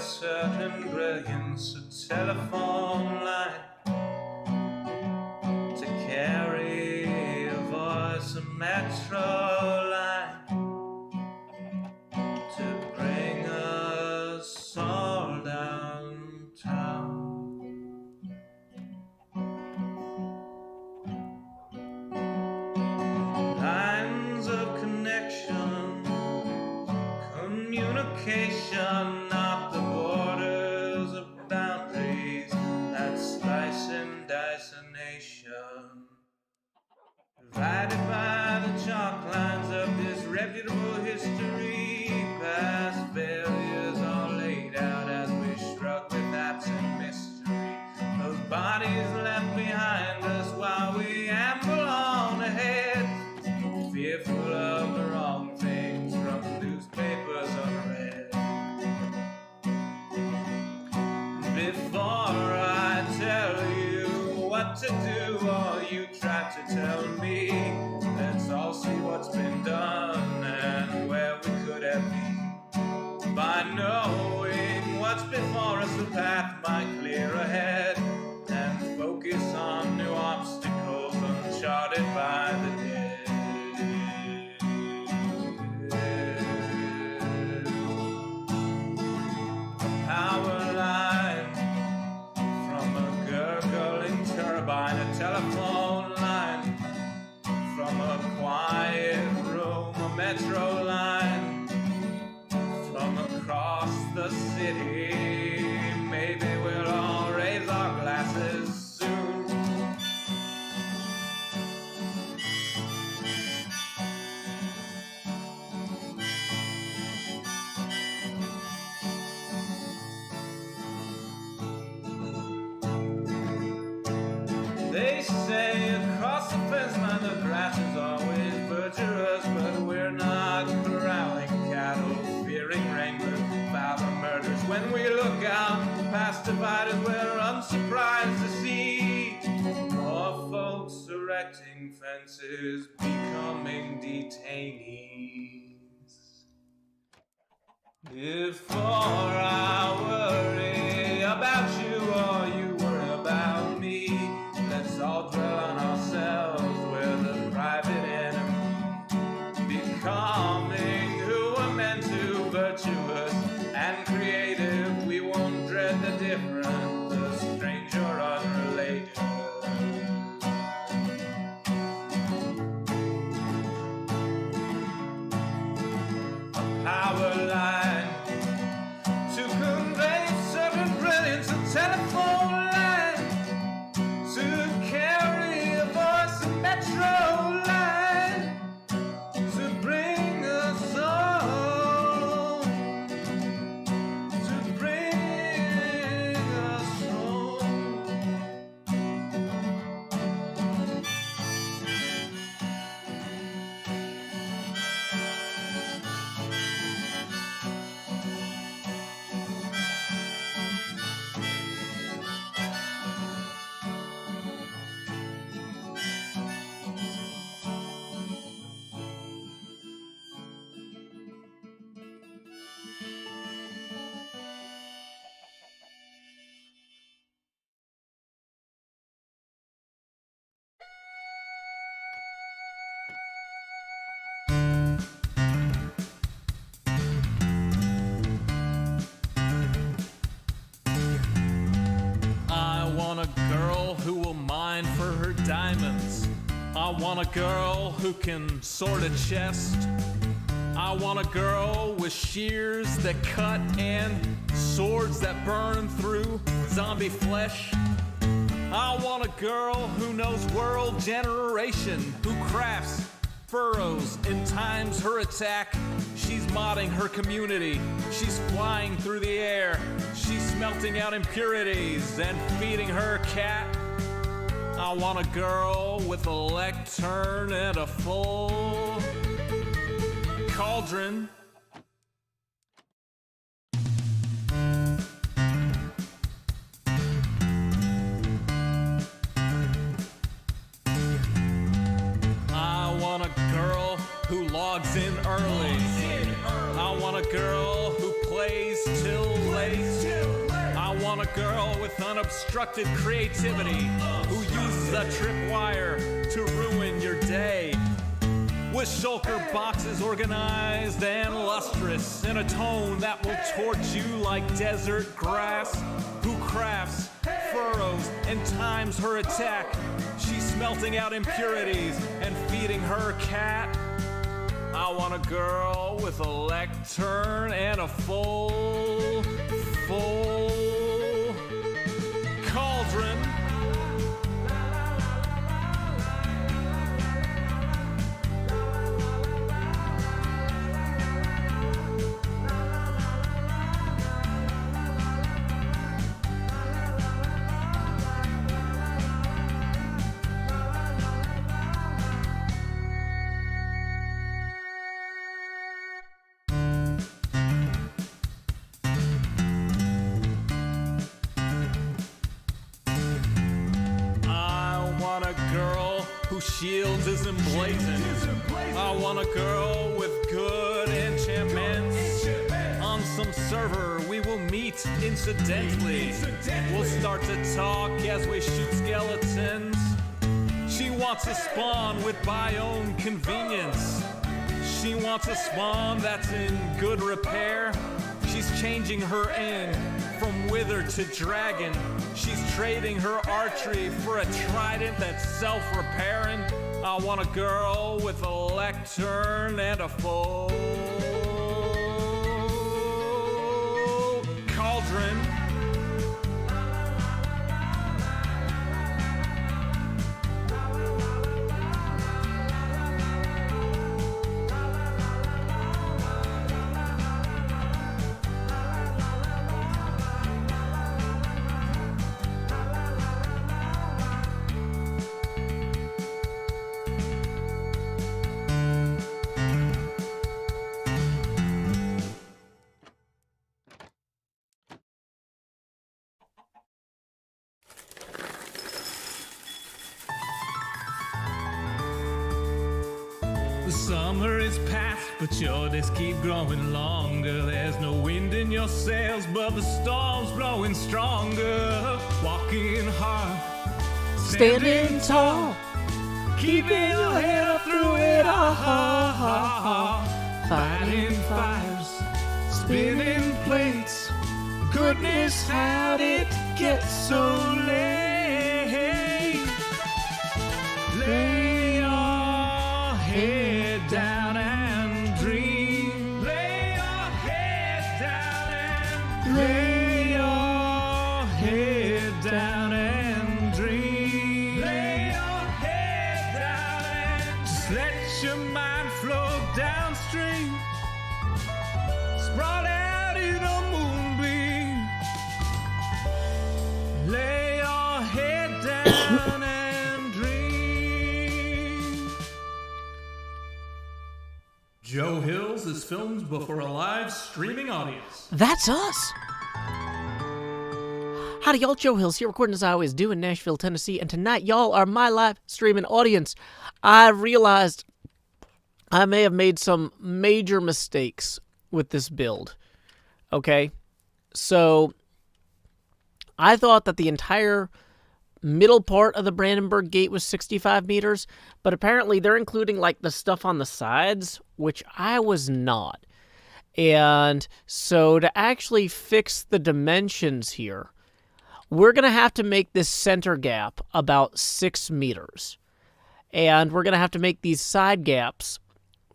certain brilliance, a telephone line to carry a voice, a metro line to bring us all downtown. Lines of connection, communication, not the borders of boundaries that slice and dice a nation. Divided by the chalk lines of disreputable history, past failures are laid out as we shrug with absent mystery. Those bodies left behind us while we amble on ahead, fearful of the wrong things from newspapers unread. Before I tell you what to do, or you try to tell me, let's all see what's been done and where we could have been. By knowing what's before us, the path might clear ahead, and focus on new obstacles uncharted by the dead. Power line from a gurgling turbine, a telephone line from a quiet room, a metro line from across the city. Maybe we'll all raise our glasses soon. They say across the fence line the grass is always verdurous, but we're not corralling cattle, fearing wranglers about the murders. When we look out past dividers, we're unsurprised to see more folks erecting fences, becoming detainees. Before I worry about you or you worry about me, let's all dwell on ourselves, we're the private enemy. Becoming who we're meant to, virtuous and creative. We won't dread the different, the strange or unrelated. A power line to convey certain brilliance, a telephone line to carry a voice, a metro line to bring us home, to bring us home. I want a girl who will mine for her diamonds. I want a girl who can sort a chest. I want a girl with shears that cut and swords that burn through zombie flesh. I want a girl who knows world generation, who crafts furrows and times her attack. She's modding her community. She's flying through the air. She's smelting out impurities and feeding her cat. I want a girl with a lectern and a full cauldron. I want a girl who logs in early. I want a girl who plays plays till late. I want a girl with unobstructed creativity who uses a tripwire to ruin your day. With shulker boxes organized and lustrous in a tone that will torch you like desert grass. Who crafts furrows and times her attack. She's smelting out impurities and feeding her cat. I want a girl with a lectern and a full cauldron. Shields is emblazoned. I want a girl with good enchantments. On some server we will meet incidentally. We'll start to talk as we shoot skeletons. She wants a spawn with biome convenience. She wants a spawn that's in good repair. She's changing her end from wither to dragon. She's trading her archery for a trident that's self-repairing. I want a girl with a lectern and a full cauldron. The summer is past, but your days keep growing longer. There's no wind in your sails, but the storm's blowing stronger. Walking hard, standing tall, keeping your head up through it all. Fighting fires, spinning plates. Goodness, how'd it get so late? Lay your head down and dream. Lay your head down and lay your head down and dream. Lay your head down and just let your mind flow downstream. Sprawl out in a moonbeam. Lay your head down and dream. Joe Hills is filmed before a live streaming audience. That's us! Howdy y'all, Joe Hills here, recording as I always do in Nashville, Tennessee, and tonight y'all are my live streaming audience. I realized I may have made some major mistakes with this build, okay? So, I thought that the entire middle part of the Brandenburg Gate was 65 meters, but apparently they're including, like, the stuff on the sides, which I was not. And so, to actually fix the dimensions here, we're going to have to make this center gap about 6 meters. And we're going to have to make these side gaps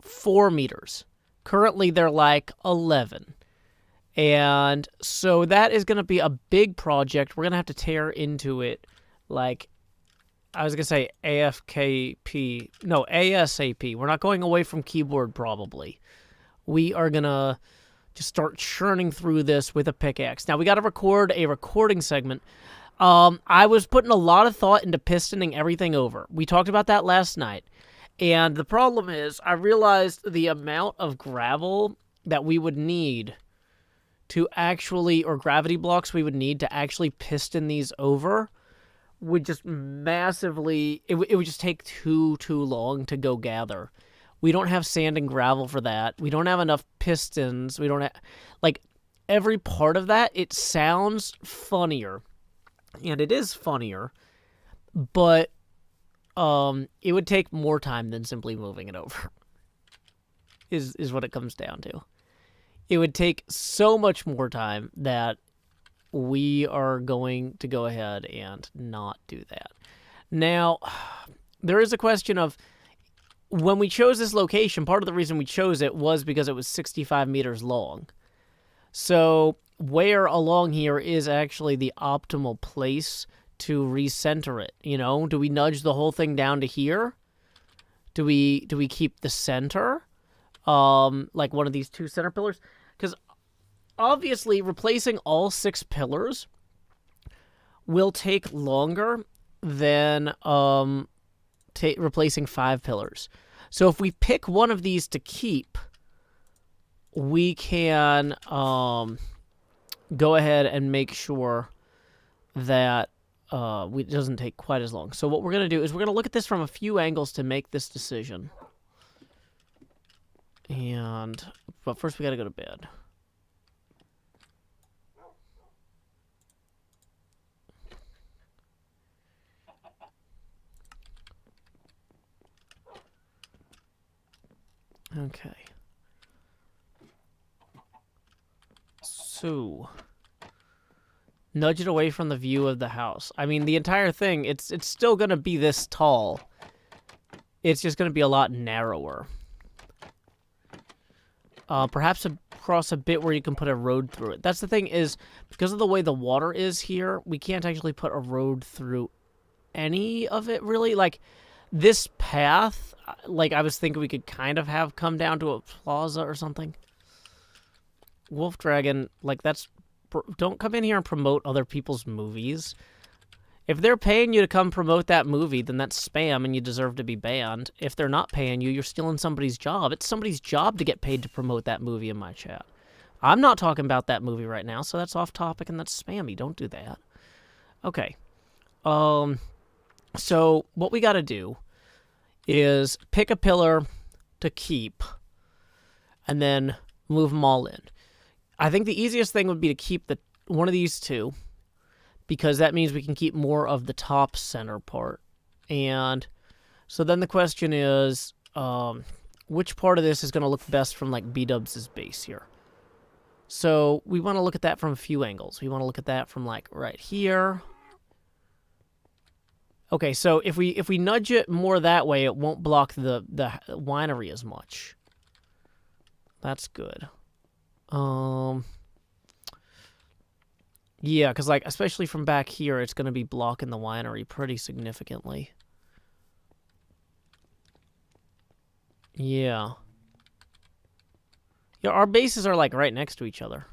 4 meters. Currently, they're like 11. And so that is going to be a big project. We're going to have to tear into it like, I was going to say AFKP. No, ASAP. We're not going away from keyboard probably. We are going to just start churning through this with a pickaxe. Now, we got to record a recording segment. I was putting a lot of thought into pistoning everything over. We talked about that last night. And the problem is, I realized the amount of gravel that we would need to actually, or gravity blocks we would need to actually piston these over would just massively, it would just take too long to go gather. We don't have sand and gravel for that. We don't have enough pistons. We don't have, like, every part of that, it sounds funnier. And it is funnier, but it would take more time than simply moving it over. Is what it comes down to. It would take so much more time that we are going to go ahead and not do that. Now, there is a question of, when we chose this location, part of the reason we chose it was because it was 65 meters long. So where along here is actually the optimal place to recenter it? You know, do we nudge the whole thing down to here? Do we keep the center? Like one of these 2 center pillars? Because obviously replacing all 6 pillars will take longer than replacing 5 pillars. So if we pick one of these to keep, we can go ahead and make sure that it doesn't take quite as long. So what we're going to do is we're going to look at this from a few angles to make this decision. But first we got to go to bed. Okay. So, nudge it away from the view of the house. I mean, the entire thing, it's still going to be this tall. It's just going to be a lot narrower. Perhaps across a bit where you can put a road through it. That's the thing is, because of the way the water is here, we can't actually put a road through any of it, really. Like, this path, like, I was thinking we could kind of have come down to a plaza or something. Wolf Dragon, like, don't come in here and promote other people's movies. If they're paying you to come promote that movie, then that's spam and you deserve to be banned. If they're not paying you, you're stealing somebody's job. It's somebody's job to get paid to promote that movie in my chat. I'm not talking about that movie right now, so that's off topic and that's spammy. Don't do that. Okay. So what we got to do is pick a pillar to keep and then move them all in. I think the easiest thing would be to keep one of these 2, because that means we can keep more of the top center part. And so then the question is, which part of this is going to look best from, like, B-Dubs' base here? So we want to look at that from a few angles. We want to look at that from, like, right here. Okay, so if we nudge it more that way, it won't block the winery as much. That's good. Yeah, because, like, especially from back here, it's going to be blocking the winery pretty significantly. Yeah. Yeah, our bases are, like, right next to each other.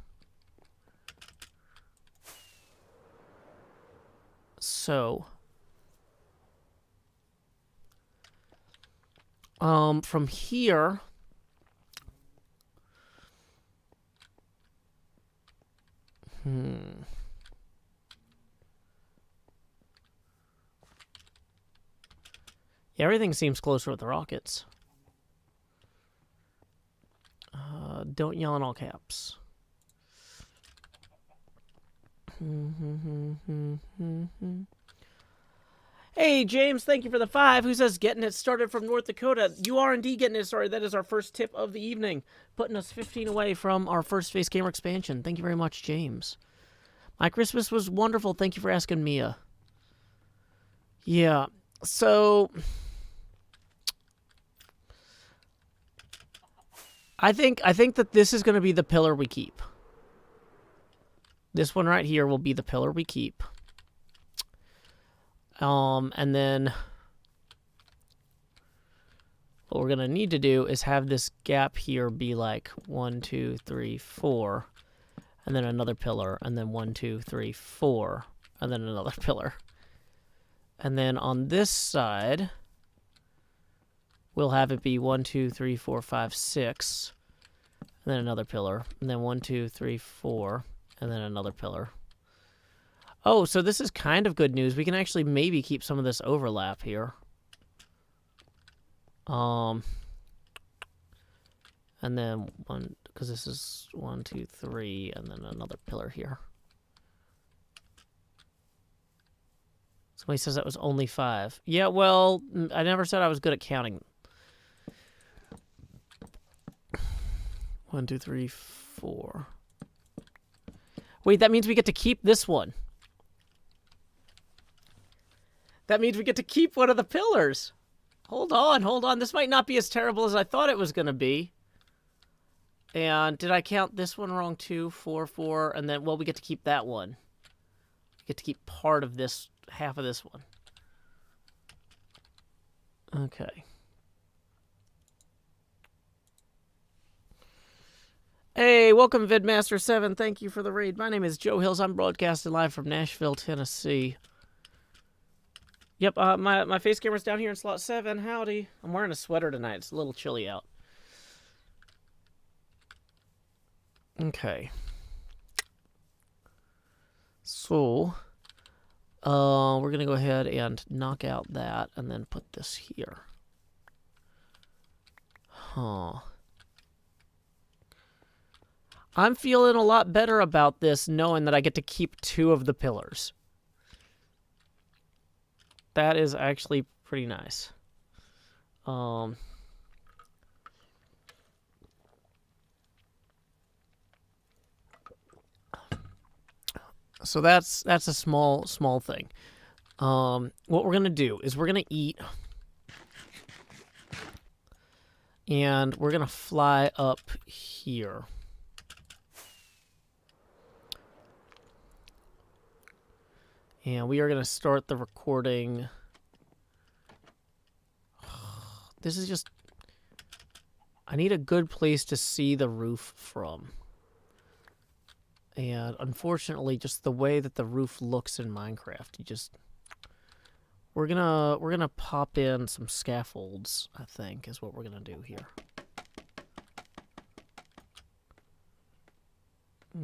So, from here, yeah, everything seems closer with the rockets. Don't yell in all caps. Hey, James, thank you for the 5. Who says getting it started from North Dakota? You are indeed getting it started. That is our first tip of the evening, putting us 15 away from our first face gamer expansion. Thank you very much, James. My Christmas was wonderful. Thank you for asking, Mia. Yeah, so I think that this is going to be the pillar we keep. This one right here will be the pillar we keep. And then what we're going to need to do is have this gap here be like 1, 2, 3, 4, and then another pillar, and then 1, 2, 3, 4, and then another pillar. And then on this side, we'll have it be 1, 2, 3, 4, 5, 6, and then another pillar, and then 1, 2, 3, 4, and then another pillar. Oh, so this is kind of good news. We can actually maybe keep some of this overlap here. And then 1, because this is 1, 2, 3, and then another pillar here. Somebody says that was only 5. Yeah, well, I never said I was good at counting. 1, 2, 3, 4. Wait, that means we get to keep this one. That means we get to keep one of the pillars. Hold on. This might not be as terrible as I thought it was going to be. And did I count this one wrong too? 4, 4, and then, well, we get to keep that one. We get to keep part of this, half of this one. Okay. Hey, welcome Vidmaster7. Thank you for the raid. My name is Joe Hills. I'm broadcasting live from Nashville, Tennessee. Yep, my face camera's down here in slot 7. Howdy. I'm wearing a sweater tonight. It's a little chilly out. Okay. So, we're going to go ahead and knock out that and then put this here. Huh. I'm feeling a lot better about this knowing that I get to keep 2 of the pillars. That is actually pretty nice. So that's a small thing. What we're going to do is we're going to eat. And we're going to fly up here. And we are going to start the recording. This is just... I need a good place to see the roof from. And unfortunately, just the way that the roof looks in Minecraft, you just... We're gonna pop in some scaffolds, I think, is what we're gonna do here.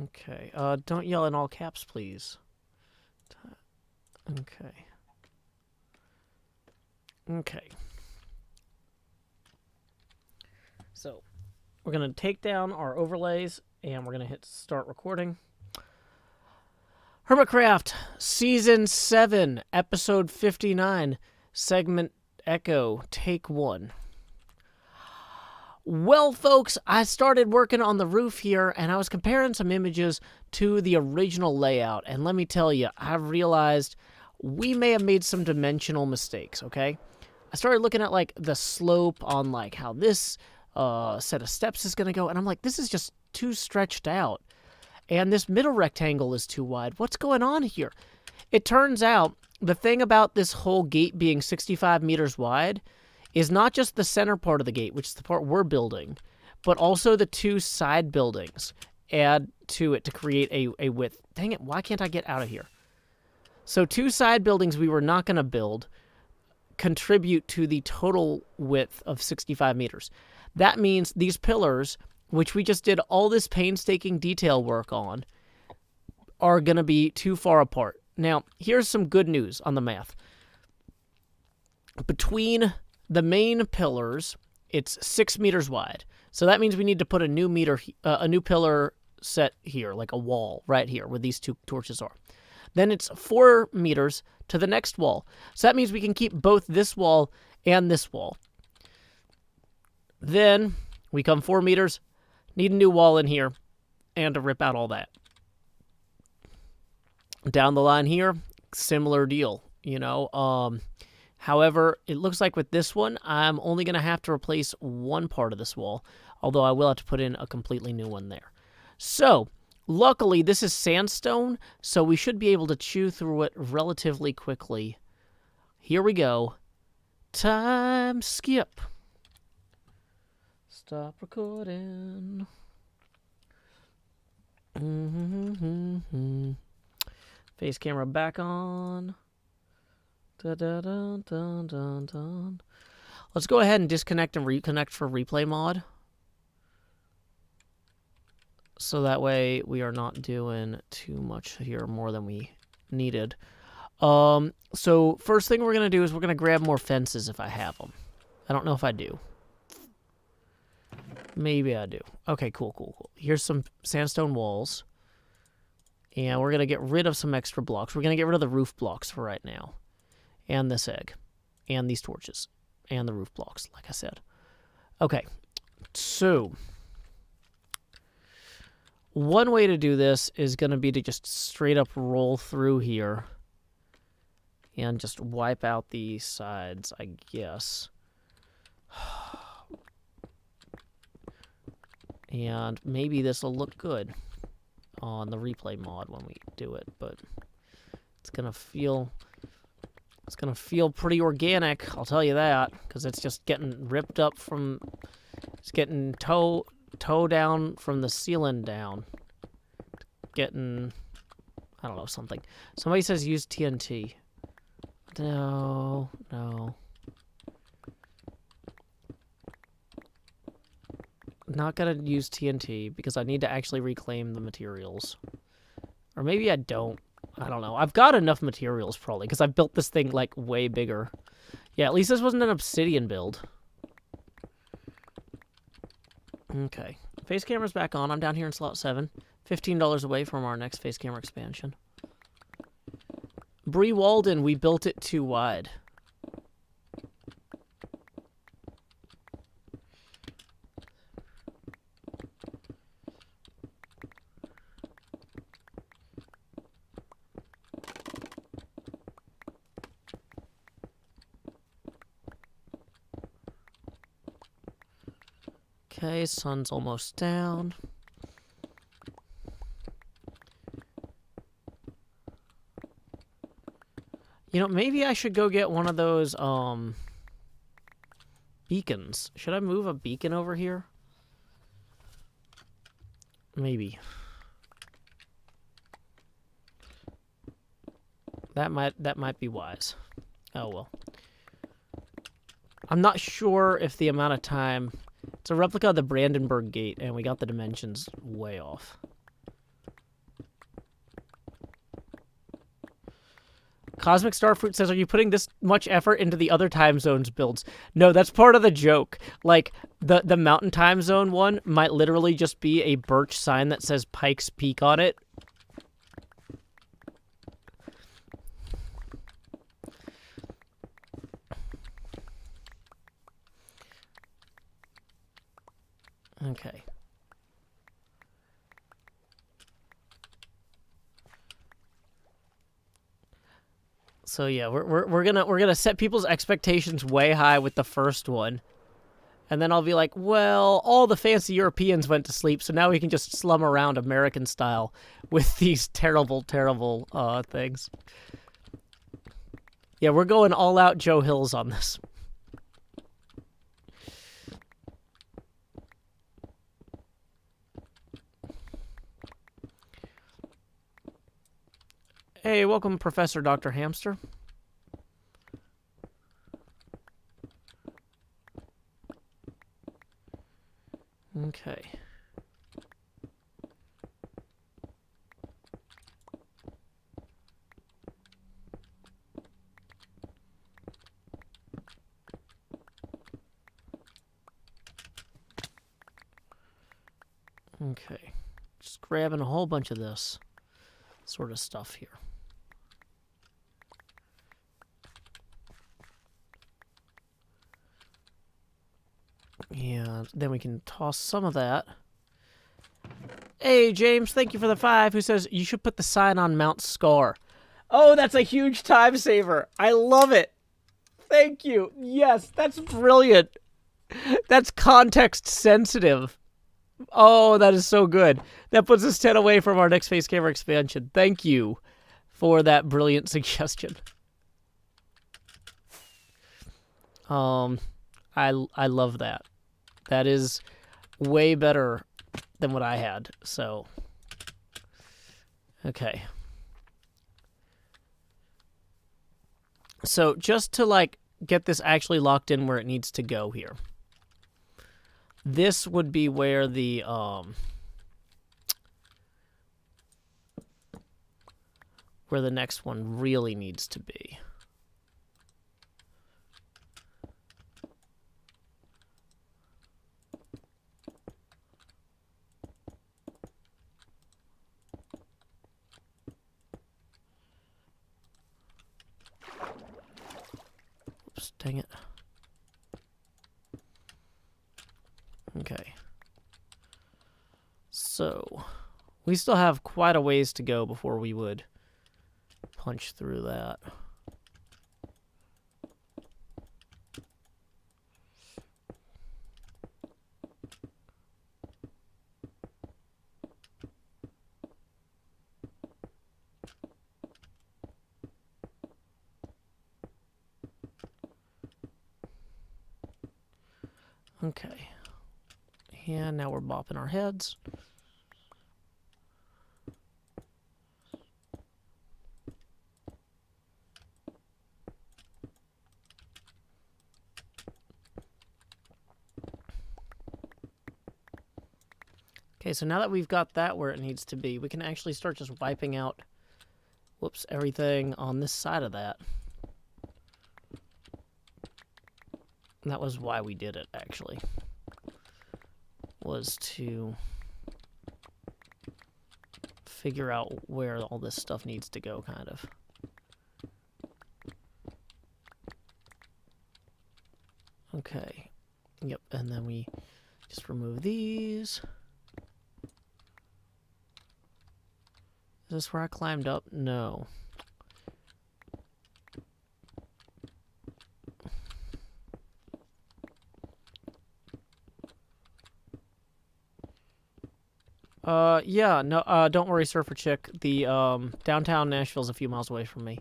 Okay, don't yell in all caps, please. Okay. Okay. So, we're going to take down our overlays, and we're going to hit start recording. Hermitcraft, Season 7, Episode 59, Segment Echo, Take 1. Well, folks, I started working on the roof here, and I was comparing some images to the original layout, and let me tell you, I've realized we may have made some dimensional mistakes, okay? I started looking at, like, the slope on, like, how this set of steps is going to go, and I'm like, this is just too stretched out, and this middle rectangle is too wide. What's going on here? It turns out the thing about this whole gate being 65 meters wide is not just the center part of the gate, which is the part we're building, but also the 2 side buildings add to it to create a width. Dang it, why can't I get out of here? So 2 side buildings we were not going to build contribute to the total width of 65 meters. That means these pillars, which we just did all this painstaking detail work on, are going to be too far apart. Now, here's some good news on the math. Between the main pillars, it's 6 meters wide. So that means we need to put a new pillar set here, like a wall right here where these 2 torches are. Then it's 4 meters to the next wall. So that means we can keep both this wall and this wall. Then we come 4 meters, need a new wall in here, and to rip out all that. Down the line here, similar deal, you know. However, it looks like with this one, I'm only going to have to replace one part of this wall, although I will have to put in a completely new one there. So, luckily, this is sandstone, so we should be able to chew through it relatively quickly. Here we go. Time skip. Stop recording. Face camera back on. Dun, dun, dun, dun, dun, dun. Let's go ahead and disconnect and reconnect for replay mod. So that way we are not doing too much here, more than we needed. So first thing we're going to do is we're going to grab more fences if I have them. I don't know if I do. Maybe I do. Okay, cool. Here's some sandstone walls. And we're going to get rid of some extra blocks. We're going to get rid of the roof blocks for right now. And this egg. And these torches. And the roof blocks, like I said. Okay. So, one way to do this is going to be to just straight up roll through here. And just wipe out the sides, I guess. And maybe this will look good on the replay mod when we do it, but it's gonna feel pretty organic, I'll tell you that, because it's just getting ripped up from, it's getting toe down from the ceiling down, getting, I don't know, something. Somebody says use TNT. No. Not gonna use TNT because I need to actually reclaim the materials. Or maybe I don't. I don't know. I've got enough materials probably because I built this thing like way bigger. Yeah, at least this wasn't an obsidian build. Okay. Face camera's back on. I'm down here in slot 7. $15 away from our next face camera expansion. Bree Walden, we built it too wide. Okay, sun's almost down. You know, maybe I should go get one of those, beacons. Should I move a beacon over here? Maybe. That might be wise. Oh, well. I'm not sure if the amount of time... It's a replica of the Brandenburg Gate, and we got the dimensions way off. Cosmic Starfruit says, are you putting this much effort into the other time zones builds? No, that's part of the joke. Like, the Mountain Time Zone one might literally just be a birch sign that says Pikes Peak on it. Okay. So yeah, we're gonna set people's expectations way high with the first one, and then I'll be like, well, all the fancy Europeans went to sleep, so now we can just slum around American style with these terrible things. Yeah, we're going all out Joe Hills on this. Hey, welcome, Professor Dr. Hamster. Okay. Okay. Just grabbing a whole bunch of this sort of stuff here. And then we can toss some of that. Hey, James, thank you for the 5, who says, you should put the sign on Mount Scar. Oh, that's a huge time saver. I love it. Thank you. Yes, that's brilliant. That's context sensitive. Oh, that is so good. That puts us 10 away from our next face camera expansion. Thank you for that brilliant suggestion. I love that. That is way better than what I had, so. Okay. So just to, like, get this actually locked in where it needs to go here. This would be where the, where the next one really needs to be. Dang it. Okay. So, we still have quite a ways to go before we would punch through that. Okay. And now we're bopping our heads. Okay, so now that we've got that where it needs to be, we can actually start just wiping out, whoops, everything on this side of that. And that was why we did it, actually. Was to figure out where all this stuff needs to go, kind of. Okay. Yep, and then we just remove these. Is this where I climbed up? No. Yeah, no, don't worry, Surfer Chick. The, downtown Nashville's a few miles away from me.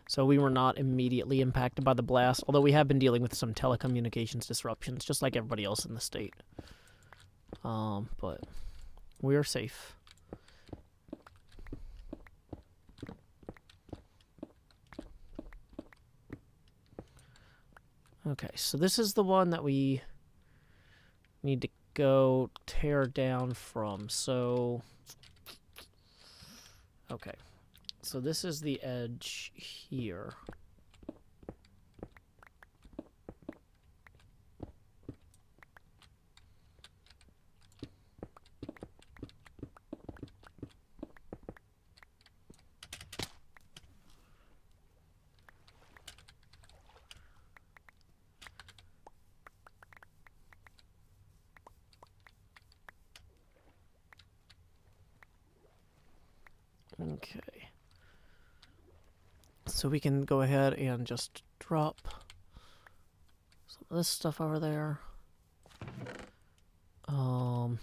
So we were not immediately impacted by the blast, although we have been dealing with some telecommunications disruptions, just like everybody else in the state. But we are safe. Okay, so this is the one that we need to go tear down from. So, okay. So this is the edge here. Okay. So we can go ahead and just drop some of this stuff over there. Once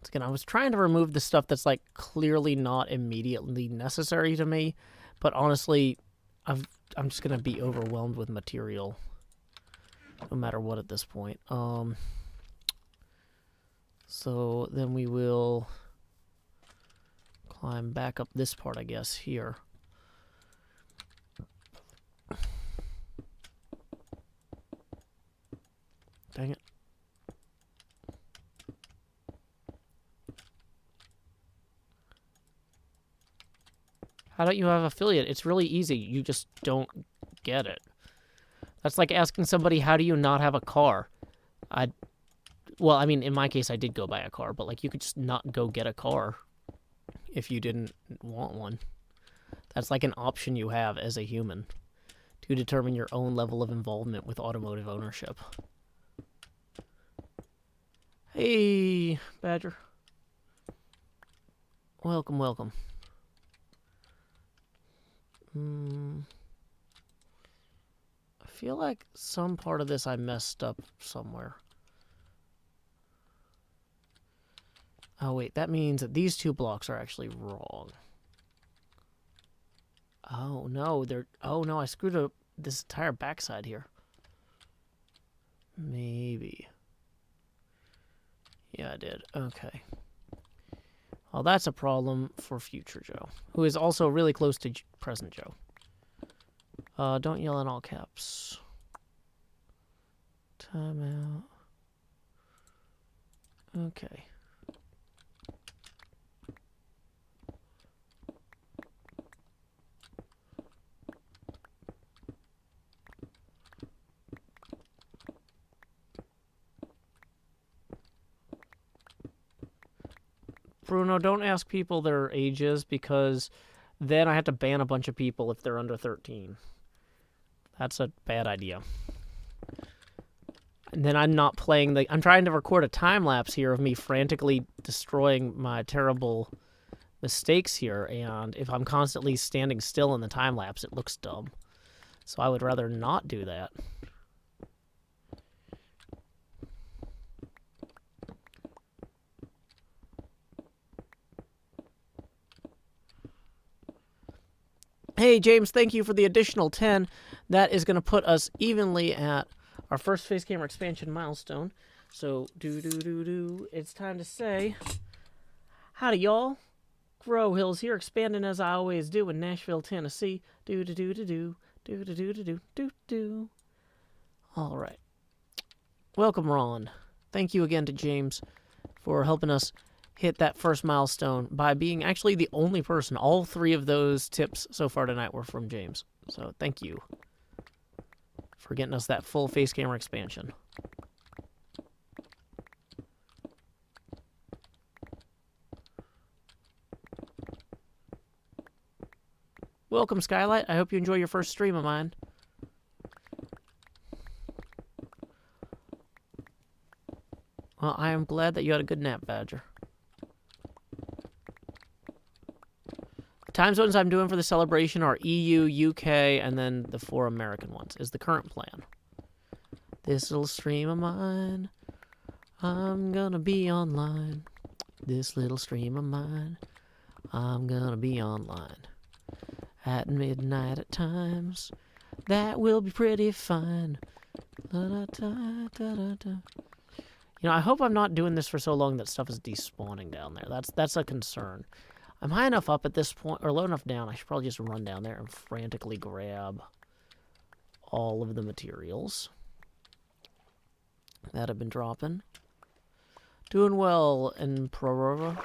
again, I was trying to remove the stuff that's like clearly not immediately necessary to me, but honestly, I'm just gonna be overwhelmed with material, no matter what at this point. So then we will climb back up this part, I guess, here. Dang it. How don't you have affiliate? It's really easy. You just don't get it. That's like asking somebody, how do you not have a car? Well, I mean, in my case, I did go buy a car, but like you could just not go get a car if you didn't want one. That's like an option you have as a human to determine your own level of involvement with automotive ownership. Hey, Badger. Welcome, welcome. I feel like some part of this I messed up somewhere. Oh, wait, that means that these two blocks are actually wrong. Oh, no, I screwed up this entire backside here. Maybe. Yeah, I did. Okay. Well, that's a problem for future Joe, who is also really close to present Joe. Don't yell in all caps. Time out. Okay. Bruno, don't ask people their ages because then I have to ban a bunch of people if they're under 13. That's a bad idea. And then I'm not playing I'm trying to record a time lapse here of me frantically destroying my terrible mistakes here, and if I'm constantly standing still in the time lapse, it looks dumb. So I would rather not do that. Hey, James, thank you for the additional 10. That is going to put us evenly at our first face camera expansion milestone. So, it's time to say, howdy, y'all. Grow Hills here, expanding as I always do in Nashville, Tennessee. All right. Welcome, Ron. Thank you again to James for helping us hit that first milestone by being actually the only person. All 3 of those tips so far tonight were from James. So thank you for getting us that full face camera expansion. Welcome, Skylight. I hope you enjoy your first stream of mine. Well, I am glad that you had a good nap, Badger. Time zones I'm doing for the celebration are EU, UK, and then the 4 American ones is the current plan. This little stream of mine, I'm gonna be online. This little stream of mine, I'm gonna be online. At midnight at times, that will be pretty fine. You know, I hope I'm not doing this for so long that stuff is despawning down there. That's a concern. I'm high enough up at this point, or low enough down, I should probably just run down there and frantically grab all of the materials that have been dropping. Doing well in Prorova.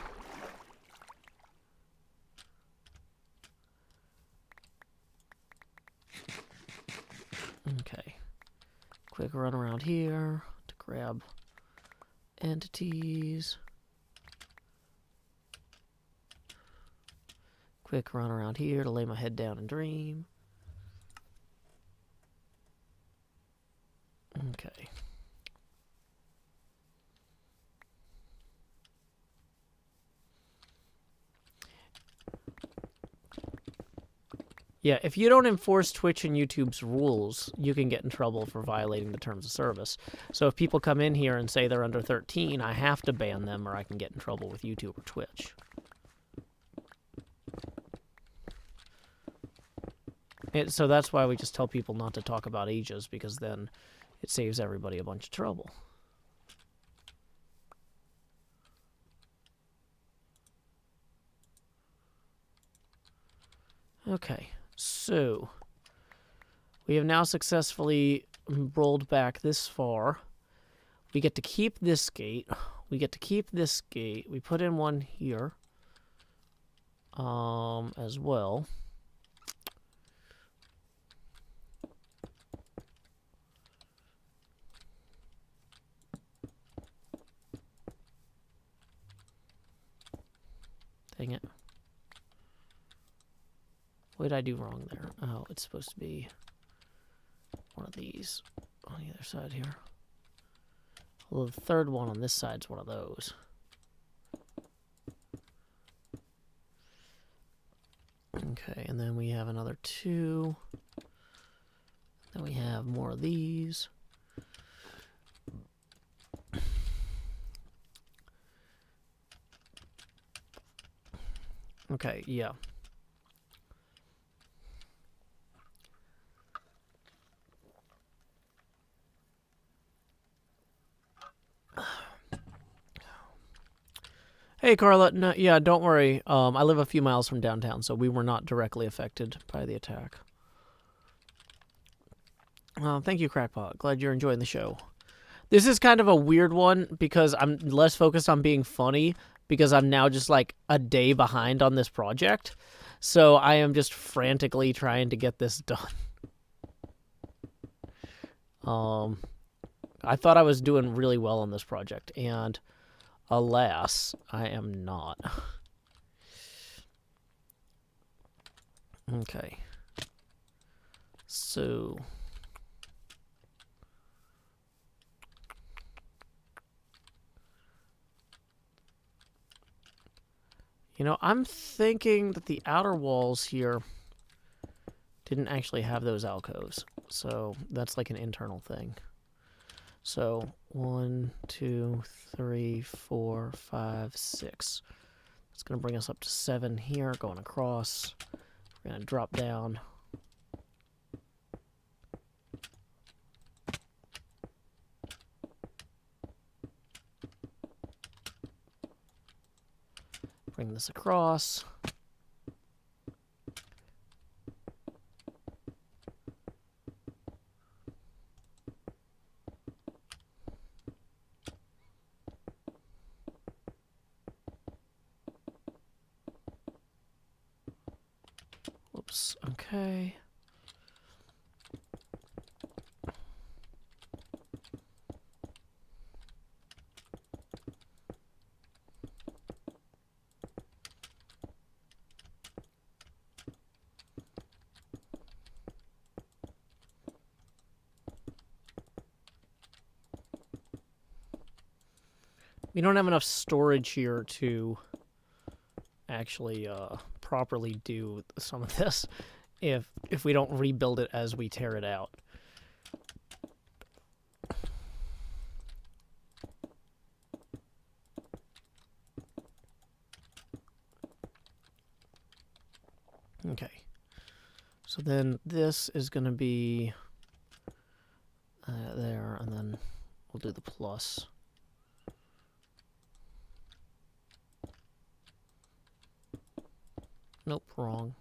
Okay. Quick run around here to grab entities. Quick run around here to lay my head down and dream. Okay. Yeah, if you don't enforce Twitch and YouTube's rules, you can get in trouble for violating the terms of service. So if people come in here and say they're under 13, I have to ban them or I can get in trouble with YouTube or Twitch. So that's why we just tell people not to talk about ages, because then it saves everybody a bunch of trouble. Okay, so we have now successfully rolled back this far. We get to keep this gate. We get to keep this gate. We put in one here as well. Dang it. What did I do wrong there? Oh, it's supposed to be one of these on the other side here. Well, the third one on this side is one of those. Okay, and then we have another 2. Then we have more of these. Okay, yeah. Hey, Carla. No, yeah, don't worry. I live a few miles from downtown, so we were not directly affected by the attack. Thank you, Crackpot. Glad you're enjoying the show. This is kind of a weird one because I'm less focused on being funny because I'm now just like a day behind on this project. So I am just frantically trying to get this done. I thought I was doing really well on this project, and alas, I am not. Okay. So You know, I'm thinking that the outer walls here didn't actually have those alcoves. So that's like an internal thing. So 1, 2, 3, 4, 5, 6. It's going to bring us up to 7 here, going across. We're going to drop down. Bring this across. Whoops, okay. We don't have enough storage here to actually properly do some of this if we don't rebuild it as we tear it out. Okay. So then this is going to be there, and then we'll do the plus. Nope, wrong.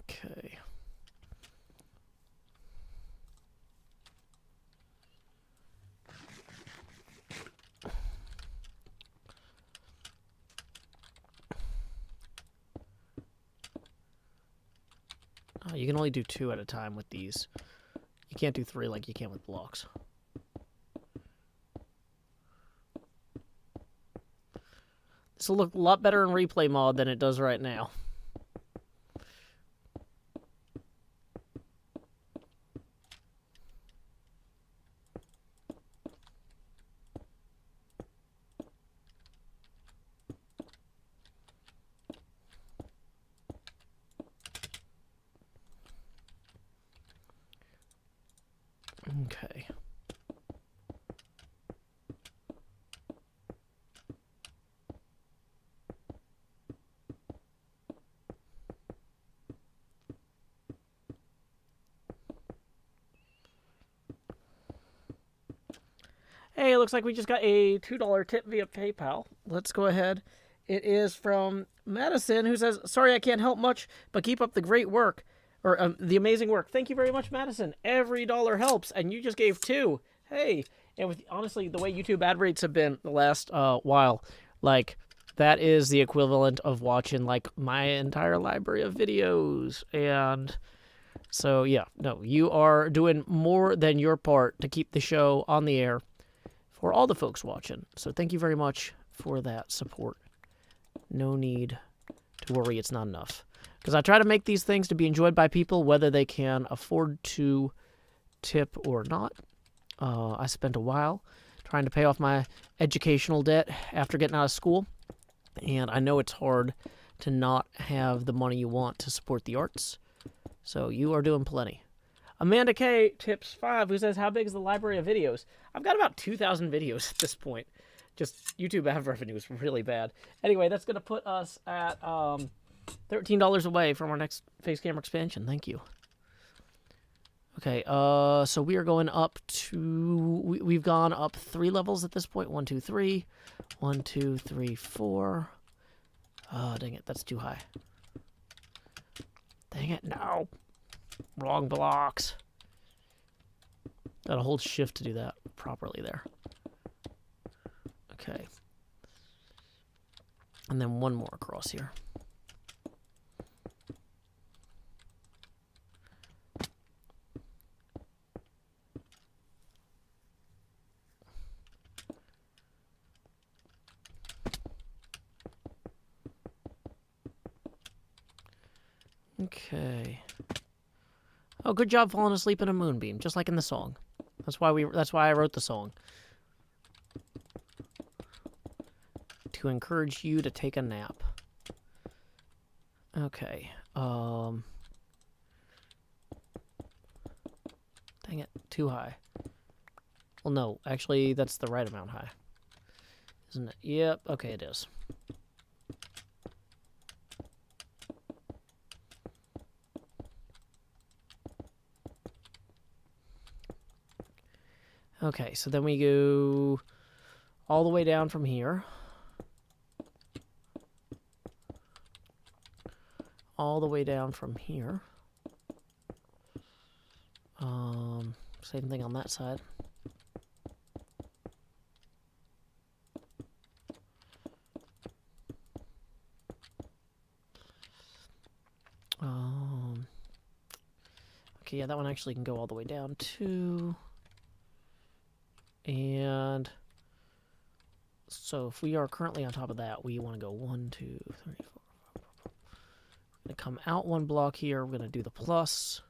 Okay. Oh, you can only do 2 at a time with these. You can't do 3 like you can with blocks. This will look a lot better in replay mode than it does right now. Okay. Hey, it looks like we just got a $2 tip via PayPal. Let's go ahead. It is from Madison, who says, "Sorry I can't help much, but keep up the great work." Or the amazing work. Thank you very much, Madison. Every dollar helps, and you just gave 2. Hey, and with honestly the way YouTube ad rates have been the last while, like that is the equivalent of watching like my entire library of videos. And so yeah, no, you are doing more than your part to keep the show on the air for all the folks watching. So thank you very much for that support. No need to worry, it's not enough. Because I try to make these things to be enjoyed by people, whether they can afford to tip or not. I spent a while trying to pay off my educational debt after getting out of school. And I know it's hard to not have the money you want to support the arts. So you are doing plenty. Amanda K tips 5, who says, "How big is the library of videos?" I've got about 2,000 videos at this point. Just YouTube ad revenue is really bad. Anyway, that's going to put us at $13 away from our next face camera expansion. Thank you. Okay, so we are going up to... We've gone up 3 levels at this point. 1, 2, 3. 1, 2, 3, 4. Oh, dang it. That's too high. Dang it. No. Wrong blocks. Gotta hold shift to do that properly there. Okay. And then 1 more across here. Okay. Oh, good job falling asleep in a moonbeam, just like in the song. That's why I wrote the song. To encourage you to take a nap. Okay. Dang it, too high. Well, no, actually, that's the right amount high. Isn't it? Yep, okay, it is. Okay, so then we go all the way down from here. All the way down from here. Same thing on that side. Okay, yeah, that one actually can go all the way down too. And so if we are currently on top of that, we want to go 1, 2, 3, 4, 5, 6. We're going to come out one block here. We're going to do the plus.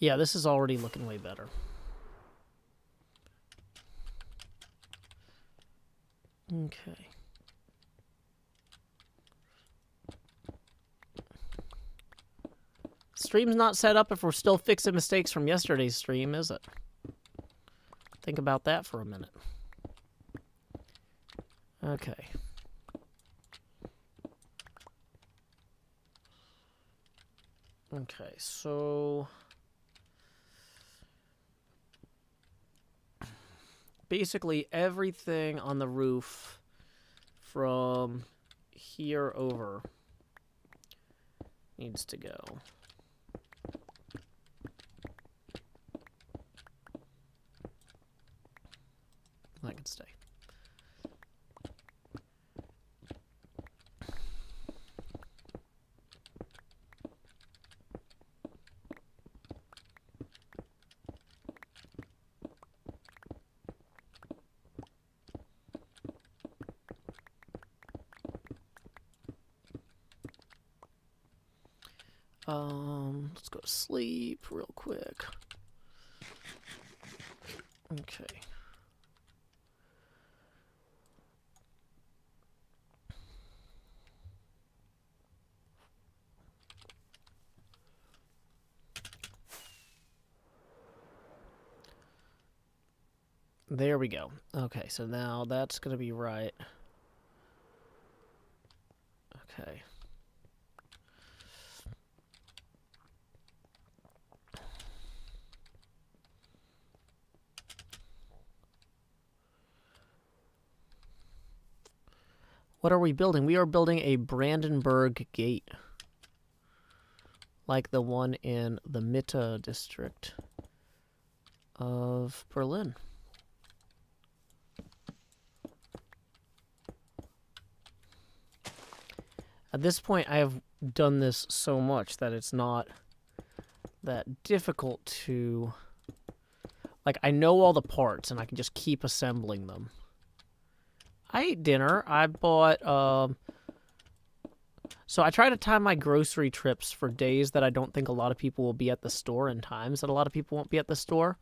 Yeah, this is already looking way better. Okay. Stream's not set up if we're still fixing mistakes from yesterday's stream, is it? Think about that for a minute. Okay. Okay, so basically everything on the roof from here over needs to go. That can stay. Let's go to sleep real quick. Okay. There we go. Okay, so now that's going to be right. Okay. What are we building? We are building a Brandenburg Gate. Like the one in the Mitte district of Berlin. At this point, I have done this so much that it's not that difficult to... Like, I know all the parts, and I can just keep assembling them. I ate dinner. I bought... So I try to time my grocery trips for days that I don't think a lot of people will be at the store and times that a lot of people won't be at the store.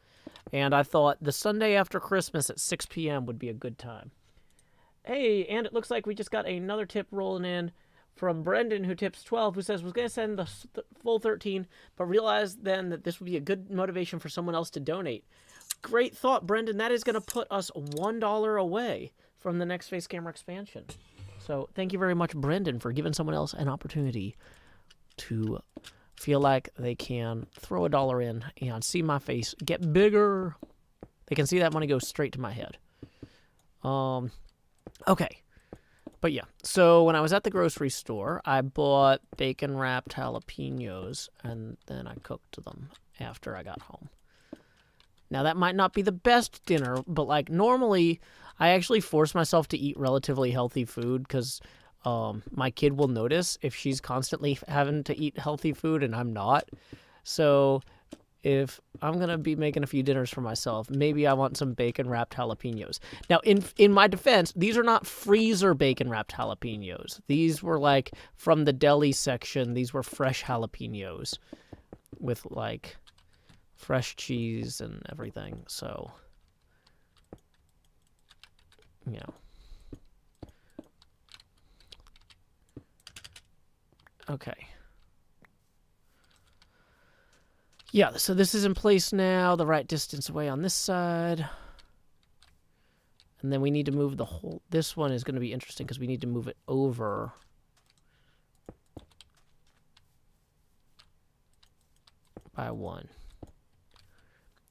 And I thought the Sunday after Christmas at 6 p.m. would be a good time. Hey, and it looks like we just got another tip rolling in from Brendan, who tips 12, who says, was going to send the full 13, but realized then that this would be a good motivation for someone else to donate. Great thought, Brendan. That is going to put us $1 away from the next face camera expansion. So thank you very much, Brendan, for giving someone else an opportunity to feel like they can throw $1 in and see my face get bigger. They can see that money go straight to my head. Okay. But yeah, so when I was at the grocery store, I bought bacon-wrapped jalapenos, and then I cooked them after I got home. Now, that might not be the best dinner, but, like, normally I actually force myself to eat relatively healthy food because my kid will notice if she's constantly having to eat healthy food and I'm not. So if I'm going to be making a few dinners for myself, maybe I want some bacon-wrapped jalapenos. Now, in my defense, these are not freezer bacon-wrapped jalapenos. These were, like, from the deli section. These were fresh jalapenos with, like, fresh cheese and everything. So, you know. Okay. Yeah, so this is in place now, the right distance away on this side. And then we need to move the whole... This one is going to be interesting because we need to move it over. By 1.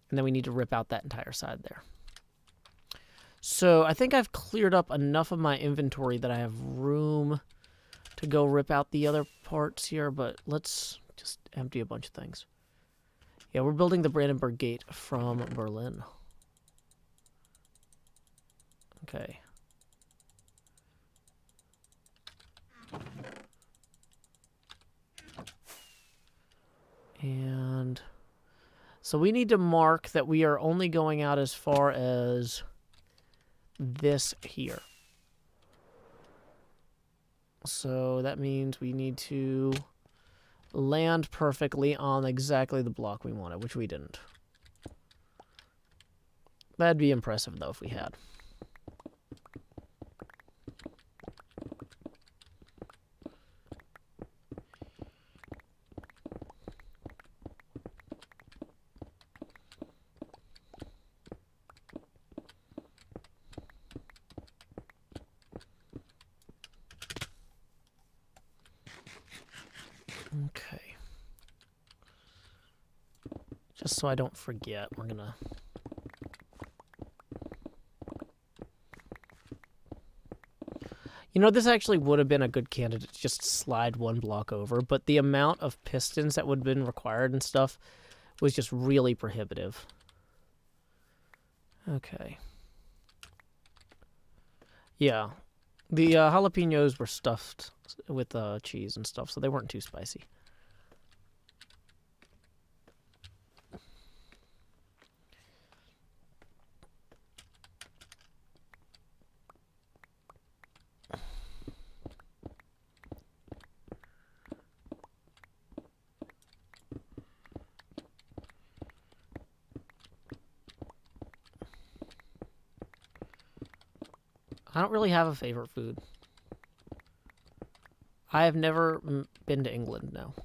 And then we need to rip out that entire side there. So I think I've cleared up enough of my inventory that I have room to go rip out the other parts here, but let's just empty a bunch of things. Yeah, we're building the Brandenburg Gate from Berlin. Okay. And so we need to mark that we are only going out as far as this here. So that means we need to land perfectly on exactly the block we wanted, which we didn't. That'd be impressive, though, if we had. Okay. Just so I don't forget, we're gonna... You know, this actually would have been a good candidate to just slide one block over, but the amount of pistons that would have been required and stuff was just really prohibitive. Okay. Yeah. The jalapenos were stuffed with cheese and stuff, so they weren't too spicy. I don't really have a favorite food. I have never been to England, no.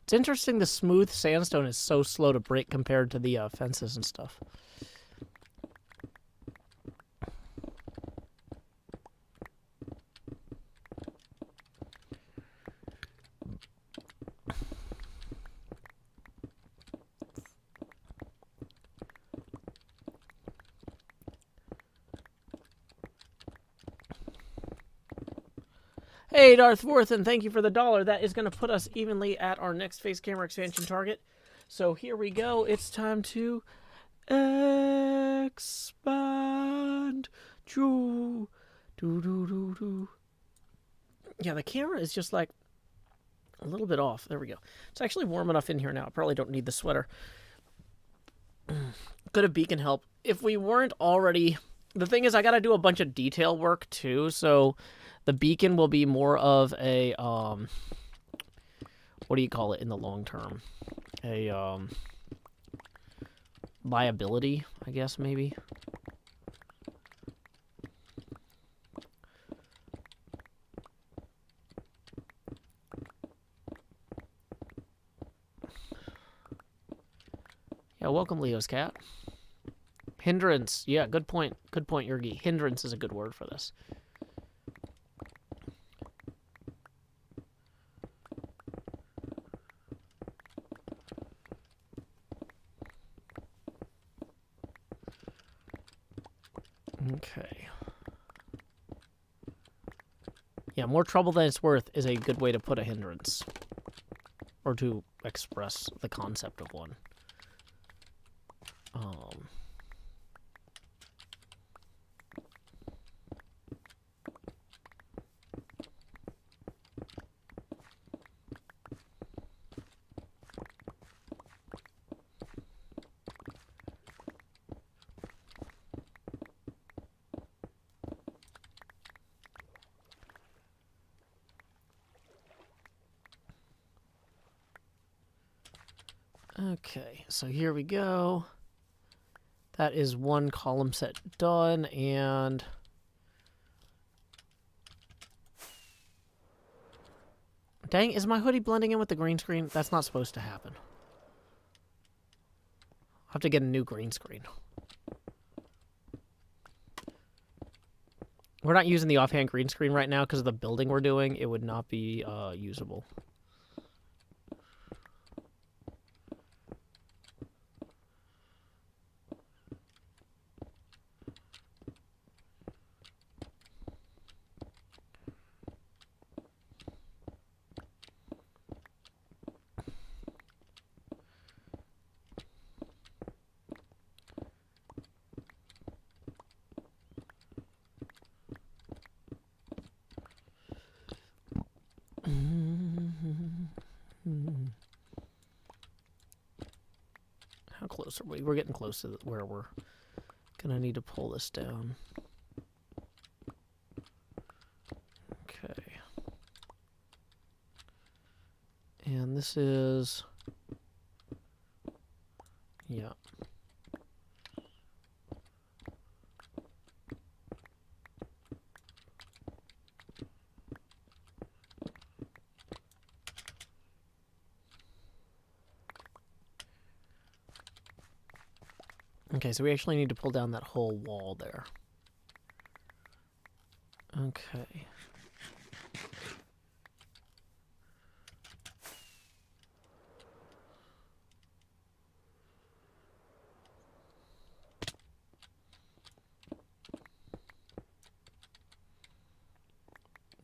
It's interesting the smooth sandstone is so slow to break compared to the fences and stuff. Hey, Darth Worthen, thank you for the $1. That is going to put us evenly at our next face camera expansion target. So here we go. It's time to expand. Yeah, the camera is just like a little bit off. There we go. It's actually warm enough in here now. I probably don't need the sweater. Could a beacon help? If we weren't already... The thing is, I got to do a bunch of detail work, too, so... The beacon will be more of a, what do you call it in the long term? A, liability, I guess, maybe. Yeah, welcome, Leo's cat. Hindrance. Yeah, good point. Good point, Yurgi. Hindrance is a good word for this. Okay. Yeah, more trouble than it's worth is a good way to put a hindrance. Or to express the concept of one. Okay, so here we go. That is one column set done, and dang, is my hoodie blending in with the green screen? That's not supposed to happen. I'll have to get a new green screen. We're not using the offhand green screen right now because of the building we're doing. It would not be usable. How close are we? We're getting close to where we're gonna need to pull this down. Okay. And this is... yeah. Okay, so we actually need to pull down that whole wall there. Okay.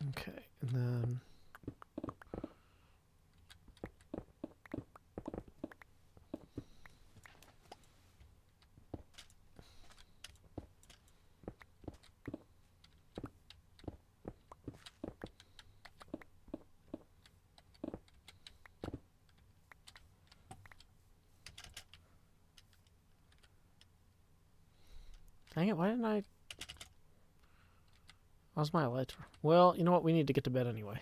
Okay, and then... dang it, why didn't I... how's my lighter? Well, you know what? We need to get to bed anyway.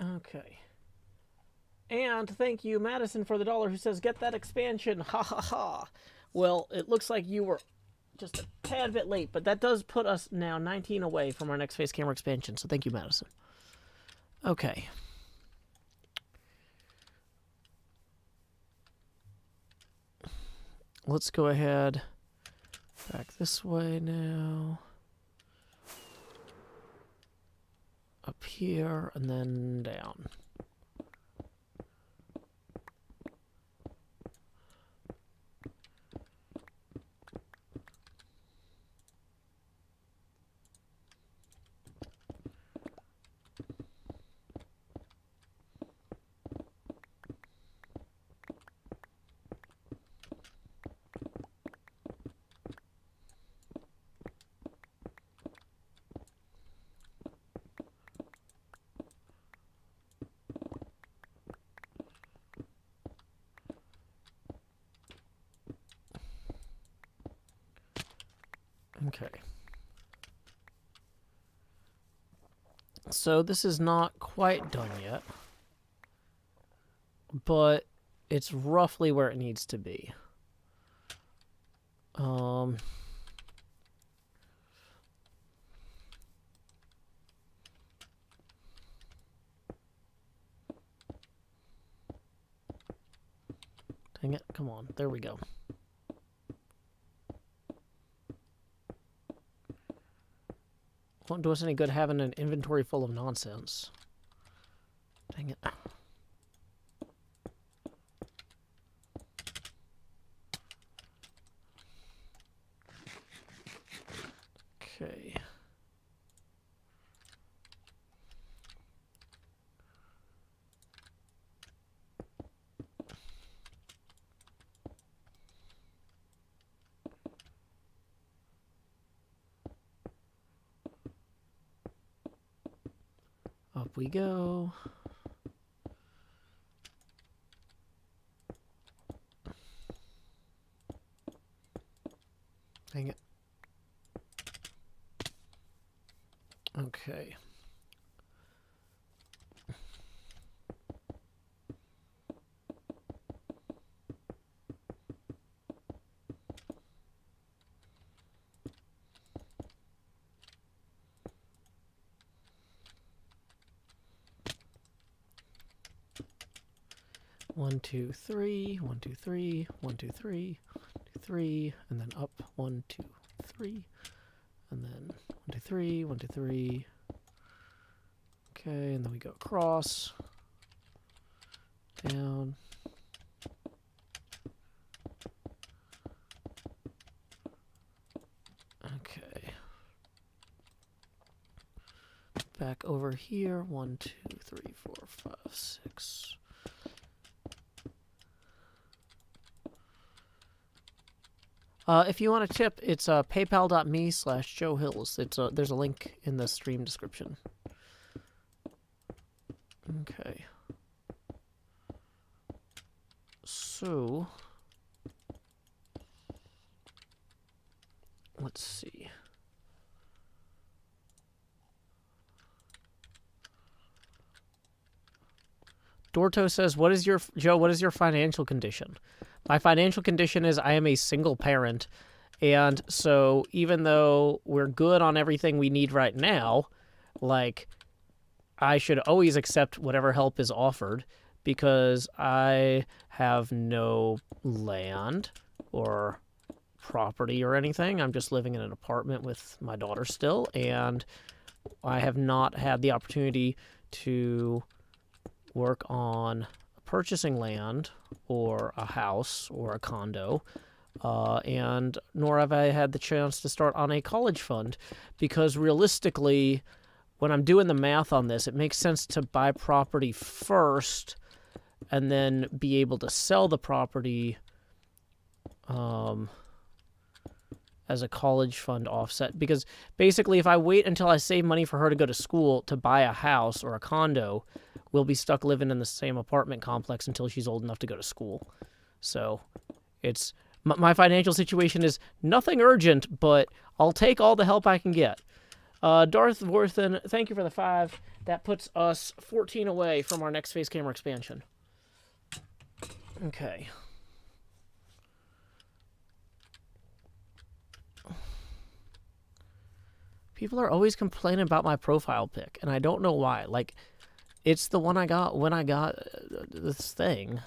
Okay. And thank you, Madison, for the $1 who says, get that expansion. Ha ha ha. Well, it looks like you were just a tad bit late, but that does put us now 19 away from our next face camera expansion. So thank you, Madison. Okay. Let's go ahead back this way now. Up here and then down. Okay. So this is not quite done yet, but it's roughly where it needs to be. Dang it. Come on. There we go. Won't do us any good having an inventory full of nonsense. Dang it. Okay. Up we go. Dang it. Okay. One, two, three, 1, 2, 3, 1, 2, 3, 2, 3, and then up 1, 2, 3, and then 1, 2, 3, 1, 2, 3. Okay, and then we go across, down. Okay. Back over here. 1, 2, 3, 4, 5, 6. If you want a tip, it's paypal.me/Joe Hills. There's a link in the stream description. Okay. So, let's see. Dorto says, what is your financial condition? My financial condition is I am a single parent, and so even though we're good on everything we need right now, like, I should always accept whatever help is offered because I have no land or property or anything. I'm just living in an apartment with my daughter still, and I have not had the opportunity to work on purchasing land or a house or a condo, and nor have I had the chance to start on a college fund, because realistically, when I'm doing the math on this, it makes sense to buy property first and then be able to sell the property as a college fund offset. Because basically, if I wait until I save money for her to go to school to buy a house or a condo, we'll be stuck living in the same apartment complex until she's old enough to go to school. So it's my financial situation is nothing urgent, but I'll take all the help I can get. Darth Worthen, thank you for the 5. That puts us 14 away from our next face camera expansion. Okay. People are always complaining about my profile pic, and I don't know why. Like, it's the one I got when I got this thing.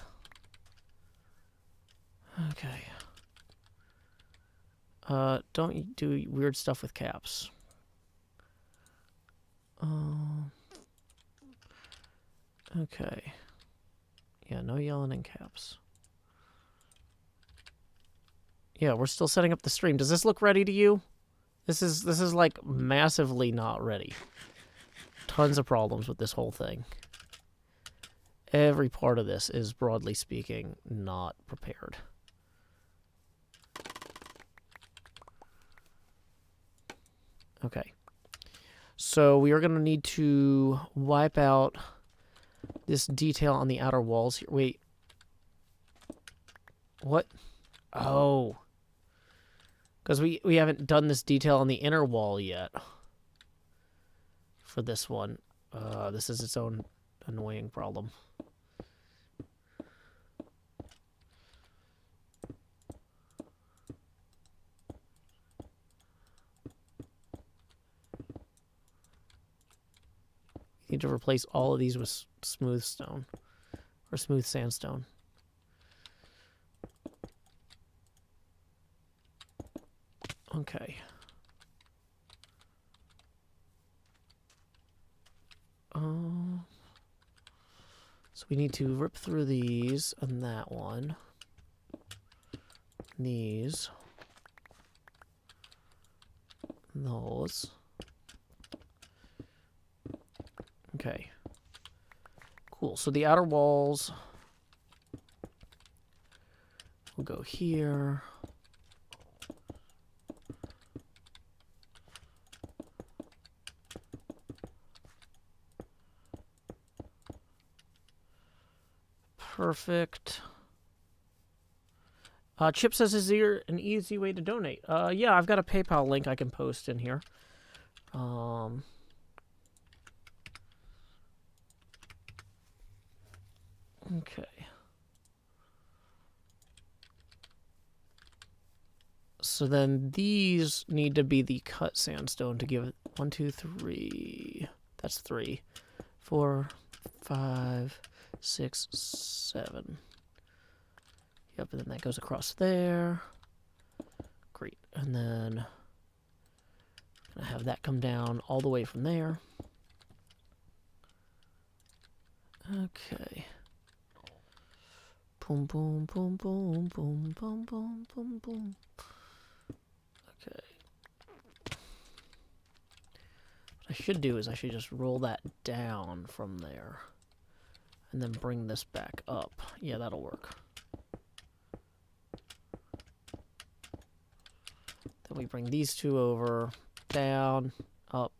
Okay. Don't do weird stuff with caps. Okay. Yeah, no yelling in caps. Yeah, we're still setting up the stream. Does this look ready to you? This is like massively not ready. Tons of problems with this whole thing. Every part of this is, broadly speaking, not prepared. Okay. So we are going to need to wipe out this detail on the outer walls here. Wait. What? Oh. Because we haven't done this detail on the inner wall yet. For this one. This is its own annoying problem. Need to replace all of these with smooth stone. Or smooth sandstone. Okay. So we need to rip through these and that one. These. Those. Okay. Cool. So the outer walls will go here. Perfect. Chip says, is there an easy way to donate? Yeah, I've got a PayPal link I can post in here. Okay. So then these need to be the cut sandstone to give it 1, 2, 3. That's 3, 4, 5, 6, 7. Yep, and then that goes across there. Great. And then I'm gonna have that come down all the way from there. Okay. Boom, boom, boom, boom, boom, boom, boom, boom, boom. Okay. What I should do is I should just roll that down from there. And then bring this back up. Yeah, that'll work. Then we bring these two over, down, up.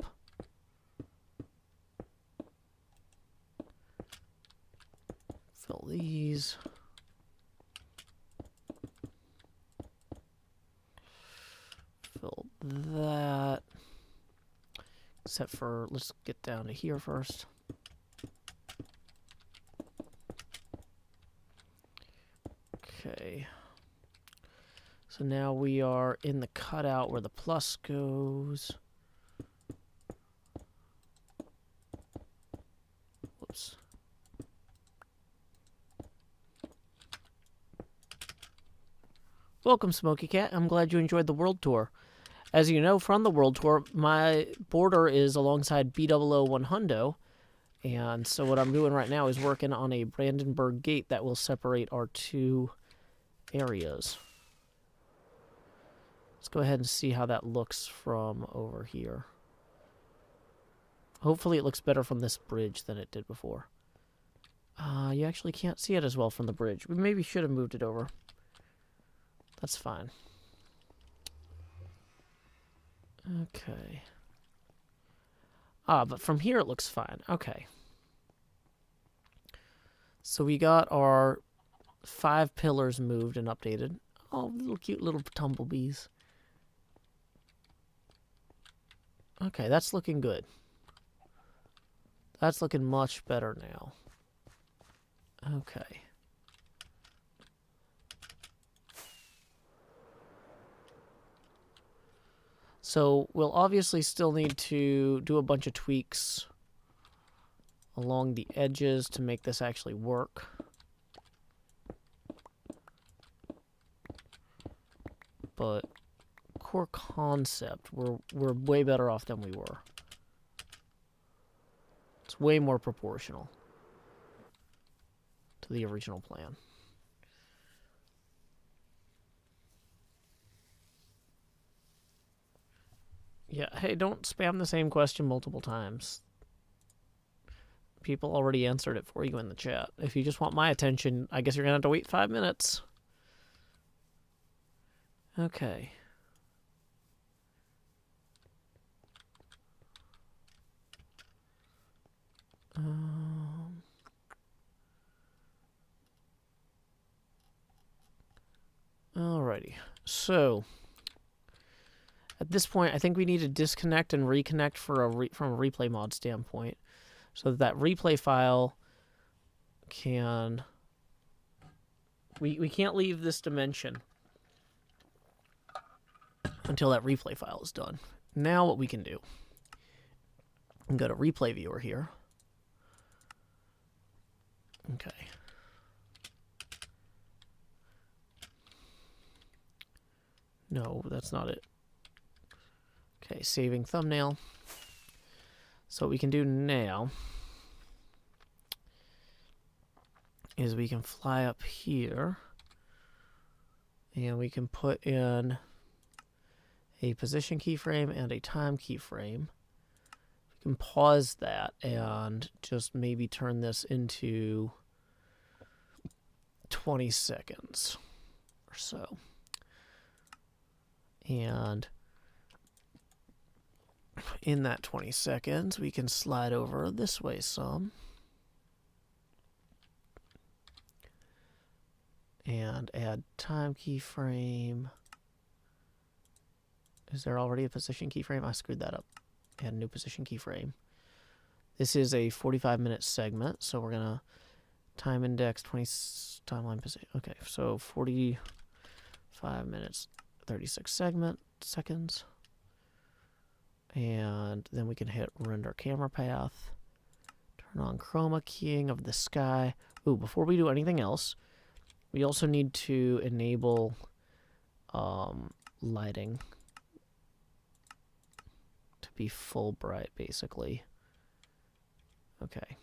Fill these. Fill that. Except for, let's get down to here first. Okay. So now we are in the cutout where the plus goes. Whoops. Welcome, Smoky Cat. I'm glad you enjoyed the world tour. As you know from the world tour, my border is alongside B001 Hundo. And so what I'm doing right now is working on a Brandenburg gate that will separate our two areas. Let's go ahead and see how that looks from over here. Hopefully it looks better from this bridge than it did before. You actually can't see it as well from the bridge. We maybe should have moved it over. That's fine. Okay. But from here it looks fine. Okay. So we got our 5 pillars moved and updated. Oh, little cute little tumblebees. Okay, that's looking good. That's looking much better now. Okay. So we'll obviously still need to do a bunch of tweaks along the edges to make this actually work. But core concept, we're way better off than we were. It's way more proportional to the original plan. Yeah, hey, don't spam the same question multiple times. People already answered it for you in the chat. If you just want my attention, I guess you're going to have to wait 5 minutes. Okay. Alrighty. So, at this point, I think we need to disconnect and reconnect for from a replay mod standpoint, so that replay file can... We can't leave this dimension until that replay file is done. Now what we can do, and go to replay viewer here. Okay. No, that's not it. Okay, saving thumbnail. So what we can do now is we can fly up here and we can put in a position keyframe and a time keyframe. We can pause that and just maybe turn this into 20 seconds or so. And in that 20 seconds, we can slide over this way some. And add time keyframe. Is there already a position keyframe? I screwed that up. Add a new position keyframe. This is a 45-minute segment, so we're gonna time index 20 timeline position. Okay, so 45 minutes, 36 seconds. And then we can hit render camera path. Turn on chroma keying of the sky. Ooh, before we do anything else, we also need to enable lighting to be full bright, basically. Okay.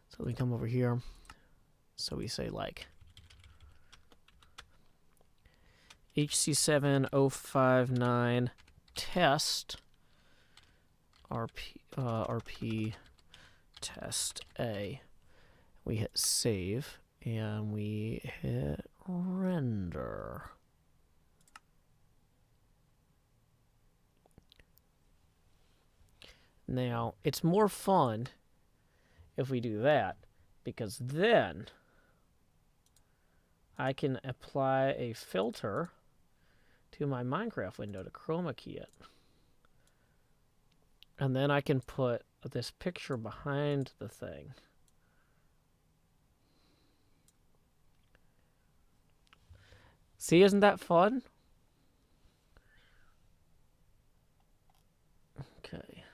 So we come over here. So we say like HC7059 test RP test A. We hit save and we hit render. Now, it's more fun if we do that, because then I can apply a filter to my Minecraft window to chroma key it. And then I can put this picture behind the thing. See, isn't that fun? Okay.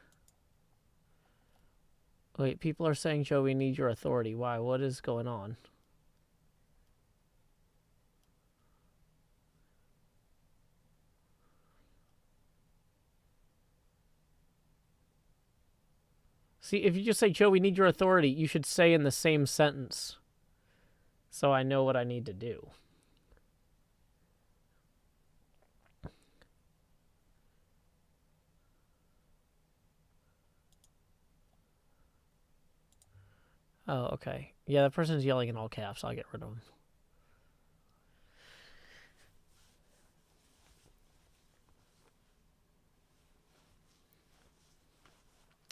Wait, people are saying, Joe, we need your authority. Why? What is going on? See, if you just say, Joe, we need your authority, you should say in the same sentence so I know what I need to do. Oh, okay. Yeah, that person's yelling in all caps. I'll get rid of them.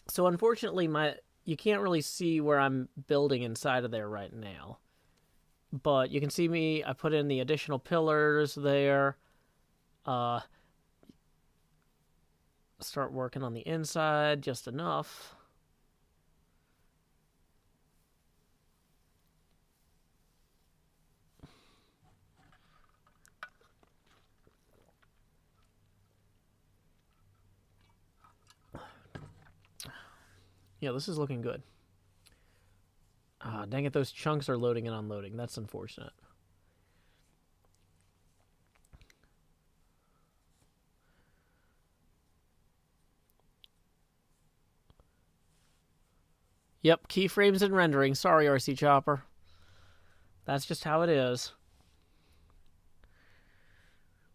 So unfortunately, you can't really see where I'm building inside of there right now. But you can see me, I put in the additional pillars there. Start working on the inside just enough. Yeah, this is looking good. Ah, dang it, those chunks are loading and unloading. That's unfortunate. Yep, keyframes and rendering. Sorry, RC Chopper. That's just how it is.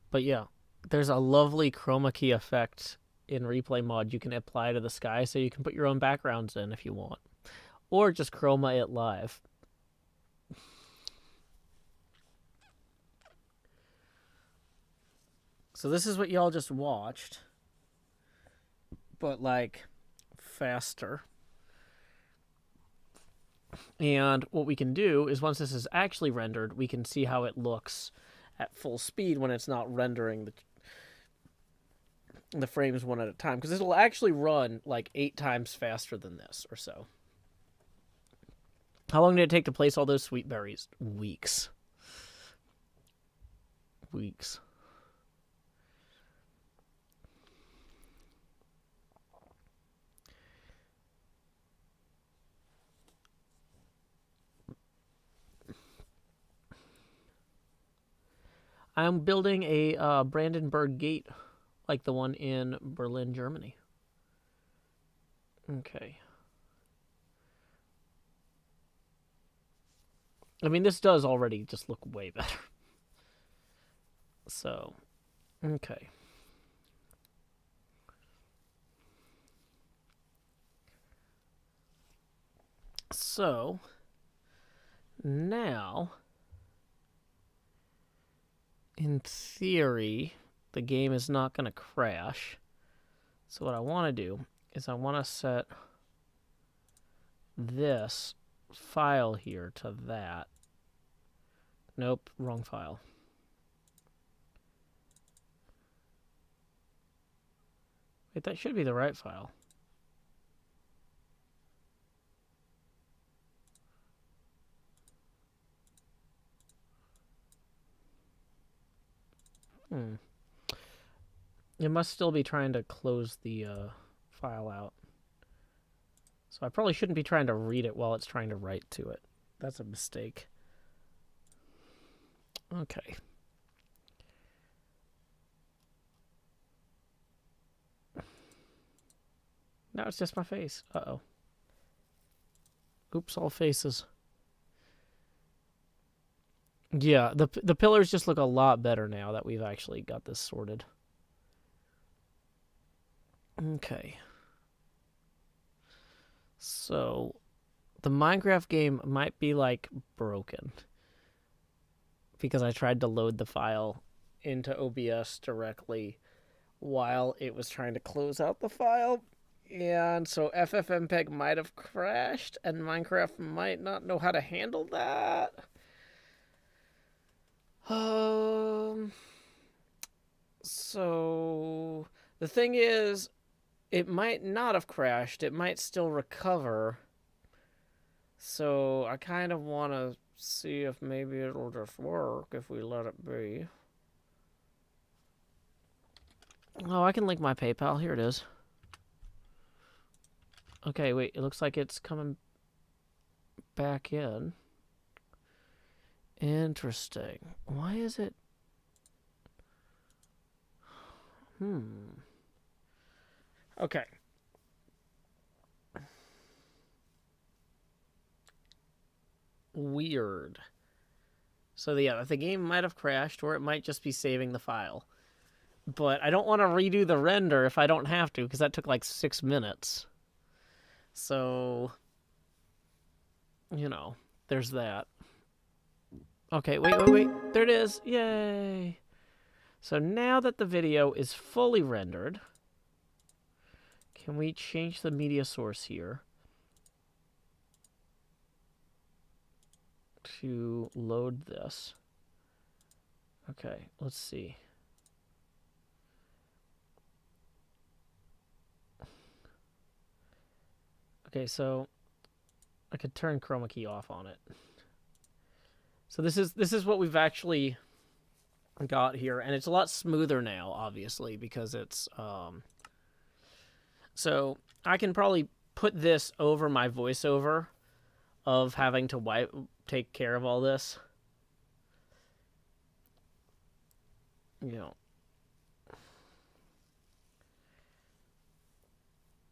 But yeah, there's a lovely chroma key effect in replay mod you can apply to the sky, so you can put your own backgrounds in if you want. Or just chroma it live. So this is what y'all just watched. But like faster. And what we can do is once this is actually rendered, we can see how it looks at full speed when it's not rendering the frames one at a time, because it'll actually run like 8 times faster than this or so. How long did it take to place all those sweet berries? Weeks. Weeks. I'm building a Brandenburg Gate like the one in Berlin, Germany. Okay. I mean, this does already just look way better. So, okay. So, now, in theory, the game is not going to crash. So what I want to do is I want to set this file here to that. Nope, wrong file. Wait, that should be the right file. It must still be trying to close the file out. So I probably shouldn't be trying to read it while it's trying to write to it. That's a mistake. Okay. Now it's just my face. Uh-oh. Oops, all faces. Yeah, the pillars just look a lot better now that we've actually got this sorted. Okay. So, the Minecraft game might be, like, broken. Because I tried to load the file into OBS directly while it was trying to close out the file. And so FFmpeg might have crashed, and Minecraft might not know how to handle that. So the thing is, it might not have crashed. It might still recover. So I kind of want to see if maybe it'll just work if we let it be. Oh, I can link my PayPal. Here it is. Okay, wait. It looks like it's coming back in. Interesting. Why is it... Okay. Weird. So yeah, the game might have crashed, or it might just be saving the file. But I don't want to redo the render if I don't have to, because that took like 6 minutes. So, you know, there's that. Okay, wait. There it is. Yay. So now that the video is fully rendered, can we change the media source here to load this? Okay, let's see. Okay, so I could turn chroma key off on it. So this is what we've actually got here, and it's a lot smoother now, obviously, because it's so I can probably put this over my voiceover of having to take care of all this. You know.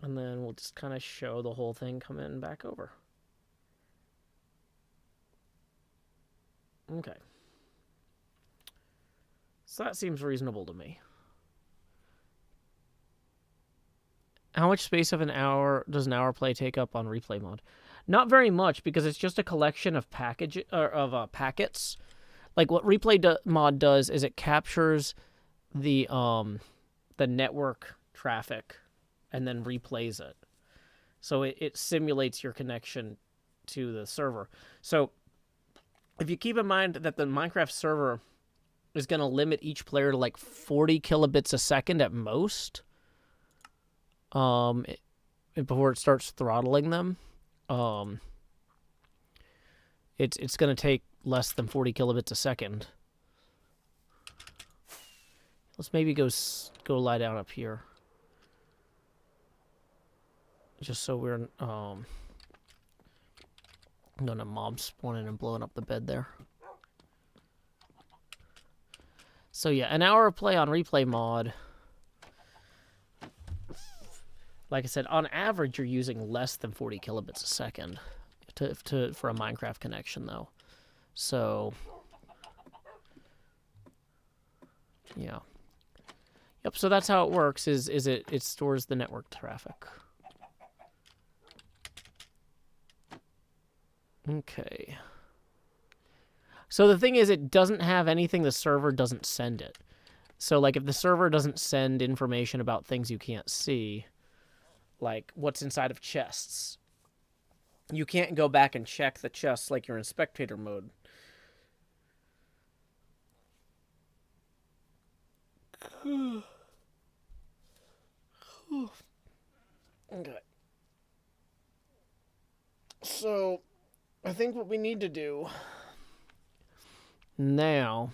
And then we'll just kind of show the whole thing come in back over. Okay. So that seems reasonable to me. How much space of an hour does an hour play take up on replay mode? Not very much, because it's just a collection of packets. Like what replay mod does is it captures the network traffic and then replays it. So it simulates your connection to the server. So if you keep in mind that the Minecraft server is going to limit each player to like 40 kilobits a second at most, before it starts throttling them, it's going to take less than 40 kilobits a second. Let's maybe go lie down up here, just so we're gonna mob spawning and blowing up the bed there. So yeah, an hour of play on replay mod Like I said, on average, you're using less than 40 kilobits a second for a Minecraft connection, though. So, yeah. Yep, so that's how it works, is it stores the network traffic. Okay. So the thing is, it doesn't have anything the server doesn't send it. So, like, if the server doesn't send information about things you can't see, like what's inside of chests, you can't go back and check the chests like you're in spectator mode. Okay. So, I think what we need to do now,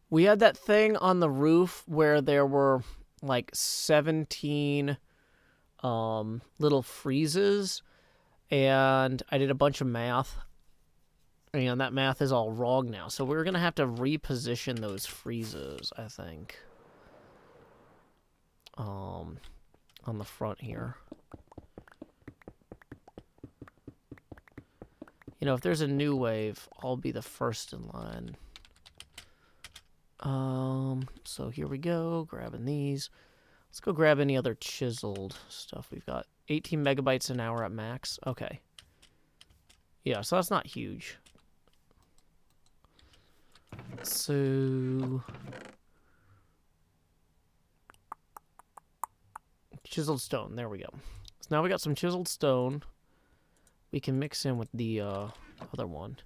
we had that thing on the roof where there were like 17 little freezes, and I did a bunch of math, and that math is all wrong now. So we're going to have to reposition those freezes, I think, on the front here. You know, if there's a new wave, I'll be the first in line. So here we go, grabbing these. Let's go grab any other chiseled stuff we've got. 18 megabytes an hour at max. Okay. Yeah, so that's not huge. So, chiseled stone. There we go. So now we got some chiseled stone. We can mix in with the other one.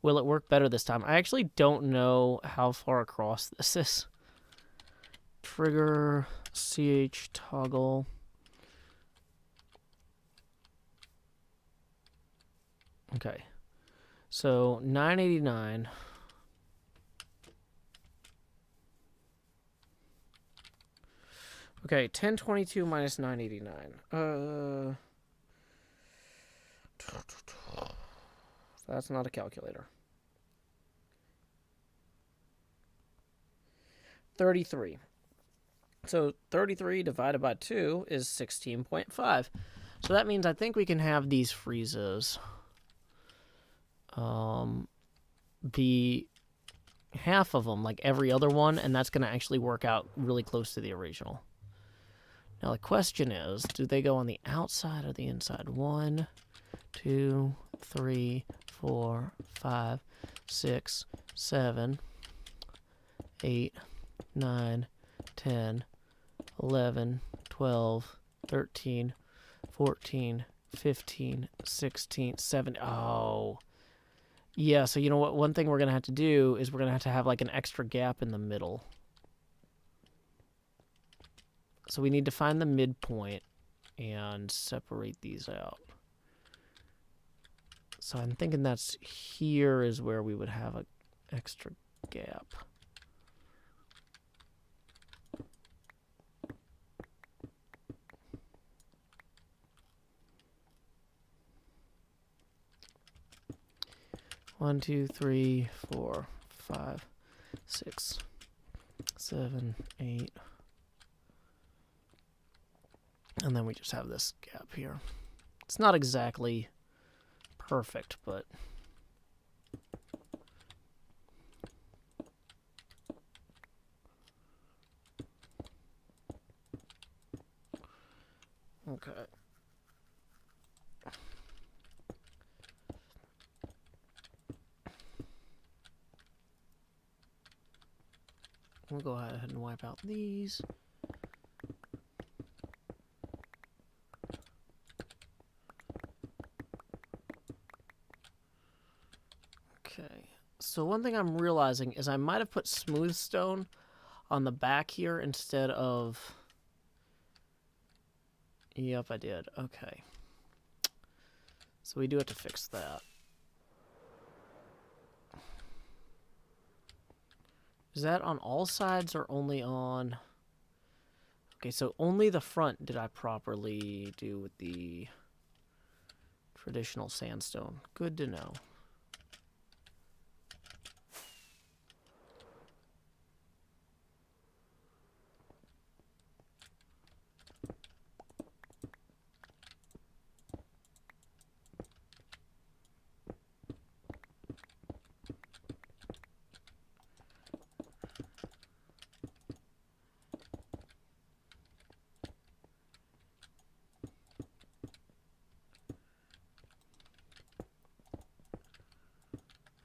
Will it work better this time? I actually don't know how far across this is. Trigger, CH toggle. Okay. So 989. Okay, 1022 minus 989. That's not a calculator. 33. So 33 divided by 2 is 16.5. So that means I think we can have these freezes be half of them, like every other one, and that's going to actually work out really close to the original. Now the question is, do they go on the outside or the inside? 1, 2, 3, 4, 5, 6, 7, 8, 9, 10, 11, 12, 13, 14, 15, 16, 17. Oh. Yeah, so you know what? One thing we're going to have to do is we're going to have like an extra gap in the middle. So we need to find the midpoint and separate these out. So I'm thinking that's here is where we would have an extra gap. One, 2, 3, 4, 5, 6, 7, 8. And then we just have this gap here. It's not exactly perfect, but okay. We'll go ahead and wipe out these. Okay, so one thing I'm realizing is I might have put smooth stone on the back here instead of... Yep, I did. Okay. So we do have to fix that. Is that on all sides or only on... Okay, so only the front did I properly do with the traditional sandstone. Good to know.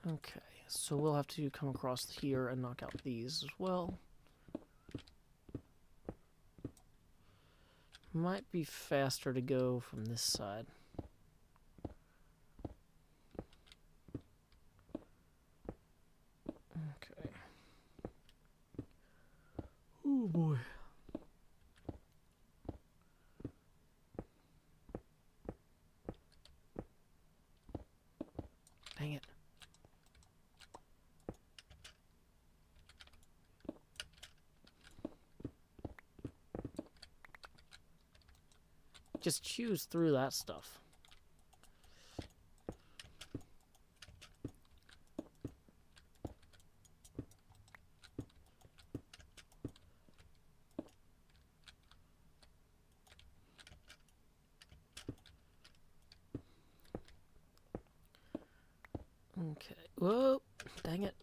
Okay, so we'll have to come across here and knock out these as well. Might be faster to go from this side. Okay. Oh boy. Dang it. Just choose through that stuff. Okay. Whoa. Dang it.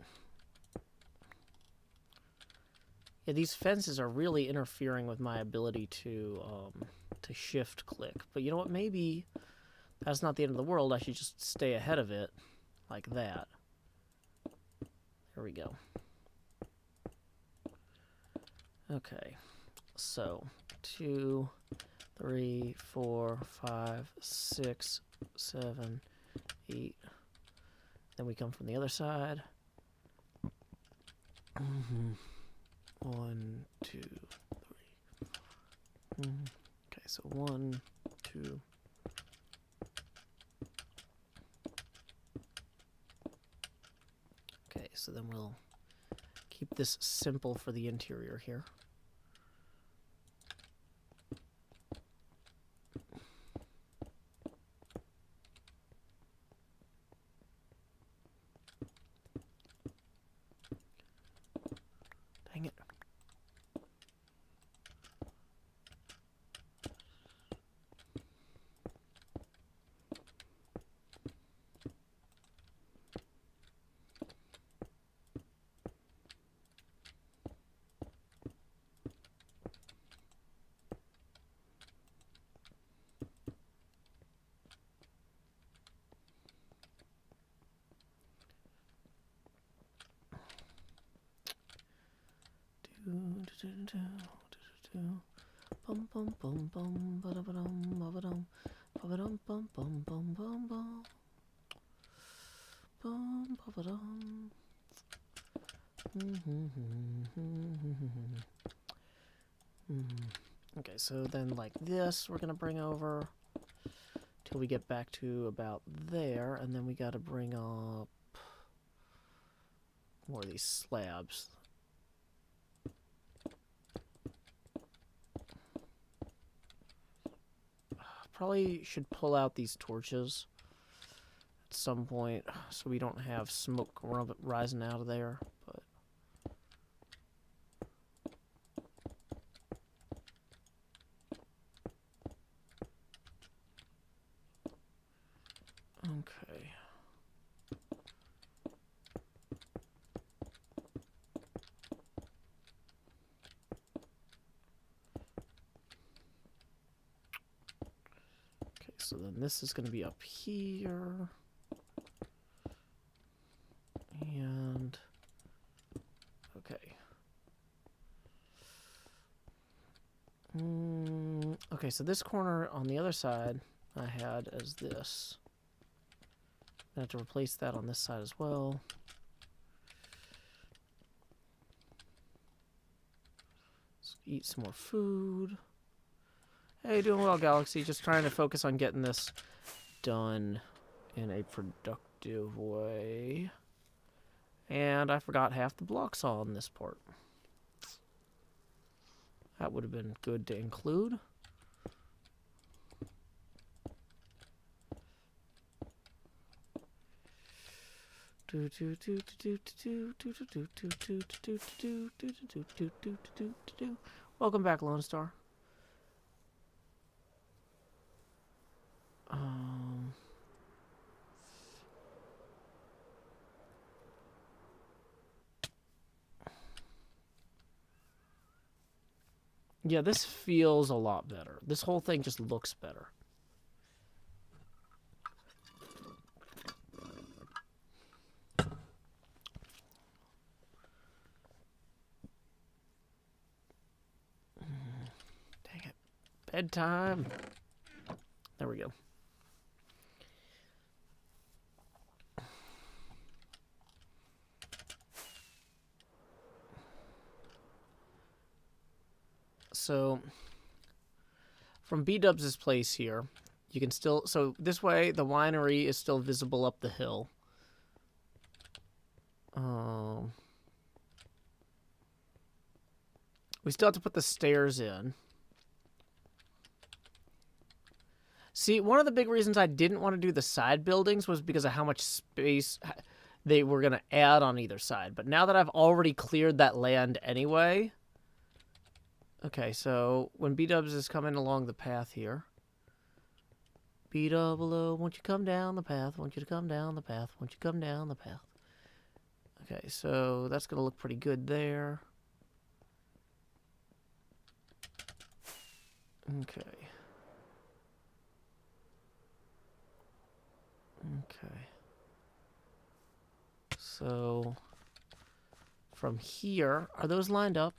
Yeah, these fences are really interfering with my ability to shift click. But you know what? Maybe that's not the end of the world. I should just stay ahead of it like that. There we go. Okay. So 2, 3, 4, 5, 6, 7, 8. Then we come from the other side. 1, 2, 3. Okay, so 1, 2. Okay, so then we'll keep this simple for the interior here. Dang it. Bum bum bum bum ba da ba dum ba ba dum ba ba dum bum bum bum bum bum bum ba ba dum. Okay, so then like this we're gonna bring over till we get back to about there, and then we gotta bring up more of these slabs. Probably should pull out these torches at some point so we don't have smoke rising out of there. But okay. So then this is going to be up here. And okay. Okay, so this corner on the other side I had as this. I have to replace that on this side as well. Let's eat some more food. Hey, doing well, Galaxy. Just trying to focus on getting this done in a productive way. And I forgot half the blocks on this part. That would have been good to include. Welcome back, Lone Star. Yeah, this feels a lot better. This whole thing just looks better. Bedtime. There we go. So, from B-Dubs' place here, you can still... So, this way, the winery is still visible up the hill. We still have to put the stairs in. See, one of the big reasons I didn't want to do the side buildings was because of how much space they were going to add on either side. But now that I've already cleared that land anyway... Okay, so when B-Dubs is coming along the path here... B-Double-O, won't you come down the path? Want you to come down the path? Won't you come down the path? Okay, so that's going to look pretty good there. Okay. Okay. So, from here, are those lined up?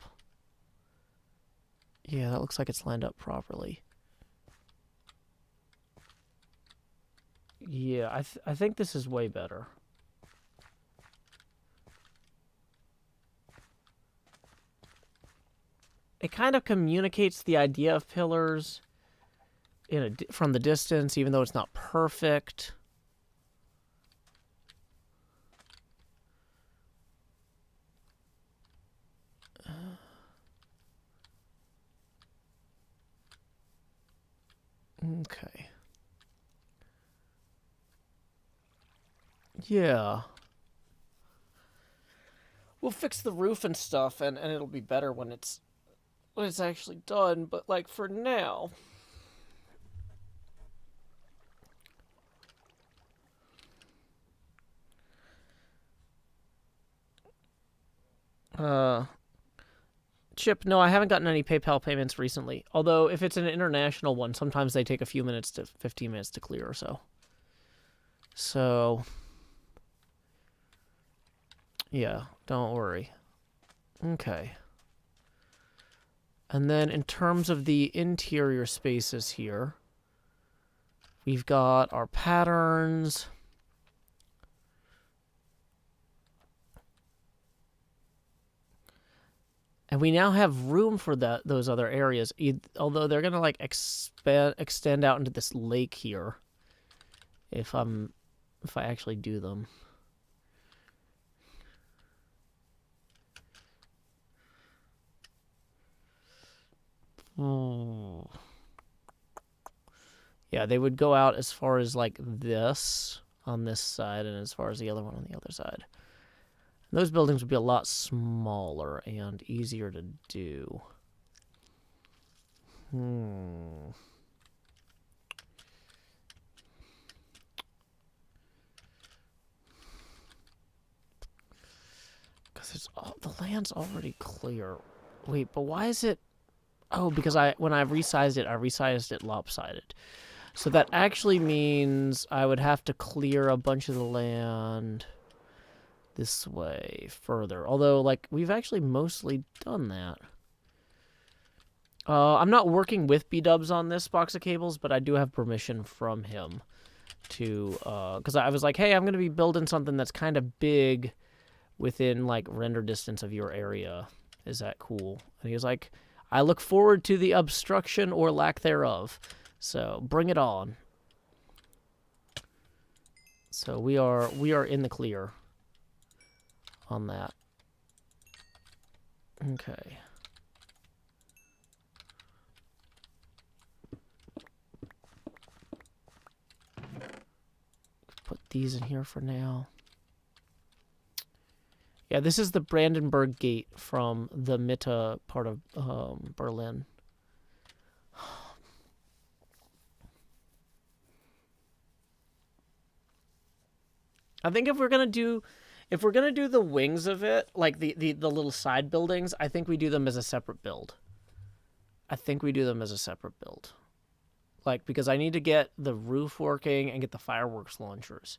Yeah, that looks like it's lined up properly. Yeah, I think this is way better. It kind of communicates the idea of pillars from the distance, even though it's not perfect. Okay. Yeah. We'll fix the roof and stuff, and it'll be better when it's actually done. But like for now, Chip, no, I haven't gotten any PayPal payments recently. Although if it's an international one, sometimes they take a few minutes to 15 minutes to clear or so. So, yeah, don't worry. Okay. And then in terms of the interior spaces here, we've got our patterns. And we now have room for those other areas, although they're going to like extend out into this lake here if I actually do them. Oh. Yeah, they would go out as far as like this on this side and as far as the other one on the other side. Those buildings would be a lot smaller and easier to do. Because the land's already clear. Wait, but why is it... Oh, because when I resized it lopsided. So that actually means I would have to clear a bunch of the land this way further. Although, like, we've actually mostly done that. I'm not working with B-Dubs on this box of cables, but I do have permission from him to... Because I was like, hey, I'm going to be building something that's kind of big within, like, render distance of your area. Is that cool? And he was like, I look forward to the obstruction or lack thereof. So, bring it on. So, we are in the clear on that. Okay. Put these in here for now. Yeah, this is the Brandenburg Gate from the Mitte part of Berlin. I think if we're gonna do the wings of it, like the little side buildings, I think we do them as a separate build. Like, because I need to get the roof working and get the fireworks launchers.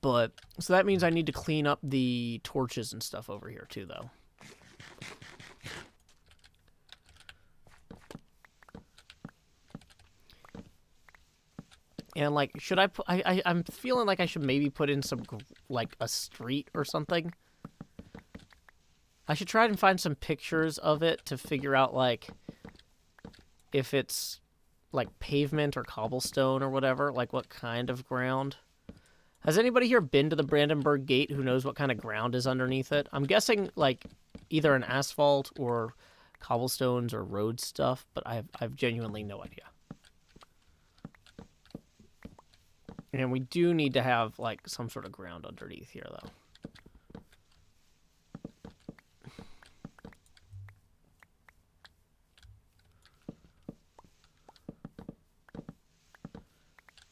But, so that means I need to clean up the torches and stuff over here too, though. And like, should I put? I'm feeling like I should maybe put in some like a street or something. I should try and find some pictures of it to figure out like if it's like pavement or cobblestone or whatever, like what kind of ground. Has anybody here been to the Brandenburg Gate who knows what kind of ground is underneath it? I'm guessing like either an asphalt or cobblestones or road stuff, but I've genuinely no idea. And we do need to have like some sort of ground underneath here though.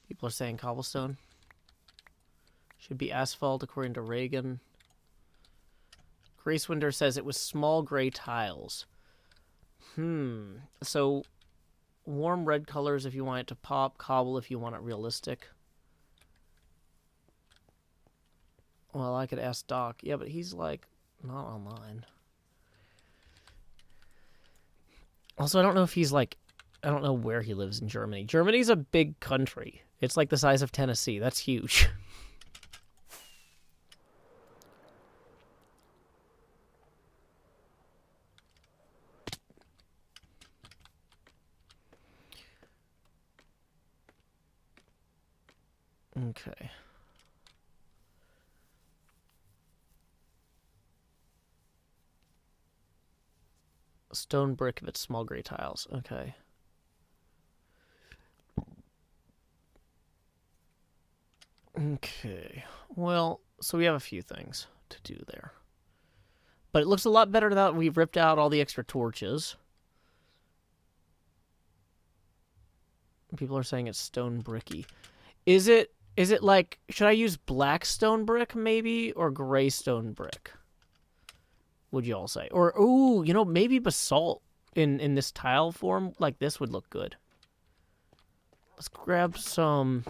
People are saying cobblestone. Should be asphalt according to Reagan. Grace Winder says it was small gray tiles. So warm red colors if you want it to pop, cobble if you want it realistic. Well, I could ask Doc. Yeah, but he's like not online. Also, I don't know if he's like, I don't know where he lives in Germany. Germany's a big country. It's like the size of Tennessee. That's huge. Okay. Stone brick if it's small gray tiles. Okay. Okay. Well, so we have a few things to do there. But it looks a lot better now that we've ripped out all the extra torches. People are saying it's stone bricky. Is it like, should I use black stone brick maybe or gray stone brick? Would you all say? Or, ooh, you know, maybe basalt in this tile form like this would look good. Let's grab some...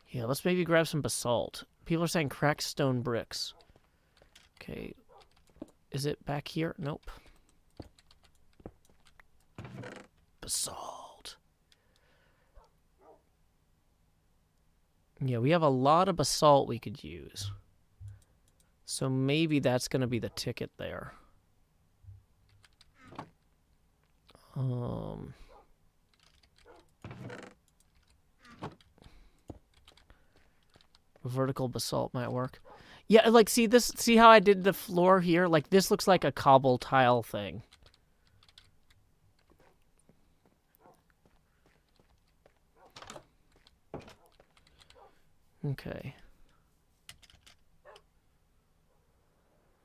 Yeah, let's maybe grab some basalt. People are saying cracked stone bricks. Okay. Is it back here? Nope. Basalt. Yeah, we have a lot of basalt we could use. So maybe that's going to be the ticket there. Vertical basalt might work. Yeah, like, see how I did the floor here? Like, this looks like a cobble tile thing. Okay.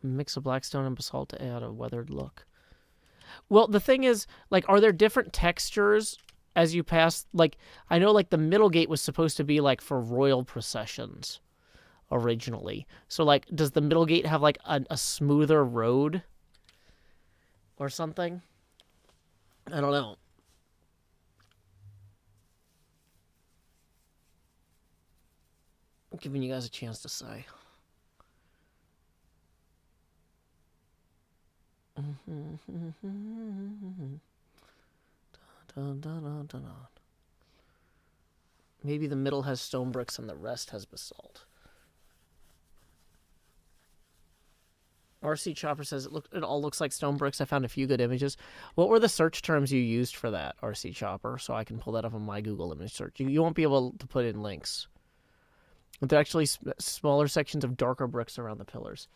Mix of blackstone and basalt to add a weathered look. Well, the thing is, like, are there different textures as you pass? Like, I know, like, the middle gate was supposed to be, like, for royal processions originally. So, like, does the middle gate have, like, a smoother road or something? I don't know. I'm giving you guys a chance to say. Maybe the middle has stone bricks and the rest has basalt. RC Chopper says it all looks like stone bricks. I found a few good images. What were the search terms you used for that, RC Chopper? So I can pull that up on my Google image search. You won't be able to put in links. But they're actually smaller sections of darker bricks around the pillars.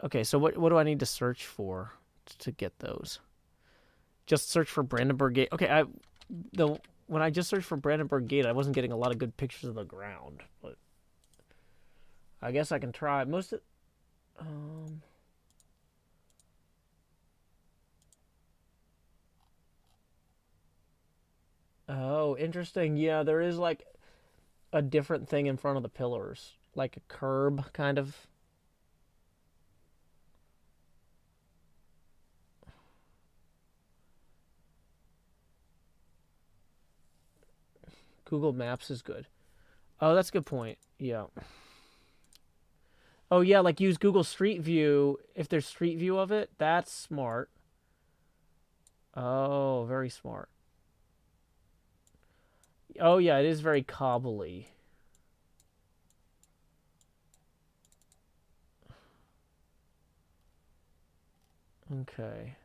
Okay, so what do I need to search for to get those? Just search for Brandenburg Gate. Okay, when I just searched for Brandenburg Gate, I wasn't getting a lot of good pictures of the ground, but I guess I can try. Most of Oh, interesting. Yeah, there is like a different thing in front of the pillars, like a curb kind of. Google Maps is good. Oh, that's a good point. Yeah. Oh, yeah, like use Google Street View if there's Street View of it. That's smart. Oh, very smart. Oh, yeah, it is very cobbly. Okay.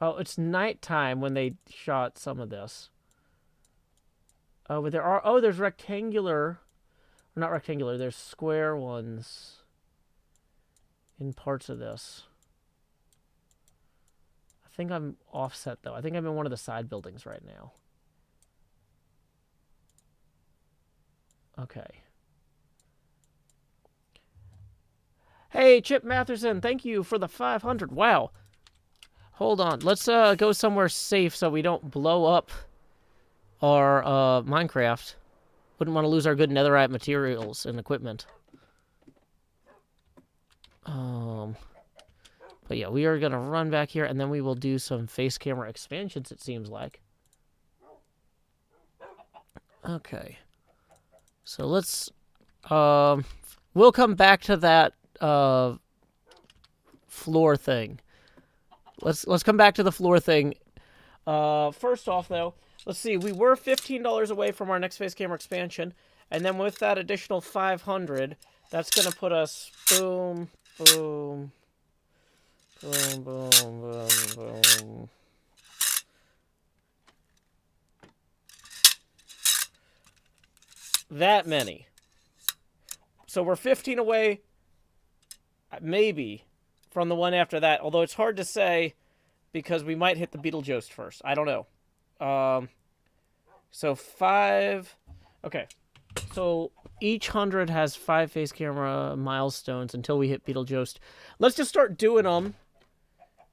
Oh, it's nighttime when they shot some of this. Oh, but there are... Oh, there's rectangular... Or not rectangular, there's square ones in parts of this. I think I'm offset, though. I think I'm in one of the side buildings right now. Okay. Hey, Chip Matherson, thank you for the 500. Wow. Hold on. Let's go somewhere safe so we don't blow up our Minecraft. Wouldn't want to lose our good netherite materials and equipment. But yeah, we are going to run back here, and then we will do some face camera expansions, it seems like. Okay. So let's... we'll come back to that floor thing. Let's come back to the floor thing. First off, though, let's see. We were $15 away from our next face camera expansion, and then with that additional 500, that's going to put us boom, boom, boom, boom, boom, boom. That many. So we're 15 away, maybe, from the one after that. Although it's hard to say because we might hit the Beetlejuice first. I don't know. So 5... Okay. So each 100 has 5 face camera milestones until we hit Beetlejuice. Let's just start doing them,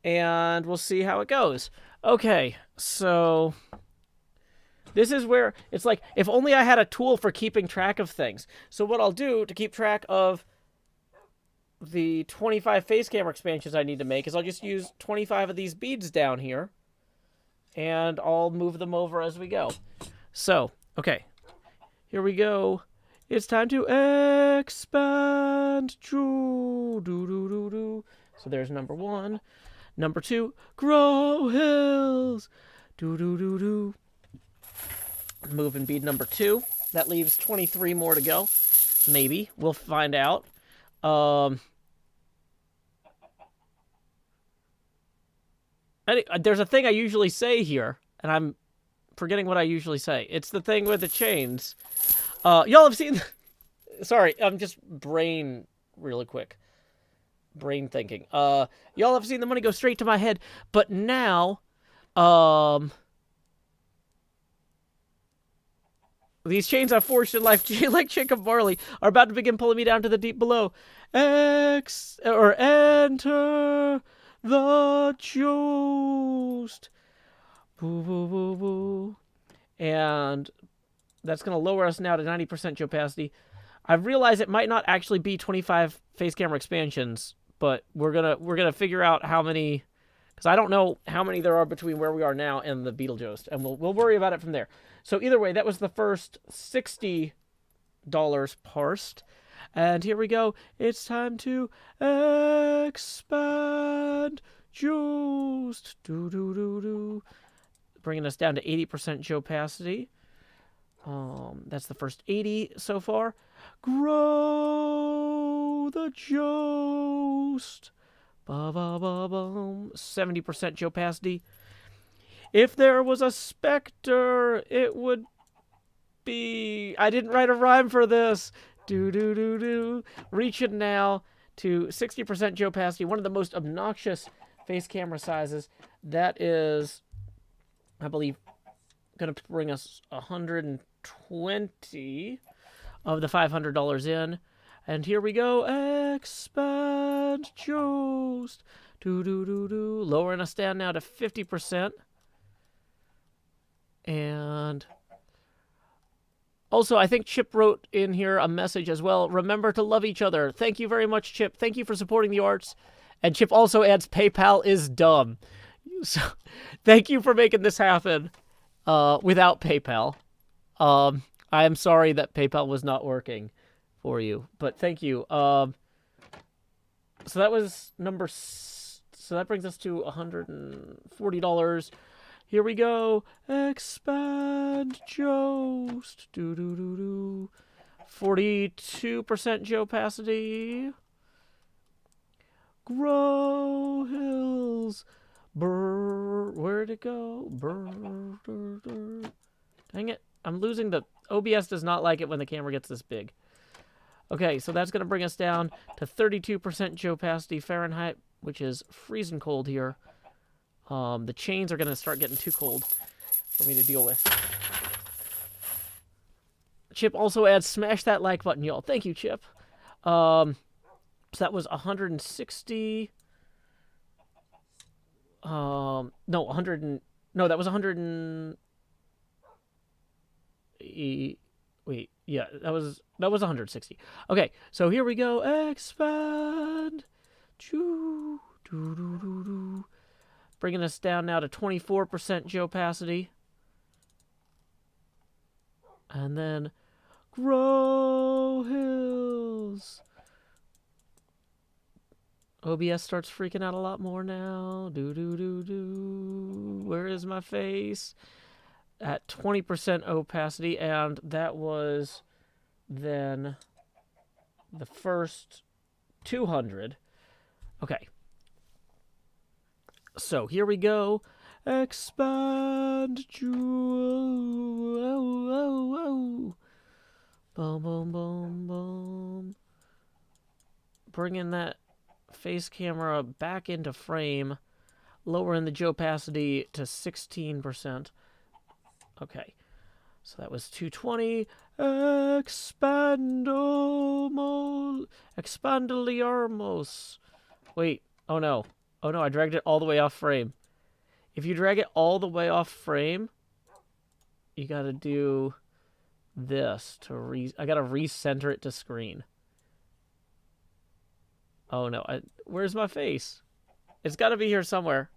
and we'll see how it goes. Okay, so... This is where it's like, if only I had a tool for keeping track of things. So what I'll do to keep track of the 25 face camera expansions I need to make is I'll just use 25 of these beads down here, and I'll move them over as we go. So, okay, here we go. It's time to expand. So there's number 1. Number 2, grow hills. Moving bead number 2. That leaves 23 more to go. Maybe. We'll find out. There's a thing I usually say here, and I'm forgetting what I usually say. It's the thing with the chains. Y'all have seen... Sorry, I'm just really quick. Brain thinking. Y'all have seen the money go straight to my head, but now... These chains I've forged in life, like Jacob Marley, are about to begin pulling me down to the deep below. Enter the Joost. Boo, boo, boo, boo. And that's going to lower us now to 90% opacity. I've realized it might not actually be 25 face camera expansions, but we're gonna figure out how many, because I don't know how many there are between where we are now and the Beetlejuice, and we'll worry about it from there. So either way, that was the first $60 parsed. And here we go. It's time to expand Joost. Bringing us down to 80% opacity. That's the first 80 so far. Grow the Joost. 70% opacity. If there was a specter, it would be... I didn't write a rhyme for this. Reaching now to 60% opacity. One of the most obnoxious face camera sizes. That is, I believe, going to bring us 120 of the $500 in. And here we go. Expand Joost. Lowering us down now to 50%. And also, I think Chip wrote in here a message as well. Remember to love each other. Thank you very much, Chip. Thank you for supporting the arts. And Chip also adds, PayPal is dumb. So, thank you for making this happen without PayPal. I am sorry that PayPal was not working for you, but thank you. So that was so that brings us to $140. Here we go. Expand Jost. 42% Joe opacity. Grow hills. Brr. Where'd it go? Brr. Dang it. I'm losing the... OBS does not like it when the camera gets this big. Okay, so that's going to bring us down to 32% Joe opacity Fahrenheit, which is freezing cold here. The chains are going to start getting too cold for me to deal with. Chip also adds, smash that like button, y'all. Thank you, Chip. So that was 160. No, 100 and... No, that was 100 and... Wait, yeah, that was 160. Okay, so here we go. Expand. Bringing us down now to 24% Joe opacity. And then grow hills. OBS starts freaking out a lot more now. Where is my face? At 20% opacity, and that was then the first 200. Okay. So here we go. Expand. Boom, boom, boom, boom. Bringing that face camera back into frame, lowering the Joe opacity to 16%. Okay, so that was 220. Expandiliarmos. Wait, oh no, I dragged it all the way off frame. If you drag it all the way off frame, you gotta do this to I gotta recenter it to screen. Oh no, where's my face? It's gotta be here somewhere.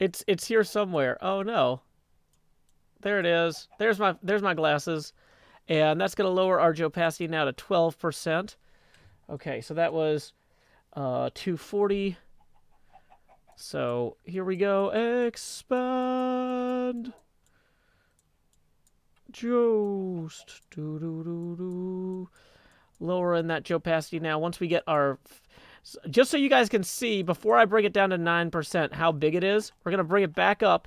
It's here somewhere. Oh no. There it is. There's my glasses. And that's gonna lower our Joe opacity now to 12%. Okay, so that was 240. So here we go. Expand. Jost. Lowering that Joe opacity now. Once we get our... Just so you guys can see, before I bring it down to 9%, how big it is, we're going to bring it back up.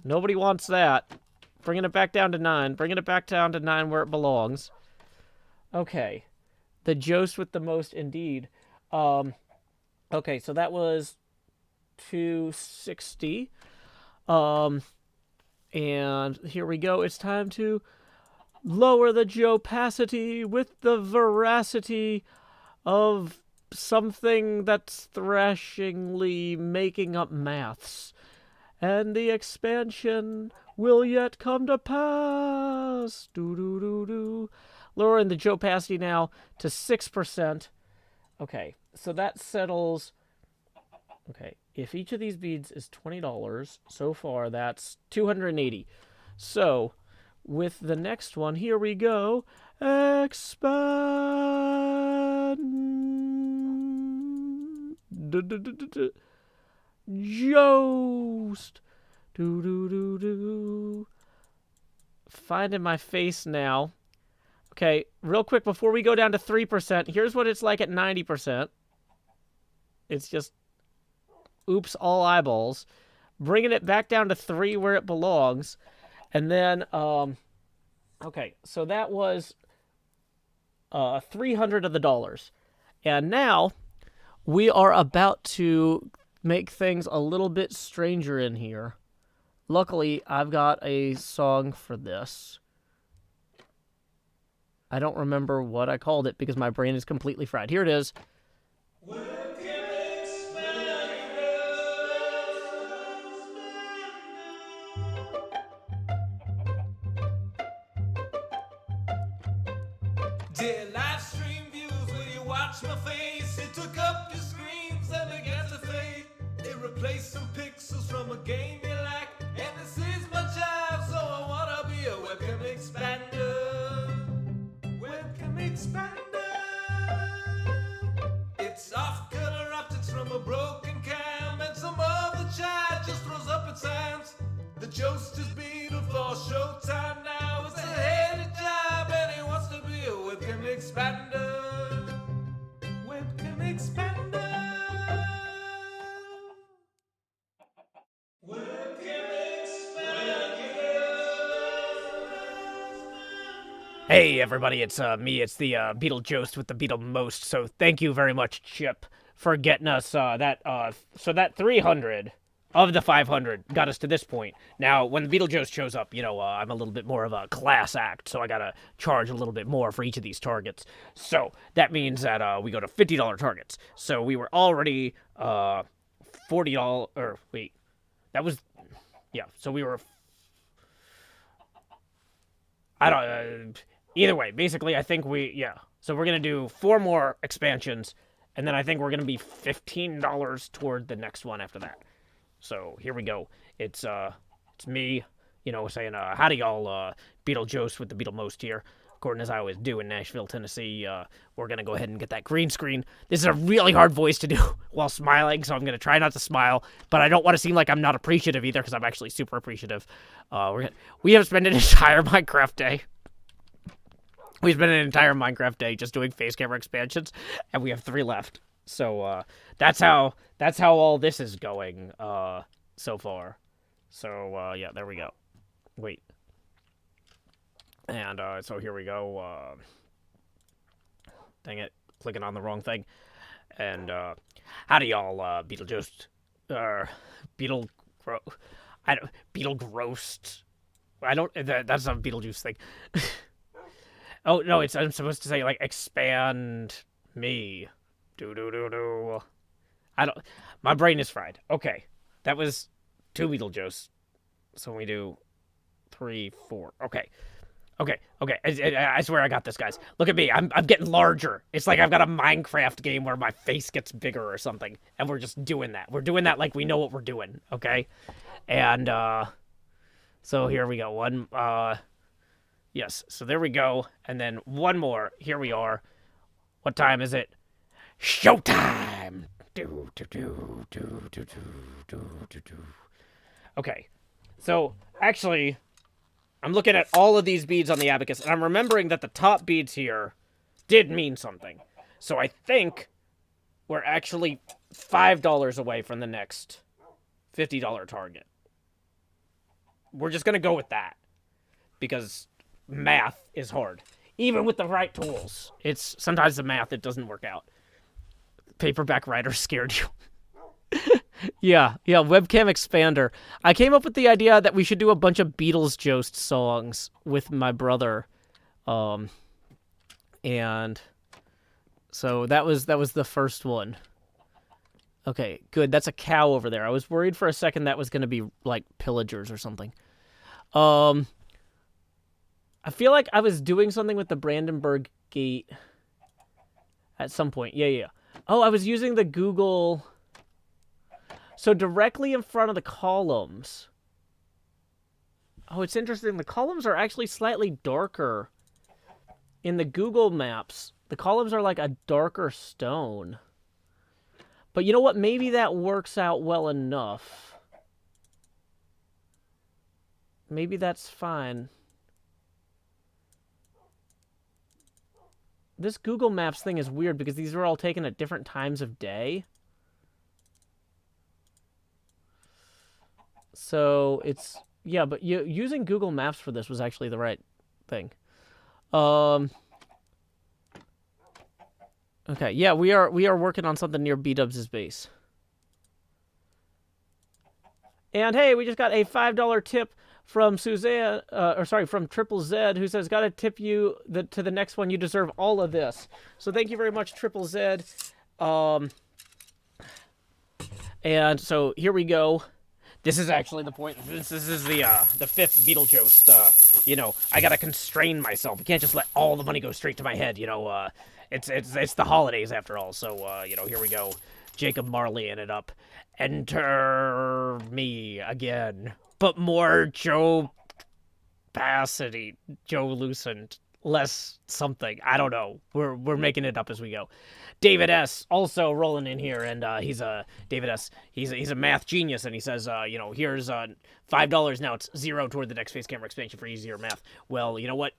Nobody wants that. Bringing it back down to 9. Bringing it back down to 9 where it belongs. Okay. The Jost with the most, indeed. Okay, so that was 260. And here we go. It's time to... lower the Joe opacity with the veracity of something that's thrashingly making up maths. And the expansion will yet come to pass. Lowering the Joe opacity now to 6%. Okay, so that settles... Okay, if each of these beads is $20, so far that's $280. So... with the next one, here we go. Expand. Jost. Finding my face now. Okay, real quick before we go down to 3%, here's what it's like at 90%. It's just, oops, all eyeballs. Bringing it back down to 3 where it belongs. And then, okay, so that was 300 of the dollars. And now we are about to make things a little bit stranger in here. Luckily, I've got a song for this. I don't remember what I called it because my brain is completely fried. Here it is. Dear live stream views, will you watch my face? It took up your screens and began to fade. It replaced some pixels from a game you like. And this is my job, so I wanna be a webcam expander. Webcam expander. It's off color smoking cam, and some of the chat just throws up its hands. The Jost is beetle for showtime now. It's a heady job, and he wants to be a webcam expander. Webcam expander. Hey everybody, it's me, it's the Beetlejost with the Beetle Most, so thank you very much, Chip, for getting us that 300 of the 500 got us to this point. Now, when the Beetlejost shows up, I'm a little bit more of a class act, so I gotta charge a little bit more for each of these targets. So, that means that we go to $50 targets. So, we were already $40, or wait, that was, yeah, so we were, I don't, either way, basically, I think so we're going to do 4 more expansions, and then I think we're going to be $15 toward the next one after that. So, here we go. It's me, saying, howdy y'all, Beetlejost with the Beetle Most here. According as I always do in Nashville, Tennessee, we're going to go ahead and get that green screen. This is a really hard voice to do while smiling, so I'm going to try not to smile, but I don't want to seem like I'm not appreciative either, because I'm actually super appreciative. We have spent an entire Minecraft day. We've spent an entire Minecraft day just doing face camera expansions, and we have 3 left. So, that's how all this is going, so far. So, yeah, there we go. Wait. And, so here we go, dang it, clicking on the wrong thing. And, howdy y'all, Beetlejost, Beetle Grost. That's a Beetlejuice thing. Oh, no, I'm supposed to say, like, expand me. Do. My brain is fried. Okay. That was 2 Beetlejoes. So we do 3, 4. Okay. I swear I got this, guys. Look at me. I'm getting larger. It's like I've got a Minecraft game where my face gets bigger or something. And we're just doing that. We're doing that like we know what we're doing. Okay? And, so here we go. Yes, so there we go. And then one more. Here we are. What time is it? Showtime! Okay. So, actually, I'm looking at all of these beads on the abacus, and I'm remembering that the top beads here did mean something. So I think we're actually $5 away from the next $50 target. We're just going to go with that. Because math is hard. Even with the right tools. It's sometimes the math, it doesn't work out. Paperback writer scared you. yeah, webcam expander. I came up with the idea that we should do a bunch of Beetlejost songs with my brother. And so that was the first one. Okay, good. That's a cow over there. I was worried for a second that was going to be like pillagers or something. I feel like I was doing something with the Brandenburg Gate at some point. Yeah. Oh, I was using the Google. So directly in front of the columns. Oh, it's interesting. The columns are actually slightly darker. In the Google Maps, the columns are like a darker stone. But you know what? Maybe that works out well enough. Maybe that's fine. This Google Maps thing is weird because these are all taken at different times of day. So it's, yeah, but using Google Maps for this was actually the right thing. Okay, yeah, we are working on something near B-Dubs' base. And hey, we just got a $5 tip from Suzanne, from Triple Z, who says, "Gotta tip you to the next one. You deserve all of this." So thank you very much, Triple Z. And so here we go. This is actually the point. This is the 5th Beetlejost. I gotta constrain myself. I can't just let all the money go straight to my head. It's the holidays after all. So here we go. Jacob Marley ended up. Enter me again, but more Joe Lucent less something. I don't know. We're making it up as we go. David S. also rolling in here, and he's a David S. He's a math genius, and he says, here's $5 now. It's 0 toward the next face camera expansion for easier math. Well, you know what?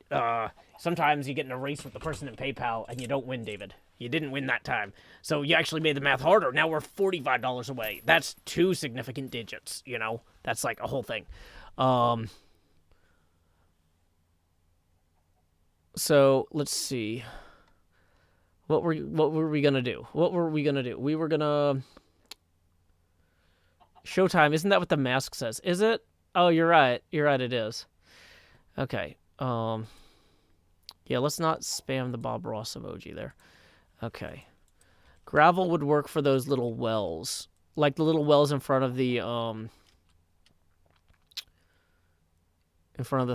Sometimes you get in a race with the person in PayPal, and you don't win, David. You didn't win that time. So you actually made the math harder. Now we're $45 away. That's 2 significant digits, you know? That's like a whole thing. So let's see. What were we gonna do? What were we gonna do? We were gonna Showtime. Isn't that what the mask says? Is it? Oh, you're right. You're right. It is. Okay. Yeah. Let's not spam the Bob Ross emoji there. Okay. Gravel would work for those little wells, like the little wells in front of the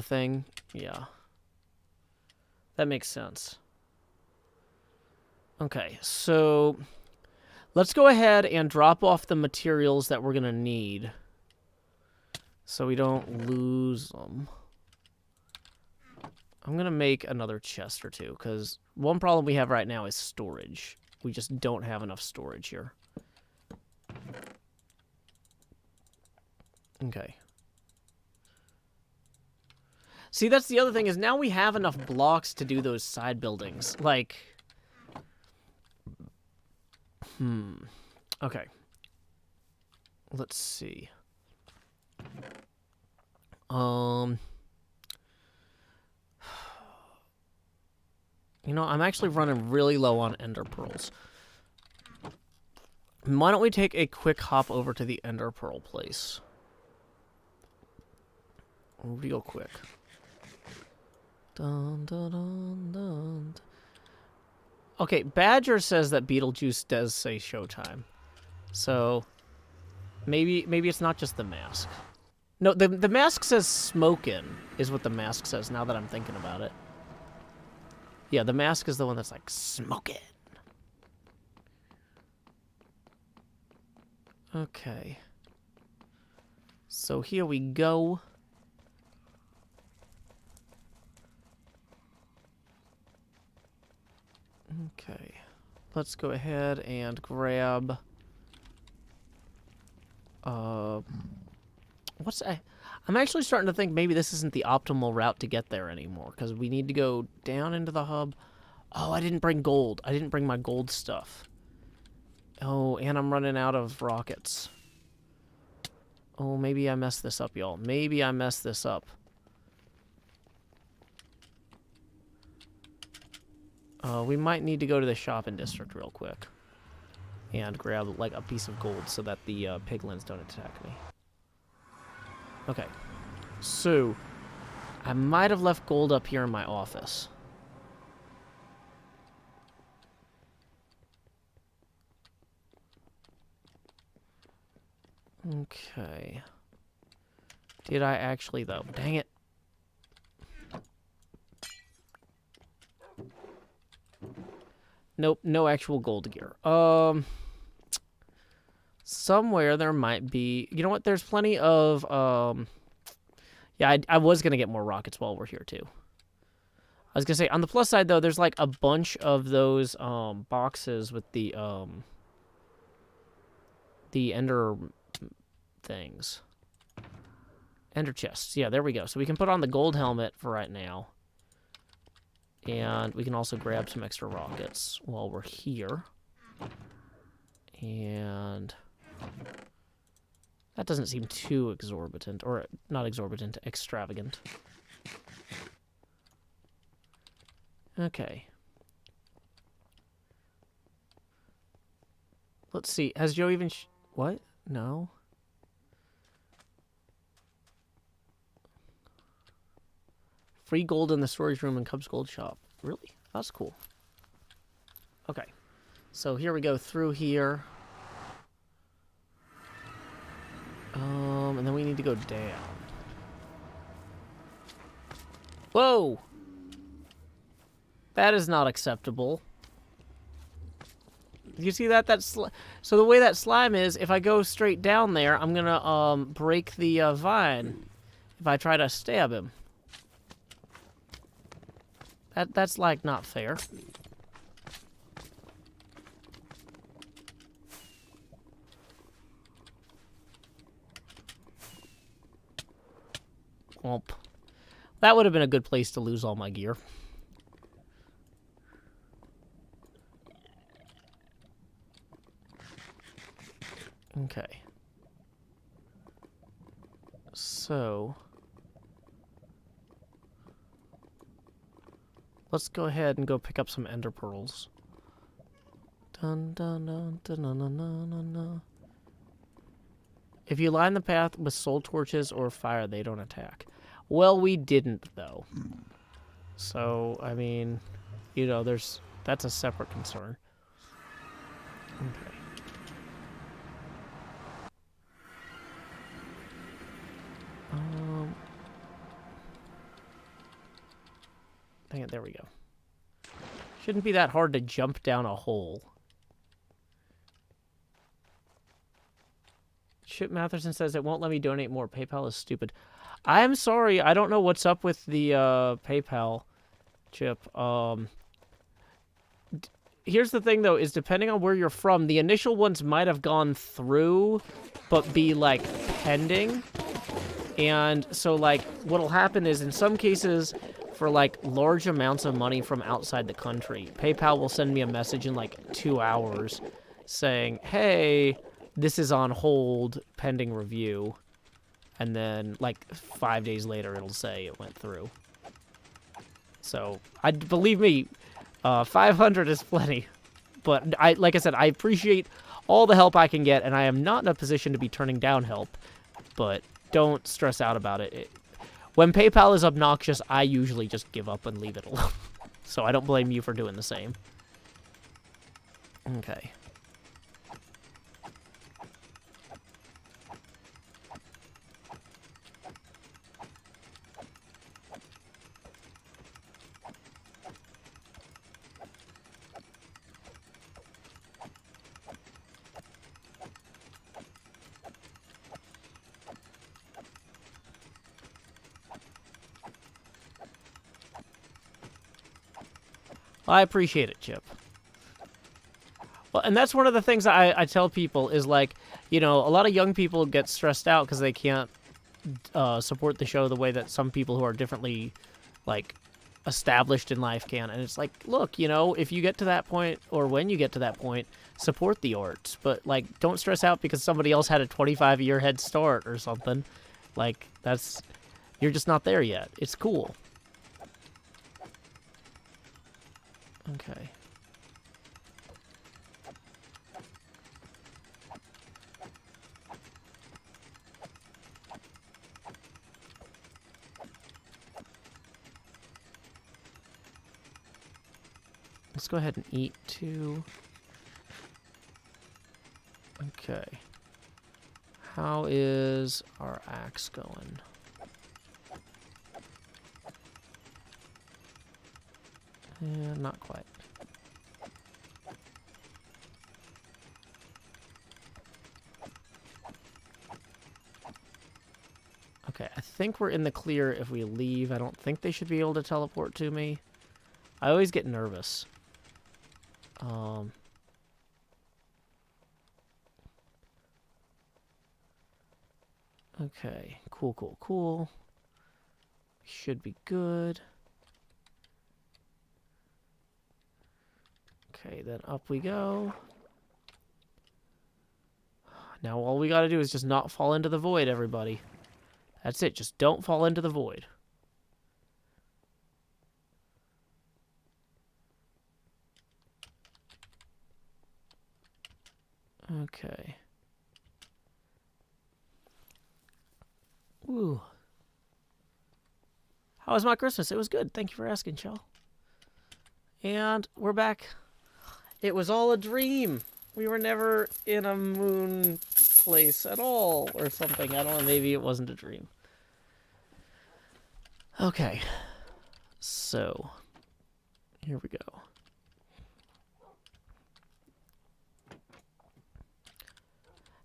thing. Yeah. That makes sense. Okay, so let's go ahead and drop off the materials that we're going to need so we don't lose them. I'm going to make another chest or two because one problem we have right now is storage. We just don't have enough storage here. Okay. See, that's the other thing is now we have enough blocks to do those side buildings. Like... Okay. Let's see. You know, I'm actually running really low on ender pearls. Why don't we take a quick hop over to the ender pearl place? Real quick. Dun, dun, dun, dun. Okay, Badger says that Beetlejuice does say Showtime. So, maybe it's not just the mask. No, the mask says Smokin' is what the mask says now that I'm thinking about it. Yeah, the mask is the one that's like, Smokin'. Okay. So here we go. Okay, let's go ahead and grab, I'm actually starting to think maybe this isn't the optimal route to get there anymore, because we need to go down into the hub. Oh, I didn't bring gold. I didn't bring my gold stuff. Oh, and I'm running out of rockets. Oh, maybe I messed this up, y'all. Maybe I messed this up. We might need to go to the shopping district real quick and grab like a piece of gold so that the piglins don't attack me. Okay, so I might have left gold up here in my office. Okay. Did I actually though? Dang it. Nope, no actual gold gear. Somewhere there might be... You know what? There's plenty of... Yeah, I was going to get more rockets while we're here, too. I was going to say, on the plus side, though, there's like a bunch of those boxes with the ender things. Ender chests. Yeah, there we go. So we can put on the gold helmet for right now. And we can also grab some extra rockets while we're here. And that doesn't seem too exorbitant, or not exorbitant, extravagant. Okay. Let's see. Has Joe even... What? No. Free gold in the storage room in Cub's Gold Shop. Really? That's cool. Okay. So here we go through here. And then we need to go down. Whoa! That is not acceptable. You see that? So the way that slime is, if I go straight down there, I'm gonna break the vine if I try to stab him. That's like not fair. Well, that would have been a good place to lose all my gear. Okay. So, let's go ahead and go pick up some ender pearls. Dun dun dun dun dun dun dun dun dun. If you line the path with soul torches or fire, they don't attack. Well, we didn't, though. So, I mean, you know, that's a separate concern. Okay. Dang it, there we go. Shouldn't be that hard to jump down a hole. Chip Matherson says it won't let me donate more. PayPal is stupid. I'm sorry, I don't know what's up with the PayPal, Chip. Here's the thing, though, is depending on where you're from, the initial ones might have gone through, but be, like, pending. And so, like, what'll happen is, in some cases, for, like, large amounts of money from outside the country, PayPal will send me a message in, like, 2 hours saying, hey, this is on hold, pending review. And then, like, 5 days later, it'll say it went through. So, believe me, 500 is plenty. But, like I said, I appreciate all the help I can get, and I am not in a position to be turning down help. But don't stress out about it. When PayPal is obnoxious, I usually just give up and leave it alone. So I don't blame you for doing the same. Okay. I appreciate it, Chip. Well, and that's one of the things I tell people is, like, you know, a lot of young people get stressed out because they can't support the show the way that some people who are differently, like, established in life can. And it's like, look, you know, if you get to that point, or when you get to that point, support the arts. But, like, don't stress out because somebody else had a 25-year head start or something. Like, you're just not there yet. It's cool. Okay. Let's go ahead and eat too. Okay. How is our axe going? Yeah, not quite. Okay, I think we're in the clear if we leave. I don't think they should be able to teleport to me. I always get nervous. Okay, cool. Should be good. Okay, then up we go. Now all we gotta do is just not fall into the void, everybody. That's it, just don't fall into the void. Okay. Woo. How was my Christmas? It was good. Thank you for asking, Chell. And we're back. It was all a dream. We were never in a moon place at all or something. I don't know. Maybe it wasn't a dream. Okay. So, here we go.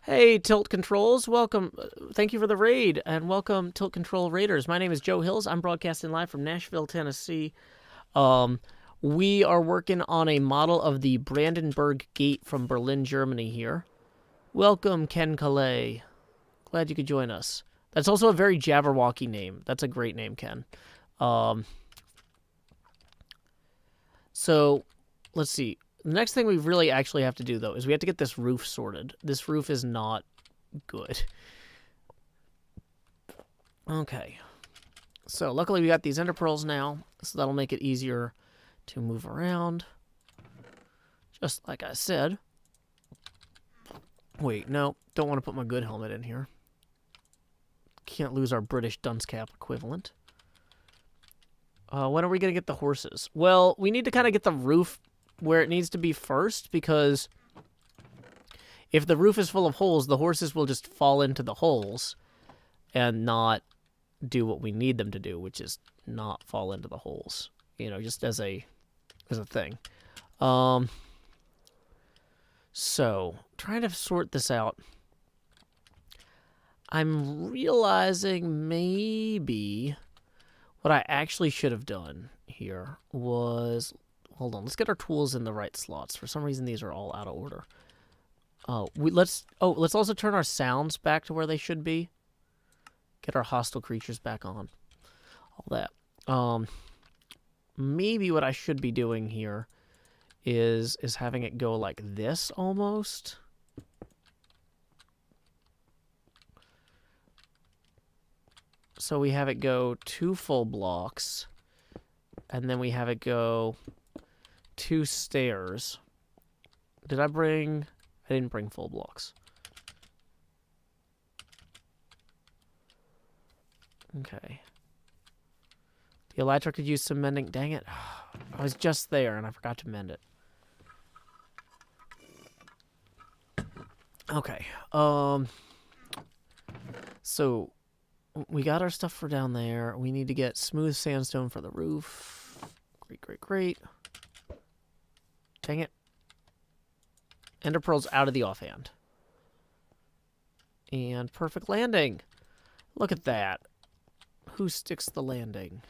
Hey, Tilt Controls. Welcome. Thank you for the raid, and welcome, Tilt Control Raiders. My name is Joe Hills. I'm broadcasting live from Nashville, Tennessee. We are working on a model of the Brandenburg Gate from Berlin, Germany here. Welcome, Ken Calais. Glad you could join us. That's also a very Jabberwocky name. That's a great name, Ken. So, let's see. The next thing we really actually have to do, though, is we have to get this roof sorted. This roof is not good. Okay. So, luckily we got these ender pearls now, so that'll make it easier to move around. Just like I said. Wait, no. Don't want to put my good helmet in here. Can't lose our British dunce cap equivalent. When are we going to get the horses? Well, we need to kind of get the roof where it needs to be first, because if the roof is full of holes, the horses will just fall into the holes and not do what we need them to do, which is not fall into the holes. You know, just as a thing. So, trying to sort this out. I'm realizing maybe what I actually should have done here was... Hold on, let's get our tools in the right slots. For some reason, these are all out of order. Let's also turn our sounds back to where they should be. Get our hostile creatures back on. All that. Maybe what I should be doing here is having it go like this almost. So we have it go 2 full blocks, and then we have it go 2 stairs. Did I bring... I didn't bring full blocks. Okay. The elytra could use some mending. Dang it. I was just there, and I forgot to mend it. Okay. So... we got our stuff for down there. We need to get smooth sandstone for the roof. Great, great, great. Dang it. Ender pearls out of the offhand. And perfect landing. Look at that. Who sticks the landing?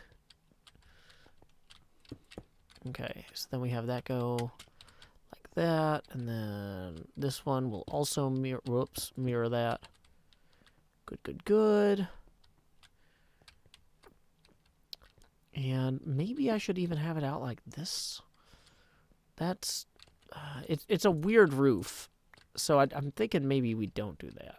Okay, so then we have that go like that. And then this one will also mirror that. Good, good, good. And maybe I should even have it out like this. That's... it's a weird roof. So I'm thinking maybe we don't do that.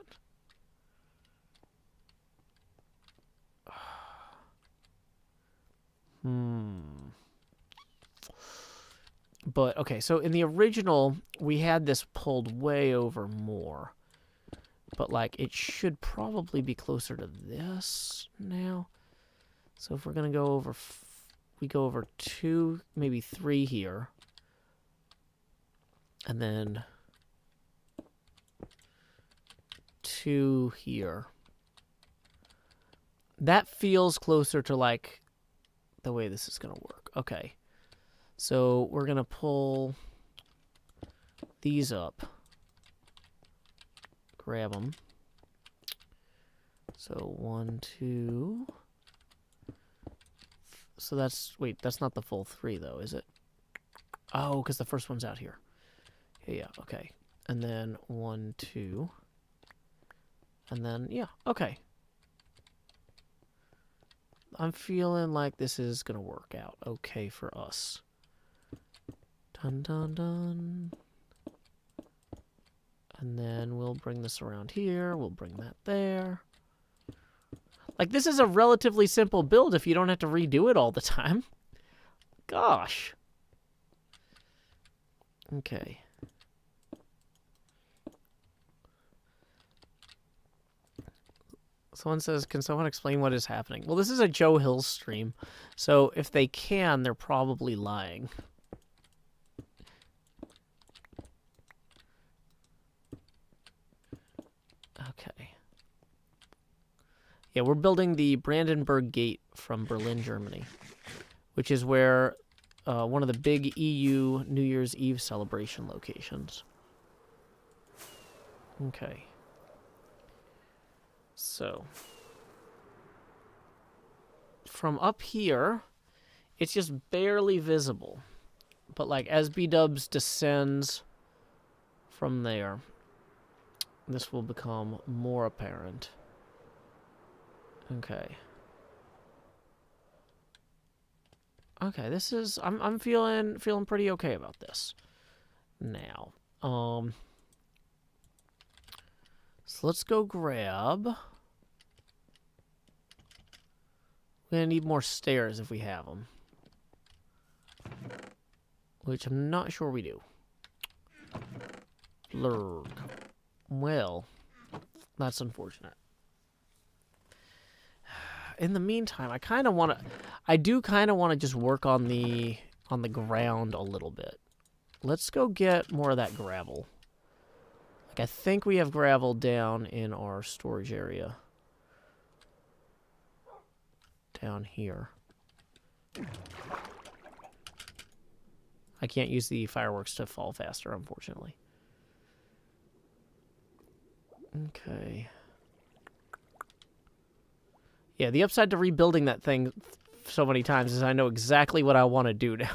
But, okay, so in the original, we had this pulled way over more. But, like, it should probably be closer to this now. So if we're going to go over, we go over 2, maybe 3 here. And then 2 here. That feels closer to, like, the way this is going to work. Okay. So we're going to pull these up. Grab them. So 1, 2... So that's... Wait, that's not the full 3, though, is it? Oh, because the first one's out here. Yeah, okay. And then 1, 2. And then, yeah, okay. I'm feeling like this is going to work out okay for us. Dun, dun, dun. And then we'll bring this around here. We'll bring that there. Like, this is a relatively simple build if you don't have to redo it all the time. Gosh. Okay. Someone says, can someone explain what is happening? Well, this is a Joe Hill stream, so if they can, they're probably lying. Okay. Yeah, we're building the Brandenburg Gate from Berlin, Germany, which is where one of the big EU New Year's Eve celebration locations. Okay. So, from up here, It's just barely visible. But like as B-dubs descends from there, this will become more apparent. Okay. Okay, this is I'm feeling pretty okay about this. Now, so let's go grab. We're gonna need more stairs if we have them, which I'm not sure we do. Blurg. Well, that's unfortunate. In the meantime, I do kind of want to just work on the ground a little bit. Let's go get more of that gravel. Like, I think we have gravel down in our storage area. Down here. I can't use the fireworks to fall faster, unfortunately. Okay. Yeah, the upside to rebuilding that thing so many times is I know exactly what I want to do now.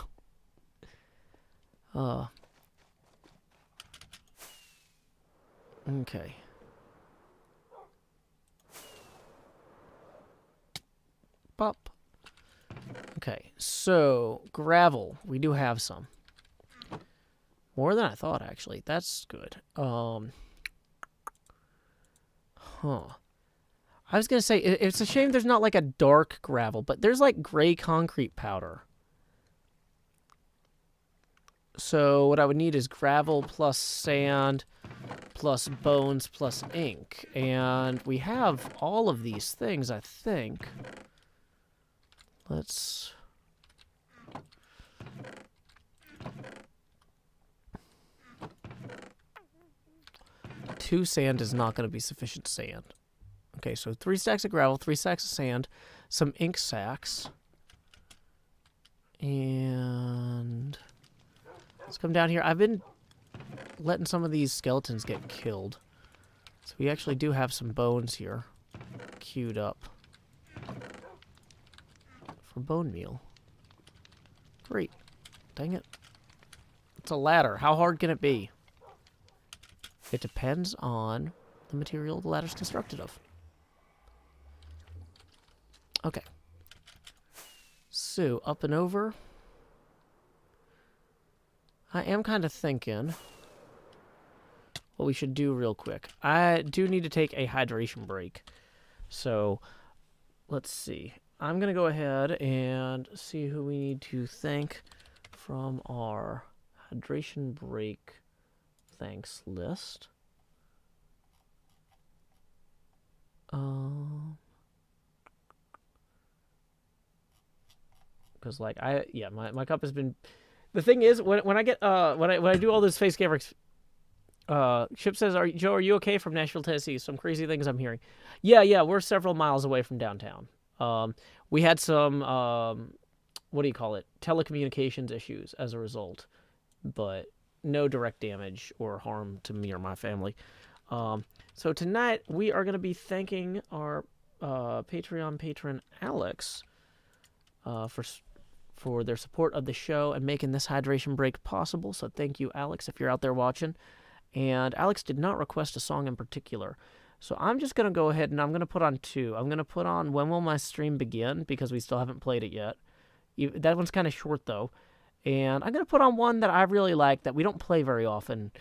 Okay. Pop. Okay, so gravel. We do have some. More than I thought, actually. That's good. Huh. I was going to say, it's a shame there's not like a dark gravel, but there's like gray concrete powder. So what I would need is gravel plus sand plus bones plus ink. And we have all of these things, I think. Let's... Two sand is not going to be sufficient sand. Okay, so 3 stacks of gravel, 3 stacks of sand, some ink sacks. And let's come down here. I've been letting some of these skeletons get killed. So we actually do have some bones here queued up for bone meal. Great. Dang it. It's a ladder. How hard can it be? It depends on the material the ladder's constructed of. Okay. So, up and over. I am kind of thinking what we should do real quick. I do need to take a hydration break. So, let's see. I'm going to go ahead and see who we need to thank from our hydration break thanks list. Because like my cup has been. The thing is, when I get when I do all those face cameras, Chip says, Joe, are you okay from Nashville, Tennessee? Some crazy things I'm hearing. Yeah, we're several miles away from downtown. We had some what do you call it? Telecommunications issues as a result, but no direct damage or harm to me or my family. So tonight we are going to be thanking our Patreon patron Alex for their support of the show and making this hydration break possible. So thank you, Alex, if you're out there watching. And Alex did not request a song in particular. So I'm just going to go ahead and I'm going to put on 2. I'm going to put on When Will My Stream Begin, because we still haven't played it yet. That one's kind of short, though. And I'm going to put on one that I really like that we don't play very often.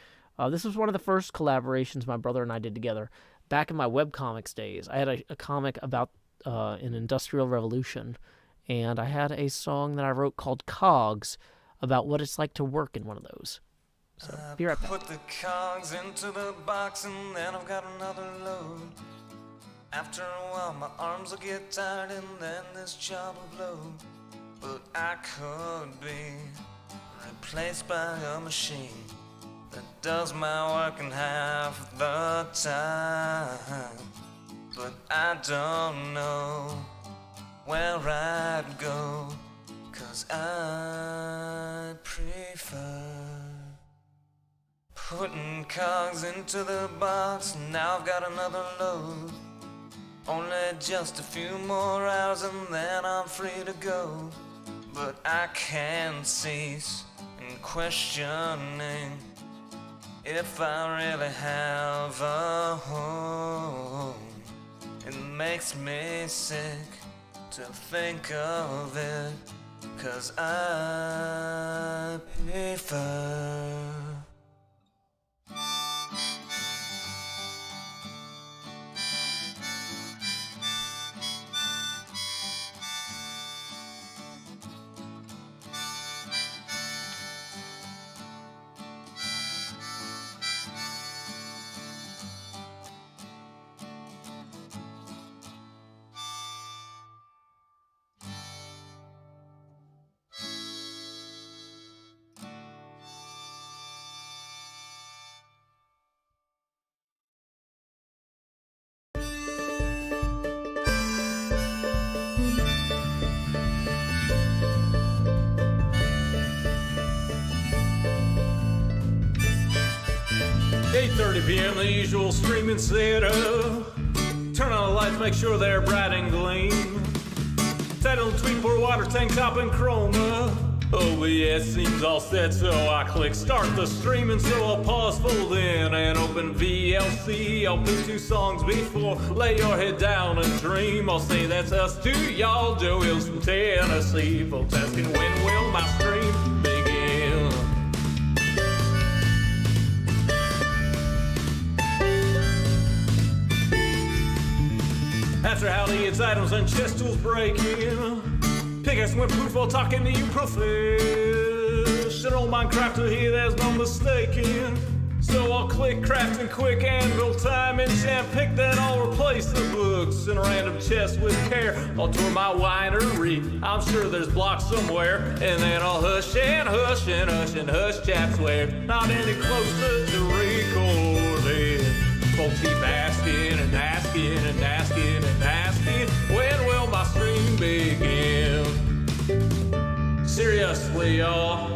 This was one of the first collaborations my brother and I did together back in my webcomics days. I had a comic about an industrial revolution, and I had a song that I wrote called Cogs about what it's like to work in one of those. So, be right back. Put the cogs into the box and then I've got another load. After a while my arms will get tired and then this job will blow. But I could be replaced by a machine that does my work in half the time. But I don't know where I'd go, 'cause I prefer putting cogs into the box. Now I've got another load. Only just a few more hours and then I'm free to go. but I can't cease in questioning if I really have a home. It makes me sick to think of it, 'cause I prefer p.m. the usual streaming setup. Turn on the lights, make sure they're bright and gleam. Title, tweet, pour water, tank top, and chroma. OBS seems all set, so I click start the streaming. So I'll pause, fold in, and open VLC. I'll pick 2 songs before lay your head down and dream. I'll say that's us to y'all, Joe Hills from Tennessee. Folks asking when will my stream begin? After howdy, it's items and chest tools breaking. Pickaxe went poof while talking to you professional Minecrafter here, there's no mistaking. So I'll click crafting quick anvil time enchant pick, then I'll replace the books in a random chest with care. I'll tour my winery, I'm sure there's blocks somewhere, and then I'll hush and hush and hush and hush chat swear. Not any closer to recording. Folks keep asking and asking and asking and asking, when will my stream begin? Seriously, y'all,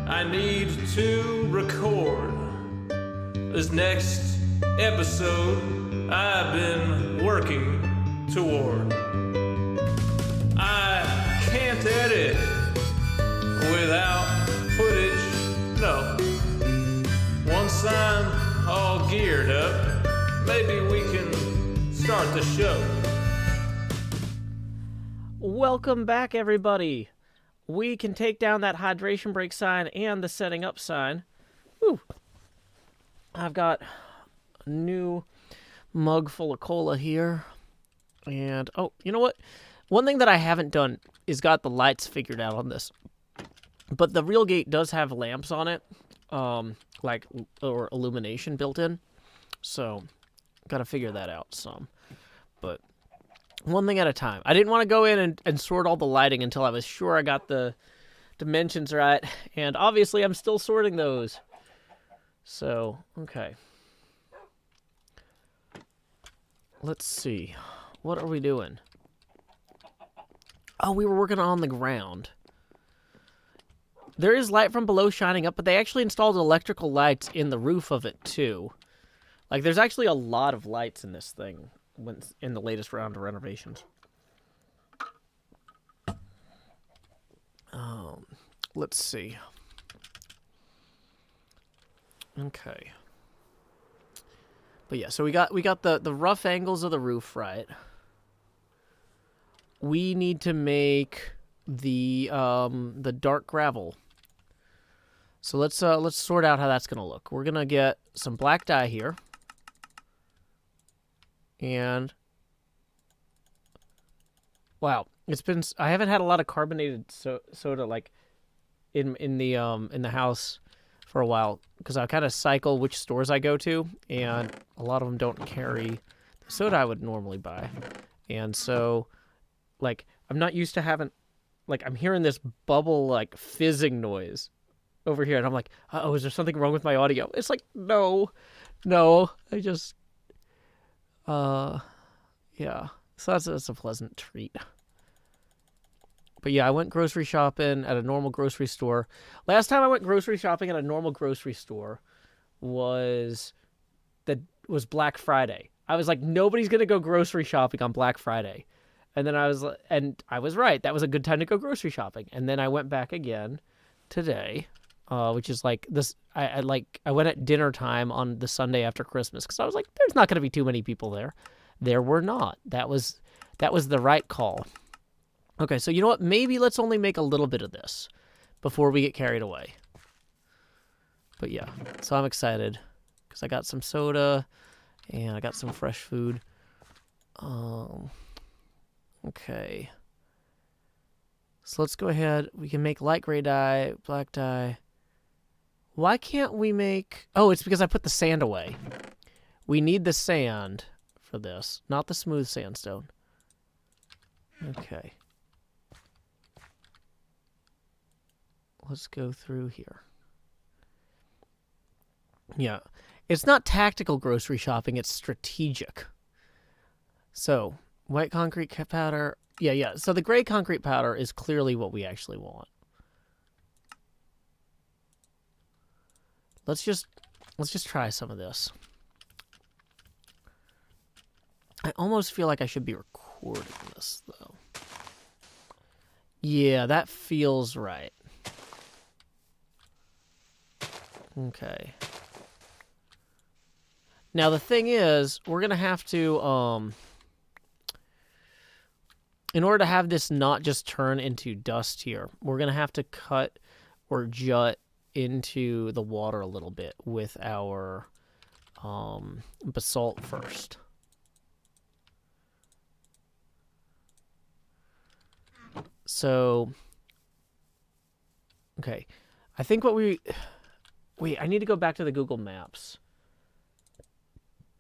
I need to record this next episode I've been working toward. I can't edit without footage, no. Once I'm all geared up, maybe we can start the show. Welcome back, everybody. We can take down that hydration break sign and the setting up sign. Whew. I've got a new mug full of cola here. And, oh, you know what? One thing that I haven't done is got the lights figured out on this. But the real gate does have lamps on it. Or illumination built in. So, gotta figure that out some. But, one thing at a time. I didn't want to go in and sort all the lighting until I was sure I got the dimensions right. And obviously, I'm still sorting those. So, okay. Let's see. What are we doing? Oh, we were working on the ground. There is light from below shining up, but they actually installed electrical lights in the roof of it, too. Like, there's actually a lot of lights in this thing in the latest round of renovations. Let's see. Okay. But yeah, so we got the rough angles of the roof right. We need to make the dark gravel. So let's sort out how that's gonna look. We're gonna get some black dye here, and wow, I haven't had a lot of carbonated soda like in the house for a while because I kind of cycle which stores I go to, and a lot of them don't carry the soda I would normally buy, and so like I'm not used to having like I'm hearing this bubble like fizzing noise over here, and I'm like, oh, is there something wrong with my audio? It's like, no, I just, yeah, so that's a pleasant treat. But yeah, I went grocery shopping at a normal grocery store. Last time I went grocery shopping at a normal grocery store was Black Friday. I was like, nobody's gonna go grocery shopping on Black Friday. And then I was right. That was a good time to go grocery shopping. And then I went back again today, which is like this. I went at dinner time on the Sunday after Christmas because I was like, there's not going to be too many people there. There were not. That was the right call. Okay, so you know what? Maybe let's only make a little bit of this before we get carried away. But yeah, so I'm excited because I got some soda and I got some fresh food. Okay. So let's go ahead. We can make light gray dye, black dye. Why can't we make... Oh, it's because I put the sand away. We need the sand for this, not the smooth sandstone. Okay. Let's go through here. Yeah. It's not tactical grocery shopping, it's strategic. So, white concrete powder. Yeah. So the gray concrete powder is clearly what we actually want. Let's just try some of this. I almost feel like I should be recording this, though. Yeah, that feels right. Okay. Now, the thing is, we're going to have to, in order to have this not just turn into dust here, we're going to have to cut or jut into the water a little bit with our basalt first. So, okay. I think what wait, I need to go back to the Google Maps.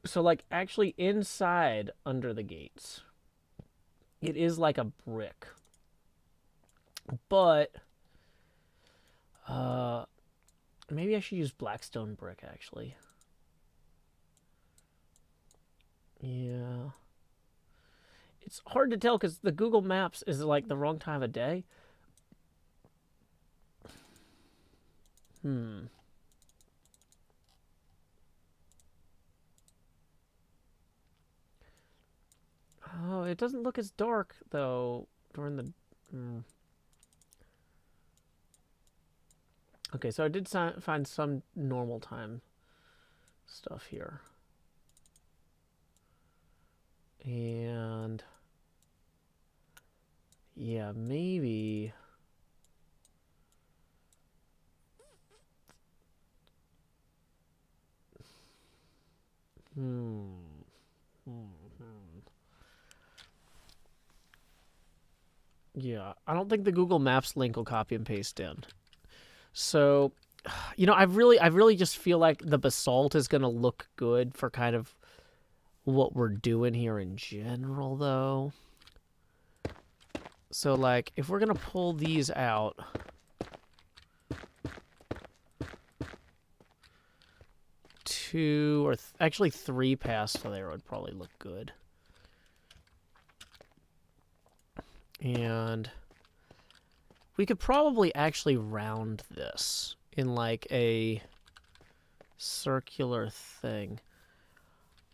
So, like, actually inside under the gates, it is like a brick. But, maybe I should use Blackstone brick, actually. Yeah. It's hard to tell because the Google Maps is, like, the wrong time of day. Oh, it doesn't look as dark, though, during the... Okay, so I did find some normal time stuff here. And... yeah, maybe... Yeah, I don't think the Google Maps link will copy and paste in. So, you know, I really just feel like the basalt is going to look good for kind of what we're doing here in general, though. So, like, if we're going to pull these out... two, or actually 3 past there would probably look good. And we could probably actually round this in like a circular thing.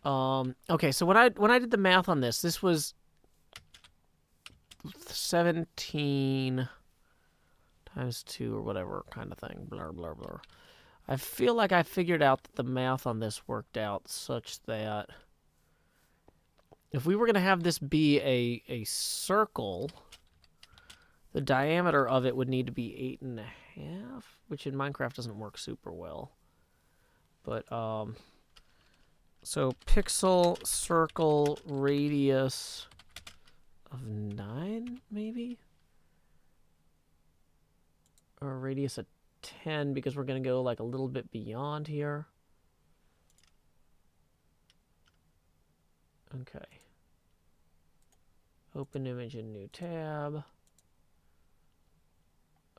Okay, so when I did the math on this, this was 17 times 2 or whatever kind of thing. Blah, blah, blah. I feel like I figured out that the math on this worked out such that if we were going to have this be a circle, the diameter of it would need to be 8.5, which in Minecraft doesn't work super well. But, so pixel, circle, radius of 9, maybe? Or a radius of 10, because we're going to go like a little bit beyond here. Okay. Open image in new tab.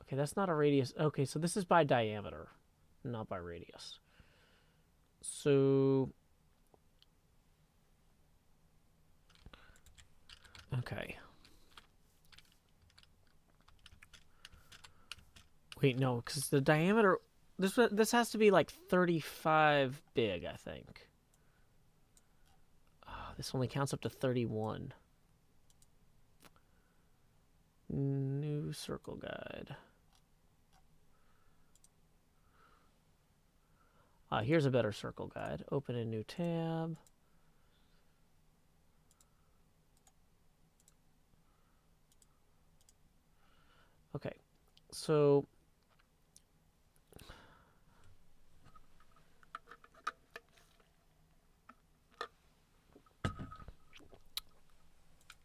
Okay, that's not a radius. Okay, so this is by diameter, not by radius. So... okay. Wait, no, because the diameter... This has to be like 35 big, I think. Oh, this only counts up to 31. circle guide. Here's a better circle guide. Open a new tab. Okay, so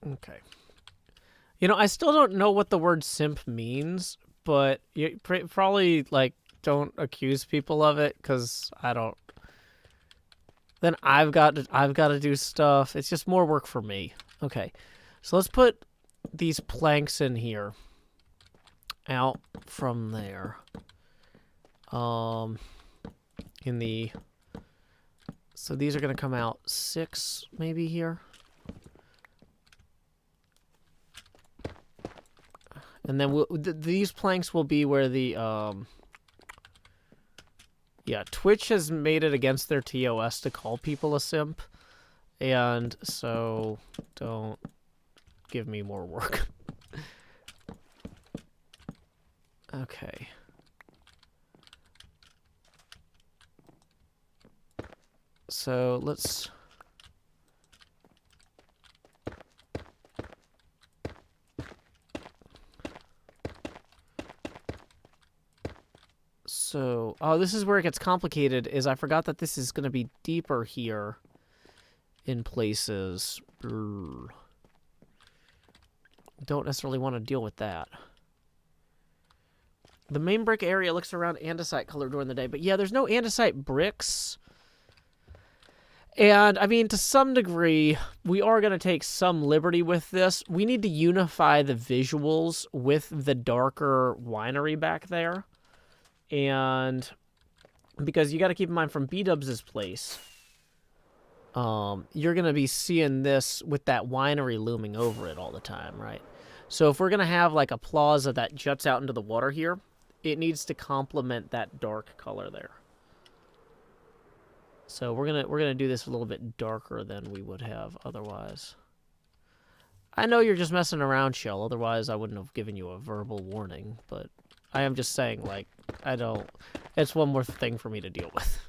okay. You know, I still don't know what the word simp means, but you probably like don't accuse people of it because I don't. Then I've got to do stuff. It's just more work for me. Okay, so let's put these planks in here. Out from there. In the. So these are gonna come out 6 maybe here. And then these planks will be where the yeah, Twitch has made it against their TOS to call people a simp, and so don't give me more work. Okay. So let's. So, oh, this is where it gets complicated, is I forgot that this is going to be deeper here in places. Brr. Don't necessarily want to deal with that. The main brick area looks around andesite color during the day, but yeah, there's no andesite bricks. And, I mean, to some degree, we are going to take some liberty with this. We need to unify the visuals with the darker winery back there. And because you got to keep in mind from B-Dubs' place, you're going to be seeing this with that winery looming over it all the time, right? So if we're going to have like a plaza that juts out into the water here, it needs to complement that dark color there. So we're gonna do this a little bit darker than we would have otherwise. I know you're just messing around, Shell. Otherwise, I wouldn't have given you a verbal warning. But I am just saying, like, I don't. It's one more thing for me to deal with.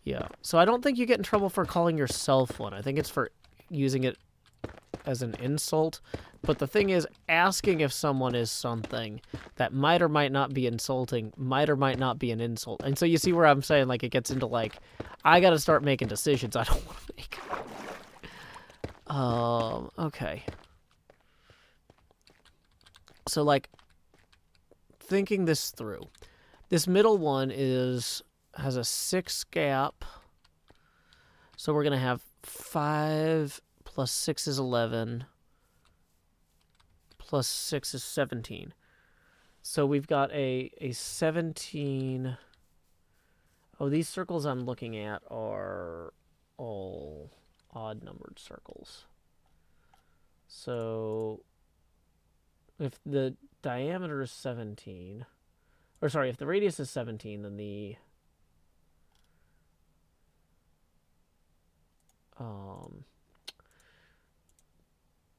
Yeah. So I don't think you get in trouble for calling yourself one. I think it's for using it as an insult. But the thing is, asking if someone is something that might or might not be insulting, might or might not be an insult. And so you see where I'm saying, like, it gets into, like, I gotta start making decisions I don't want to make. Okay. So, like, thinking this through. This middle one has a 6 gap. So we're gonna have 5 plus 6 is 11. Plus 6 is 17. So we've got a 17. Oh, these circles I'm looking at are all odd numbered circles. So if the diameter is 17, or sorry, if the radius is 17, then the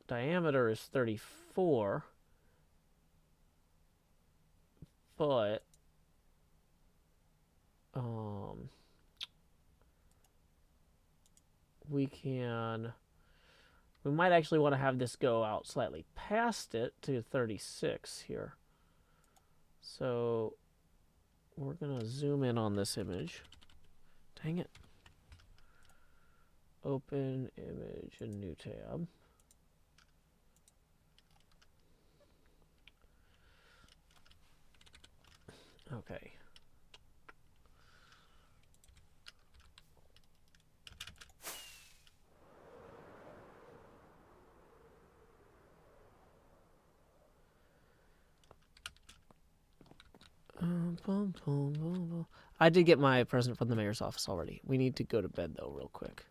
diameter is 34, but we might actually want to have this go out slightly past it to 36 here. So we're gonna zoom in on this image. Dang it. Open image, a new tab. Okay. I did get my present from the mayor's office already. We need to go to bed though, real quick.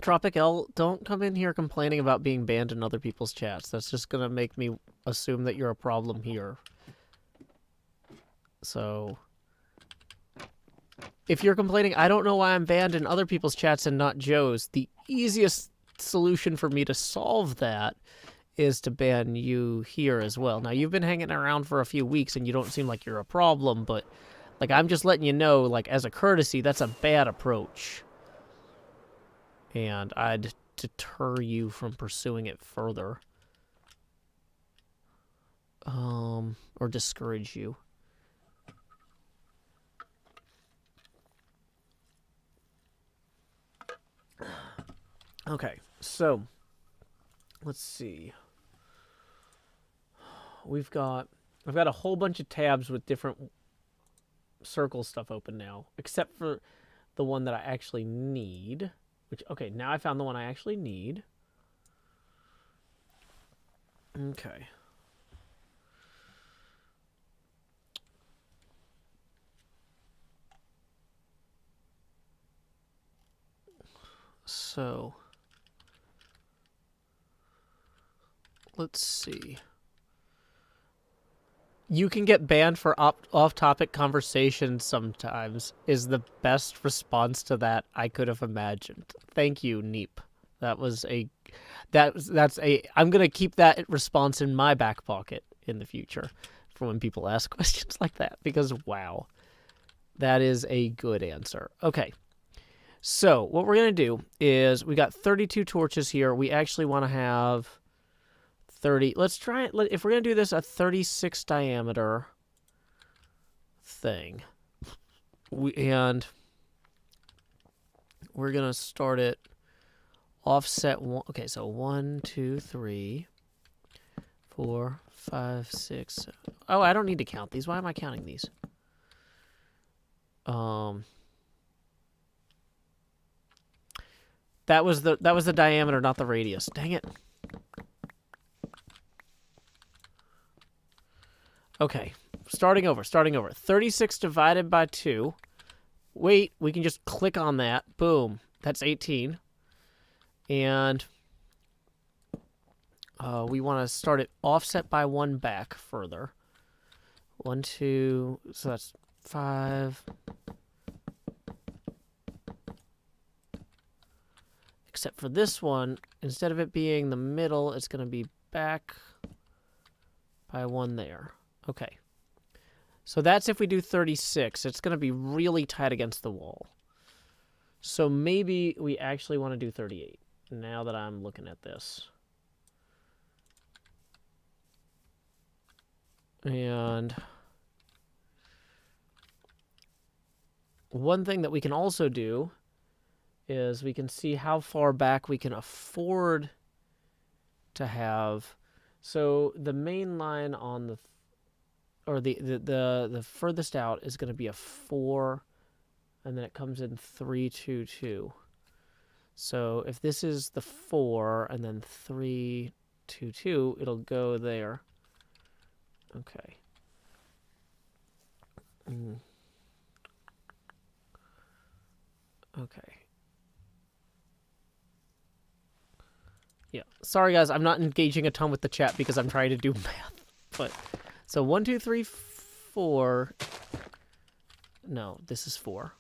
Tropic L, don't come in here complaining about being banned in other people's chats. That's just gonna make me assume that you're a problem here. So if you're complaining, I don't know why I'm banned in other people's chats and not Joe's. The easiest solution for me to solve that is to ban you here as well. Now, you've been hanging around for a few weeks and you don't seem like you're a problem, but like I'm just letting you know, like as a courtesy, that's a bad approach. And I'd deter you from pursuing it further. Or discourage you. Okay, so let's see. I've got a whole bunch of tabs with different circle stuff open now, except for the one that I actually need. Which, okay, now I found the one I actually need. Okay. So, let's see. You can get banned for off-topic conversations sometimes is the best response to that I could have imagined. Thank you, Neep. That's a I'm going to keep that response in my back pocket in the future for when people ask questions like that because wow. That is a good answer. Okay. So, what we're going to do is we got 32 torches here. We actually want to have 30. Let's try it. If we're going to do this, a 36 diameter thing. And we're going to start it offset one. Okay, so 1, 2, 3, 4, 5, 6. 7. Oh, I don't need to count these. Why am I counting these? That was the diameter, not the radius. Dang it. Okay, starting over. 36 divided by 2. Wait, we can just click on that. Boom. That's 18. And we want to start it offset by 1 back further. 1, 2, so that's 5. Except for this one, instead of it being the middle, it's going to be back by 1 there. Okay. So that's if we do 36. It's going to be really tight against the wall. So maybe we actually want to do 38, now that I'm looking at this. And one thing that we can also do is we can see how far back we can afford to have. So the main line on the the furthest out is going to be a 4, and then it comes in 3, 2, 2. So if this is the 4 and then 3, 2, 2, it'll go there. Okay. Okay. Yeah. Sorry, guys. I'm not engaging a ton with the chat because I'm trying to do math. But so 1, 2, 3, 4. No, this is 4.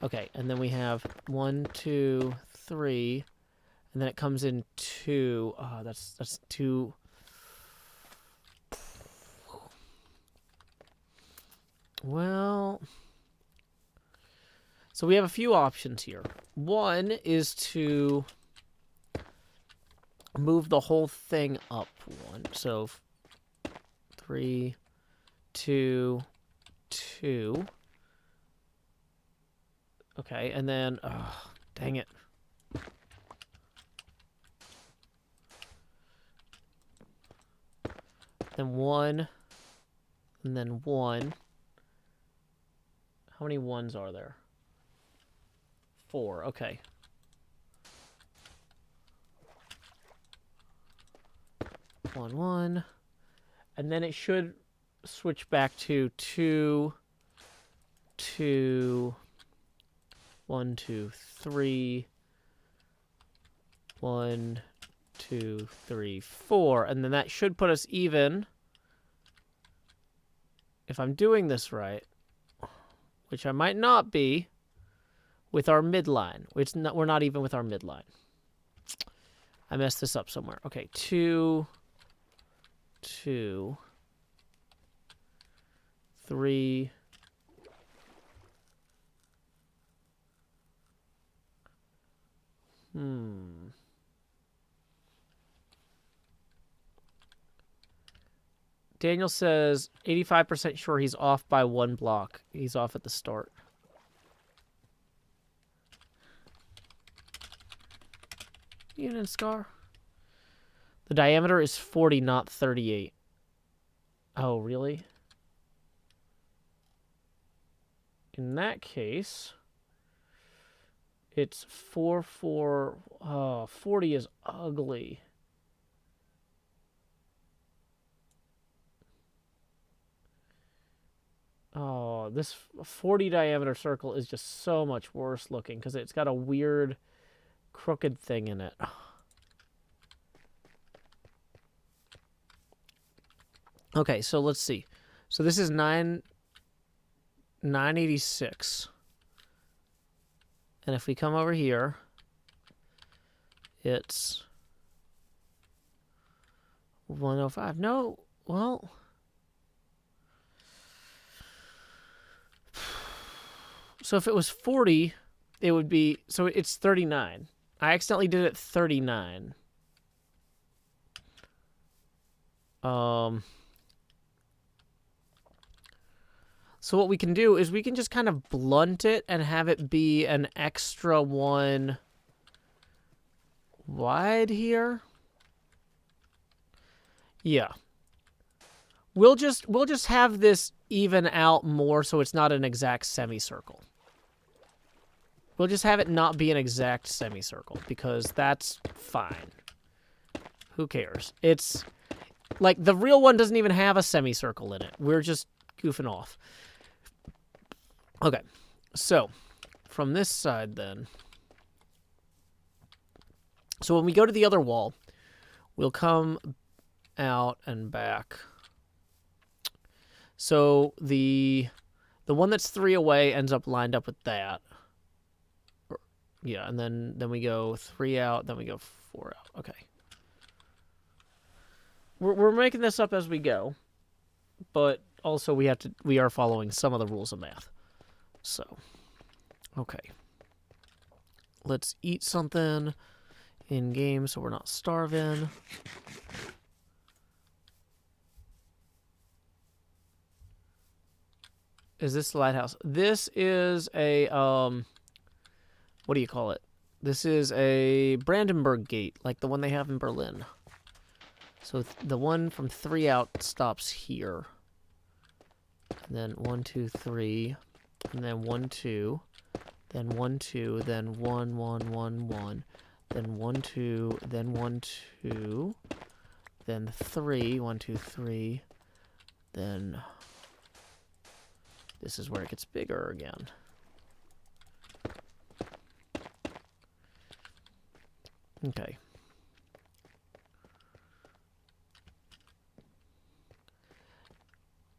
Okay, and then we have 1, 2, 3, and then it comes in 2. Oh, that's 2. Well, so we have a few options here. One is to move the whole thing up 1. So 3, 2, 2. Okay, and then, oh, dang it. Then 1, and then 1. How many 1s are there? 4, okay. One, 1. And then it should switch back to 2, 2, 1, 2, 3, 1, 2, 3, 4. And then that should put us even. If I'm doing this right. which I might not be with our midline. We're not even with our midline. I messed this up somewhere. Okay, 2, 2, 3. Daniel says 85% sure he's off by 1 block. He's off at the start. Evening, Scar. The diameter is 40, not 38. Oh, really? In that case, it's 4, 4. Oh, 40 is ugly. Oh, this 40 diameter circle is just so much worse looking because it's got a weird crooked thing in it. Okay, so let's see. So this is 986. And if we come over here, it's 105. No, well, so if it was 40, it would be, so it's 39. I accidentally did it 39. So what we can do is we can just kind of blunt it and have it be an extra 1 wide here. Yeah. We'll just have this even out more so it's not an exact semicircle. We'll just have it not be an exact semicircle because that's fine. Who cares? It's like the real one doesn't even have a semicircle in it. We're just goofing off. Okay, so from this side then, so when we go to the other wall, we'll come out and back. So the one that's 3 away ends up lined up with that. Yeah, and then we go 3 out, then we go 4 out. Okay. We're making this up as we go, but also we are following some of the rules of math. So, okay. Let's eat something in game so we're not starving. Is this the lighthouse? This is a, what do you call it? This is a Brandenburg Gate, like the one they have in Berlin. So the one from 3 out stops here. And then 1, 2, 3. And then 1, 2. Then 1, 2. Then 1, 1, 1, 1. Then 1, 2. Then 1, 2. Then 3. 1, 2, 3. Then this is where it gets bigger again. Okay.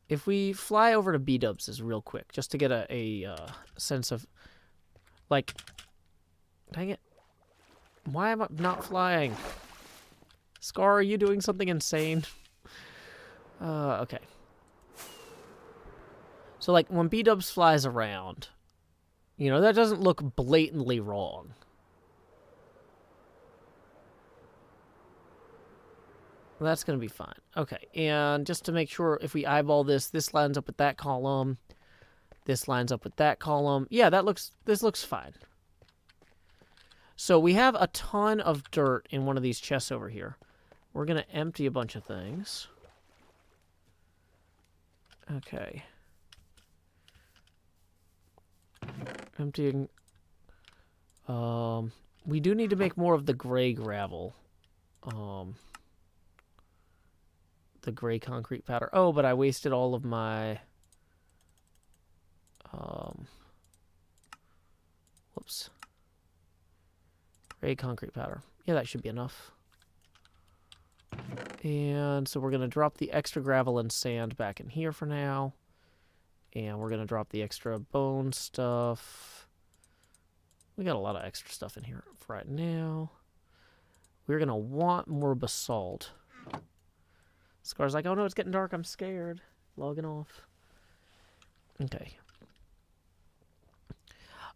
If we fly over to B-dubs real quick, just to get a sense of, like, dang it. Why am I not flying? Scar, are you doing something insane? Okay. So, like, when B-dubs flies around, you know, that doesn't look blatantly wrong. Well, that's going to be fine. Okay, and just to make sure, if we eyeball this, this lines up with that column. This lines up with that column. Yeah, this looks fine. So we have a ton of dirt in one of these chests over here. We're going to empty a bunch of things. Okay. Emptying. We do need to make more of the gray gravel. The gray concrete powder. Oh, but I wasted all of my... whoops. Gray concrete powder. Yeah, that should be enough. And so we're going to drop the extra gravel and sand back in here for now. And we're going to drop the extra bone stuff. We got a lot of extra stuff in here for right now. We're going to want more basalt. Scar's like, oh no, it's getting dark. I'm scared. Logging off. Okay.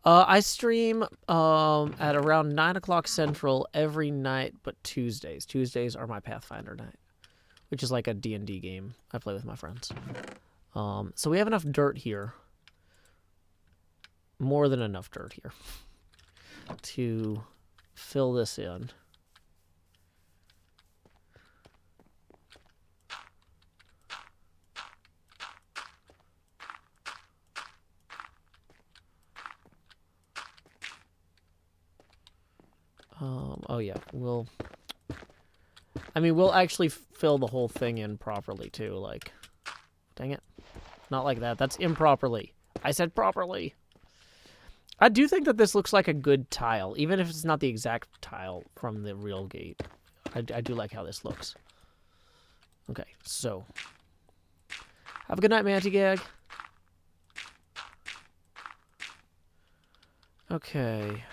I stream at around 9 o'clock Central every night, but Tuesdays. Tuesdays are my Pathfinder night, which is like a D&D game I play with my friends. So we have enough dirt here. More than enough dirt here to fill this in. Oh yeah, we'll actually fill the whole thing in properly too, like, dang it. Not like that, that's improperly. I said properly. I do think that this looks like a good tile, even if it's not the exact tile from the real gate. I do like how this looks. Okay, so. Have a good night, Manty Gag. Okay.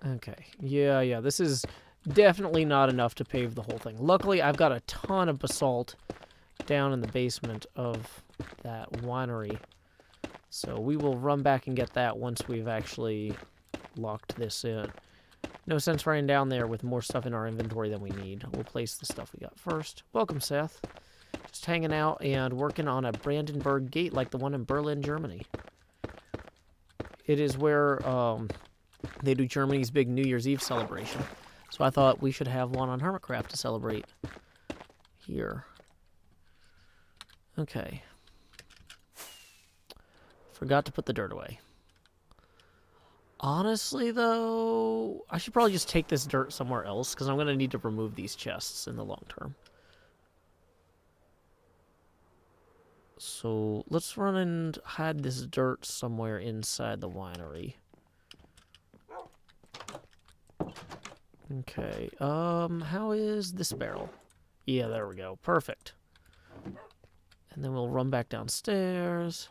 Okay, yeah, this is definitely not enough to pave the whole thing. Luckily, I've got a ton of basalt down in the basement of that winery. So we will run back and get that once we've actually locked this in. No sense running down there with more stuff in our inventory than we need. We'll place the stuff we got first. Welcome, Seth. Just hanging out and working on a Brandenburg gate like the one in Berlin, Germany. It is where they do Germany's big New Year's Eve celebration. So I thought we should have one on Hermitcraft to celebrate here. Okay. Forgot to put the dirt away. Honestly, though, I should probably just take this dirt somewhere else, because I'm going to need to remove these chests in the long term. So let's run and hide this dirt somewhere inside the winery. Okay, how is this barrel? Yeah, there we go. Perfect. And then we'll run back downstairs.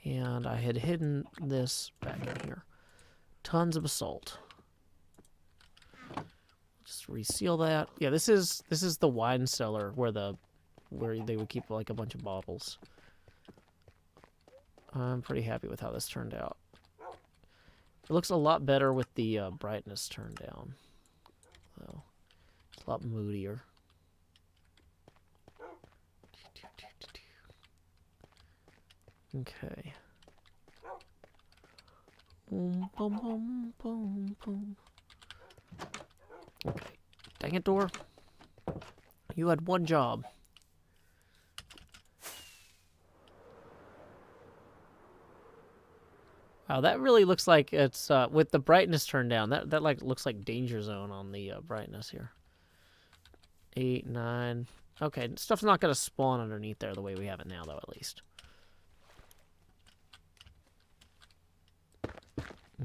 And I had hidden this back in here. Tons of basalt. Just reseal that. Yeah, this is the wine cellar where they would keep like a bunch of bottles. I'm pretty happy with how this turned out. It looks a lot better with the brightness turned down. So it's a lot moodier. Okay. Boom, boom, boom, boom, boom. Okay. Dang it, door. You had one job. Wow, that really looks like it's with the brightness turned down. That like looks like danger zone on the brightness here. 8, 9. Okay, stuff's not gonna spawn underneath there the way we have it now, though. At least.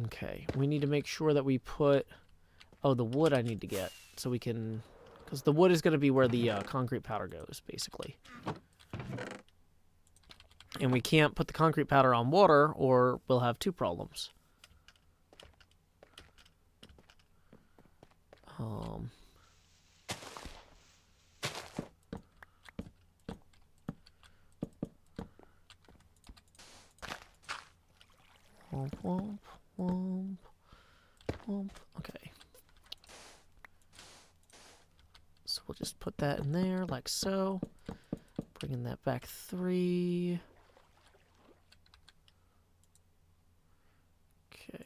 Okay, we need to make sure that we put... Oh, the wood I need to get, so we can... Because the wood is going to be where the concrete powder goes, basically. And we can't put the concrete powder on water, or we'll have two problems. Womp, womp, womp, womp. Okay. So we'll just put that in there, like so. Bringing that back 3. Okay.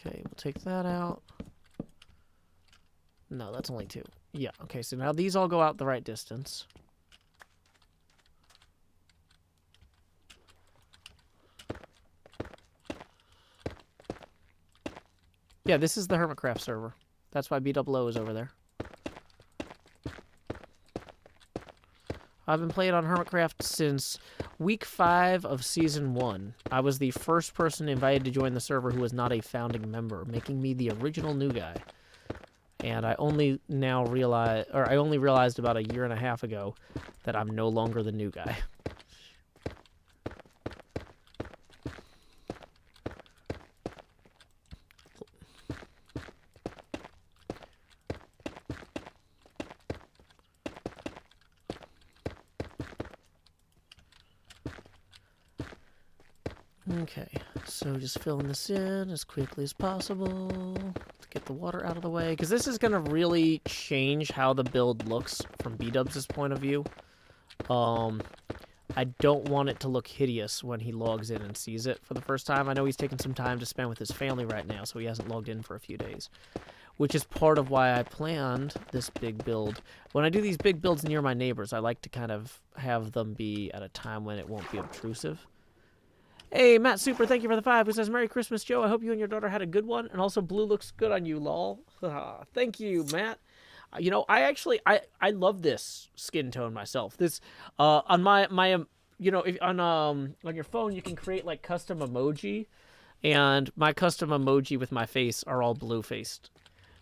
Okay, we'll take that out. No, that's only 2. Yeah, okay, so now these all go out the right distance. Yeah, this is the Hermitcraft server. That's why BOO is over there. I've been playing on Hermitcraft since week 5 of Season 1. I was the first person invited to join the server who was not a founding member, making me the original new guy. And I only realized about a year and a half ago that I'm no longer the new guy. Okay, so just filling this in as quickly as possible to get the water out of the way, because this is going to really change how the build looks from B-Dubs' point of view. I don't want it to look hideous when he logs in and sees it for the first time. I know he's taking some time to spend with his family right now, so he hasn't logged in for a few days, which is part of why I planned this big build. When I do these big builds near my neighbors, I like to kind of have them be at a time when it won't be obtrusive. Hey, Matt Super, thank you for the 5, who says, Merry Christmas, Joe. I hope you and your daughter had a good one. And also, blue looks good on you, lol. Thank you, Matt. You know, I love this skin tone myself. This, on my you know, if, on your phone, you can create, like, custom emoji. And my custom emoji with my face are all blue-faced.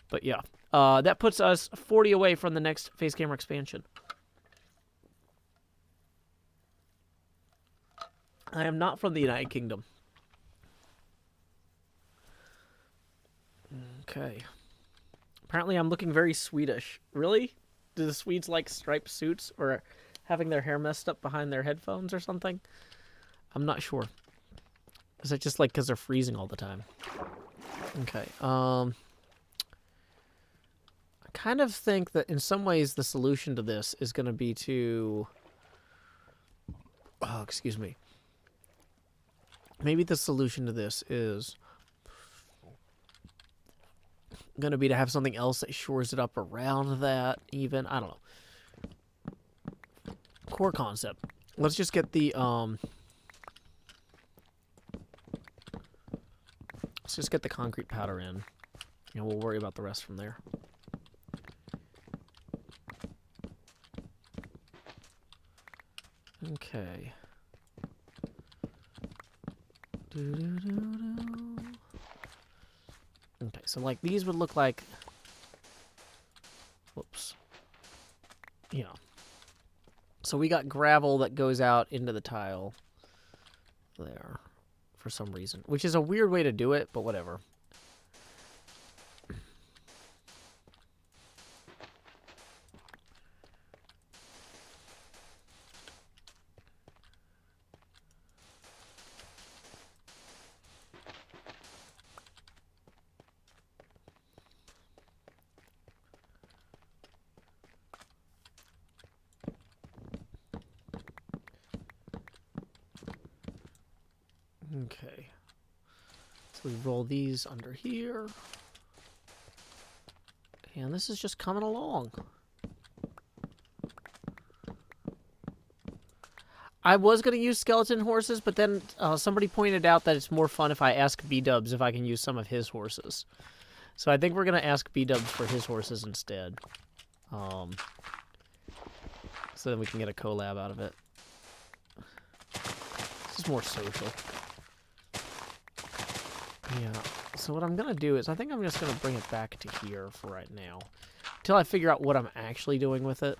But, yeah. That puts us 40 away from the next face camera expansion. I am not from the United Kingdom. Okay. Apparently I'm looking very Swedish. Really? Do the Swedes like striped suits or having their hair messed up behind their headphones or something? I'm not sure. Is it just like because they're freezing all the time? Okay. I kind of think that in some ways the solution to this is going to be to... Oh, excuse me. Maybe the solution to this is going to be to have something else that shores it up around that, even. I don't know. Core concept. Let's just get the, let's just get the concrete powder in, and we'll worry about the rest from there. Okay. Okay, so like these would look like, whoops, yeah. So we got gravel that goes out into the tile there for some reason, which is a weird way to do it, but whatever. Okay, so we roll these under here, and this is just coming along. I was going to use skeleton horses, but then somebody pointed out that it's more fun if I ask B-Dubs if I can use some of his horses. So I think we're going to ask B-Dubs for his horses instead. So then we can get a collab out of it. This is more social. Yeah, so what I'm going to do is I think I'm just going to bring it back to here for right now. Until I figure out what I'm actually doing with it.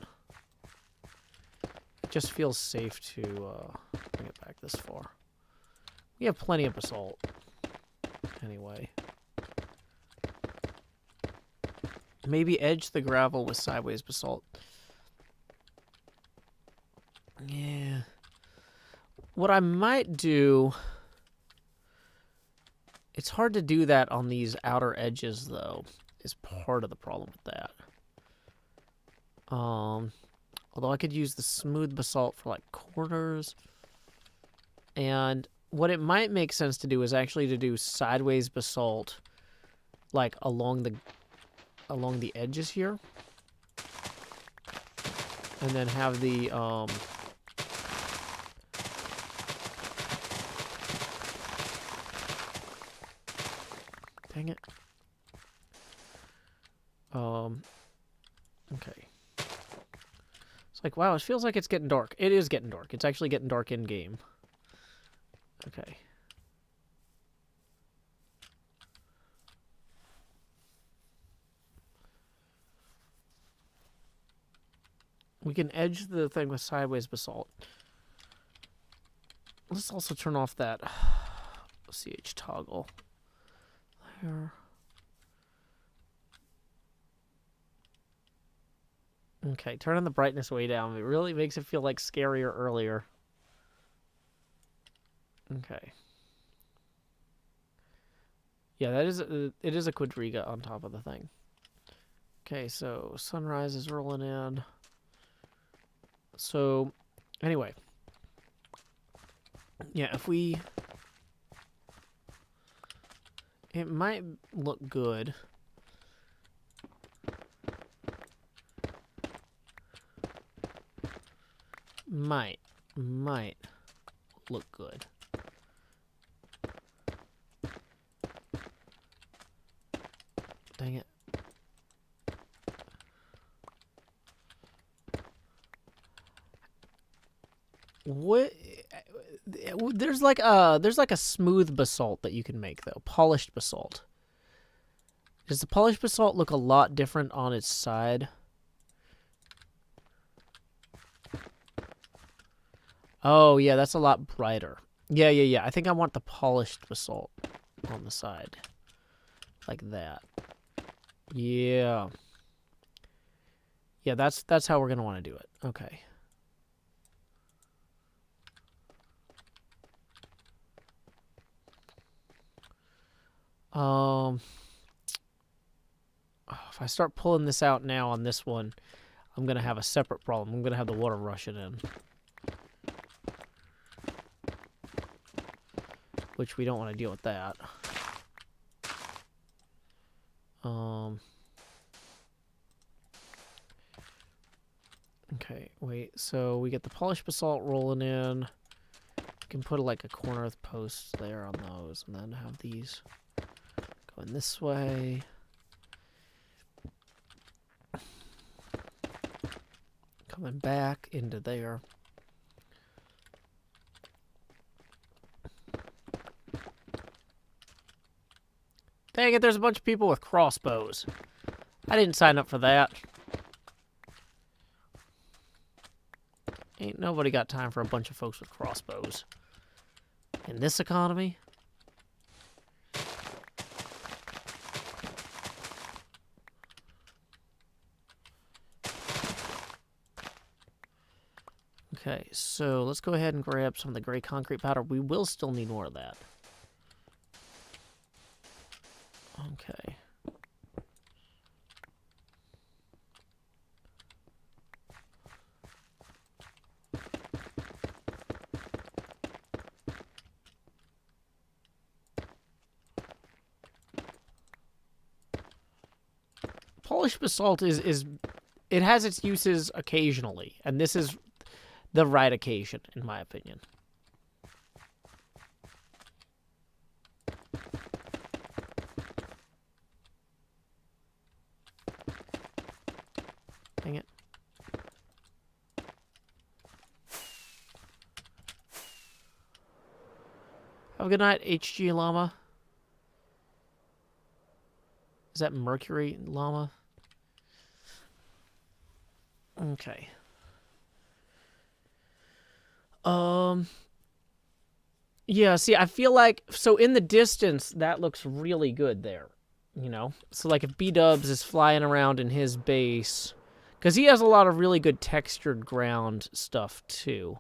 It just feels safe to bring it back this far. We have plenty of basalt. Anyway. Maybe edge the gravel with sideways basalt. Yeah. What I might do... It's hard to do that on these outer edges, though, is part of the problem with that. Although I could use the smooth basalt for, like, corners. And what it might make sense to do is actually to do sideways basalt like along the edges here. And then have the dang it. Okay. It's like, wow, it feels like it's getting dark. It is getting dark. It's actually getting dark in game. Okay. We can edge the thing with sideways basalt. Let's also turn off that CH toggle. There. Okay, turning the brightness way down. It really makes it feel like scarier earlier. Okay. Yeah, that is it is a quadriga on top of the thing. Okay, so sunrise is rolling in. So, anyway. Yeah, if we... It might look good. Might look good. Dang it. What? There's like a smooth basalt that you can make though. Polished basalt. Does the polished basalt look a lot different on its side? Oh yeah, that's a lot brighter. Yeah. I think I want the polished basalt on the side. Like that. Yeah. Yeah, that's how we're gonna want to do it. Okay. If I start pulling this out now on this one, I'm gonna have a separate problem. I'm gonna have the water rushing in. Which we don't want to deal with that. Okay, wait. So we get the polished basalt rolling in. We can put like a corner of the posts there on those, and then have these going this way. Coming back into there. Dang it, there's a bunch of people with crossbows. I didn't sign up for that. Ain't nobody got time for a bunch of folks with crossbows. In this economy? Okay, so let's go ahead and grab some of the gray concrete powder. We will still need more of that. Okay. Polished basalt is it has its uses occasionally, and this is the right occasion, in my opinion. Dang it. Have a good night, HG Llama. Is that Mercury Llama? Okay. Yeah, see, I feel like, so in the distance, that looks really good there, you know? So, like, if B-Dubs is flying around in his base, because he has a lot of really good textured ground stuff, too.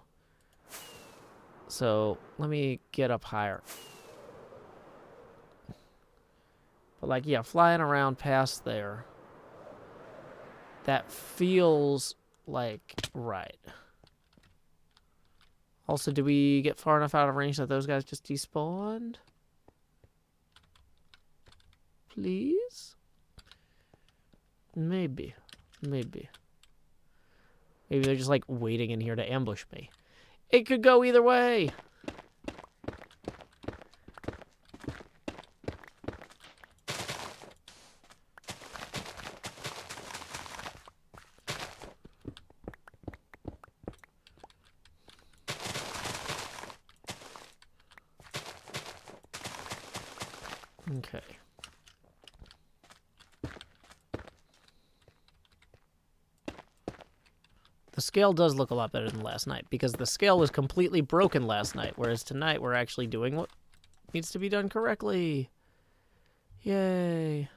So, let me get up higher. But, like, yeah, flying around past there, that feels like right. Also, did we get far enough out of range that those guys just despawned? please? Maybe. Maybe they're just, like, waiting in here to ambush me. It could go either way. Okay. The scale does look a lot better than last night, because the scale was completely broken last night, whereas tonight we're actually doing what needs to be done correctly. Yay.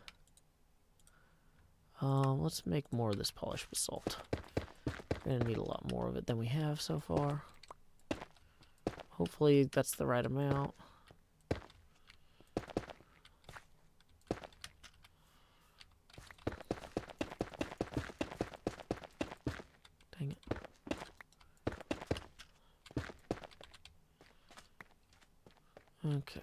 Let's make more of this polished basalt. We're gonna need a lot more of it than we have so far. Hopefully that's the right amount. Dang it. Okay.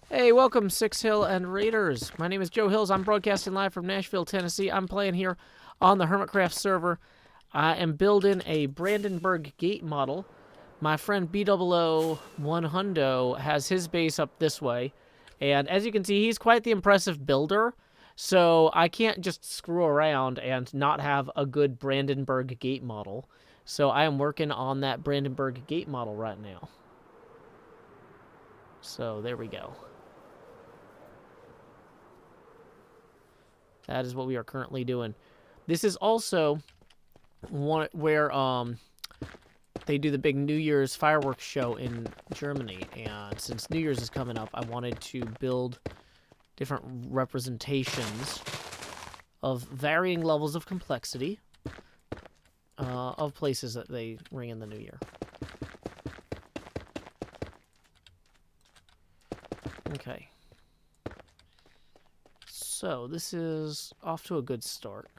Hey, welcome, Six Hill and Raiders. My name is Joe Hills. I'm broadcasting live from Nashville, Tennessee. I'm playing here on the Hermitcraft server. I am building a Brandenburg Gate model. My friend B001 has his base up this way. And as you can see, he's quite the impressive builder. So I can't just screw around and not have a good Brandenburg Gate model. So I am working on that Brandenburg Gate model right now. So there we go. That is what we are currently doing. This is also one where they do the big New Year's fireworks show in Germany. And since New Year's is coming up, I wanted to build different representations of varying levels of complexity of places that they ring in the New Year. Okay. So, this is off to a good start.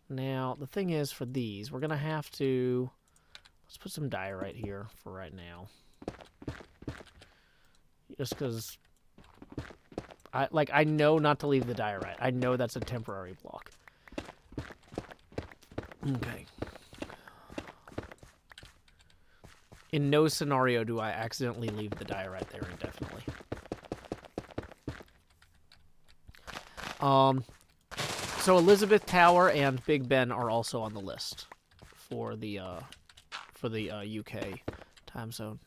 Now, the thing is, for these, we're going to have to... Let's put some diorite here for right now. Just because... I know not to leave the diorite. I know that's a temporary block. Okay. In no scenario do I accidentally leave the diorite there indefinitely. So Elizabeth Tower and Big Ben are also on the list for the UK time zone.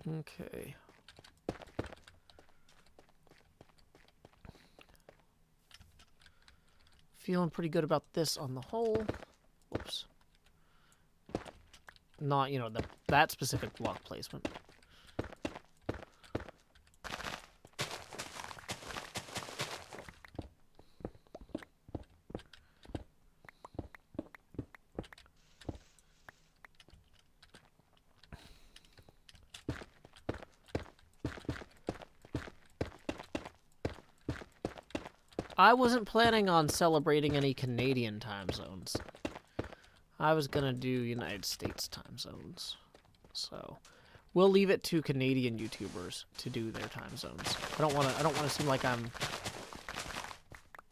Okay. Feeling pretty good about this on the whole. Whoops. Not, you know, that specific block placement. I wasn't planning on celebrating any Canadian time zones. I was gonna do United States time zones. So we'll leave it to Canadian YouTubers to do their time zones. I don't wanna seem like I'm,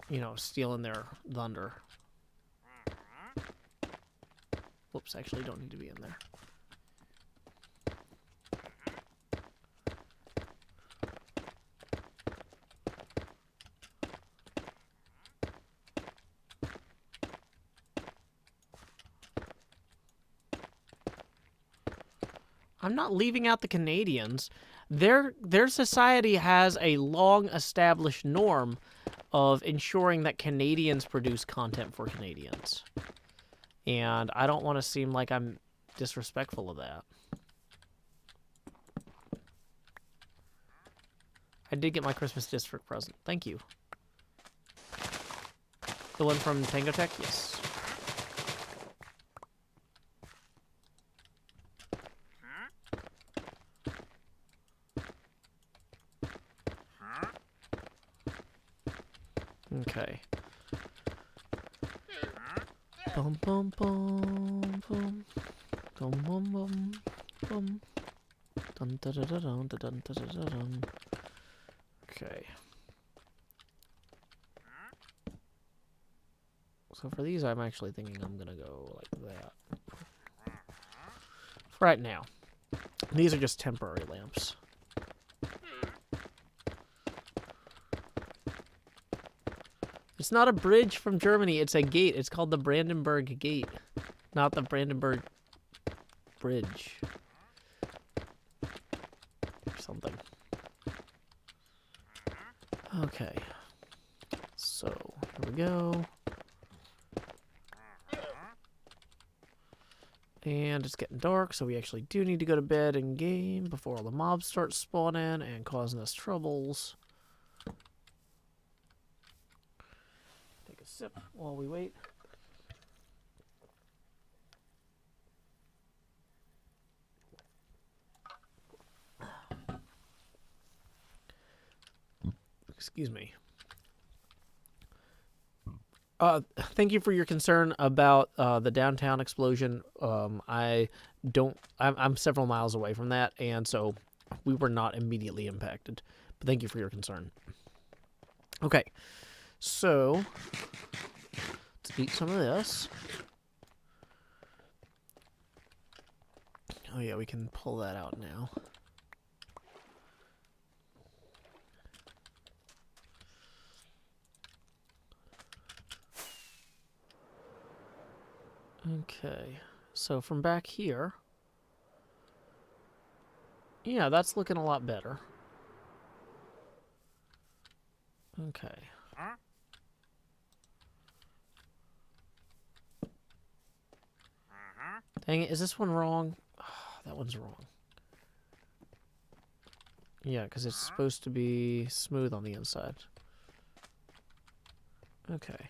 you know, stealing their thunder. Whoops, actually don't need to be in there. I'm not leaving out the Canadians. Their society has a long-established norm of ensuring that Canadians produce content for Canadians. And I don't want to seem like I'm disrespectful of that. I did get my Christmas district present. Thank you. The one from Tango Tech? Yes. Okay. Bum bum bum bum. Bum bum bum bum. Dun dun dun dun dun dun dun dun dun. Okay. So for these, I'm actually thinking I'm gonna go like that. For right now. These are just temporary lamps. It's not a bridge from Germany, it's a gate. It's called the Brandenburg Gate, not the Brandenburg Bridge. Or something. Okay. So, here we go. And it's getting dark, so we actually do need to go to bed and game before all the mobs start spawning and causing us troubles. Take a sip while we wait. Excuse me. Thank you for your concern about the downtown explosion. I'm several miles away from that, and so we were not immediately impacted. But thank you for your concern. Okay, so let's eat some of this. Oh yeah, we can pull that out now. Okay, so from back here, yeah, that's looking a lot better. Okay. Dang it, is this one wrong? Oh, that one's wrong. Yeah, because it's supposed to be smooth on the inside. Okay.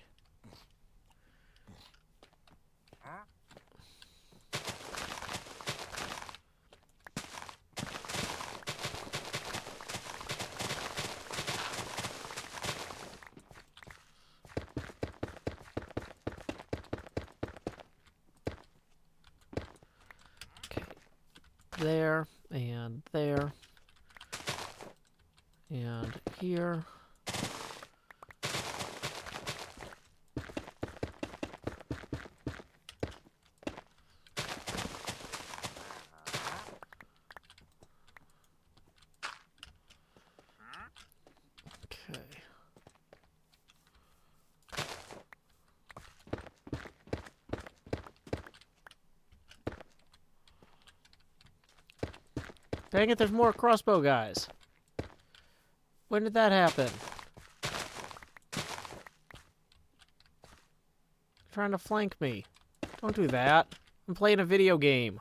There, and there, and here. Okay. Dang it, there's more crossbow guys. When did that happen? Trying to flank me. Don't do that. I'm playing a video game.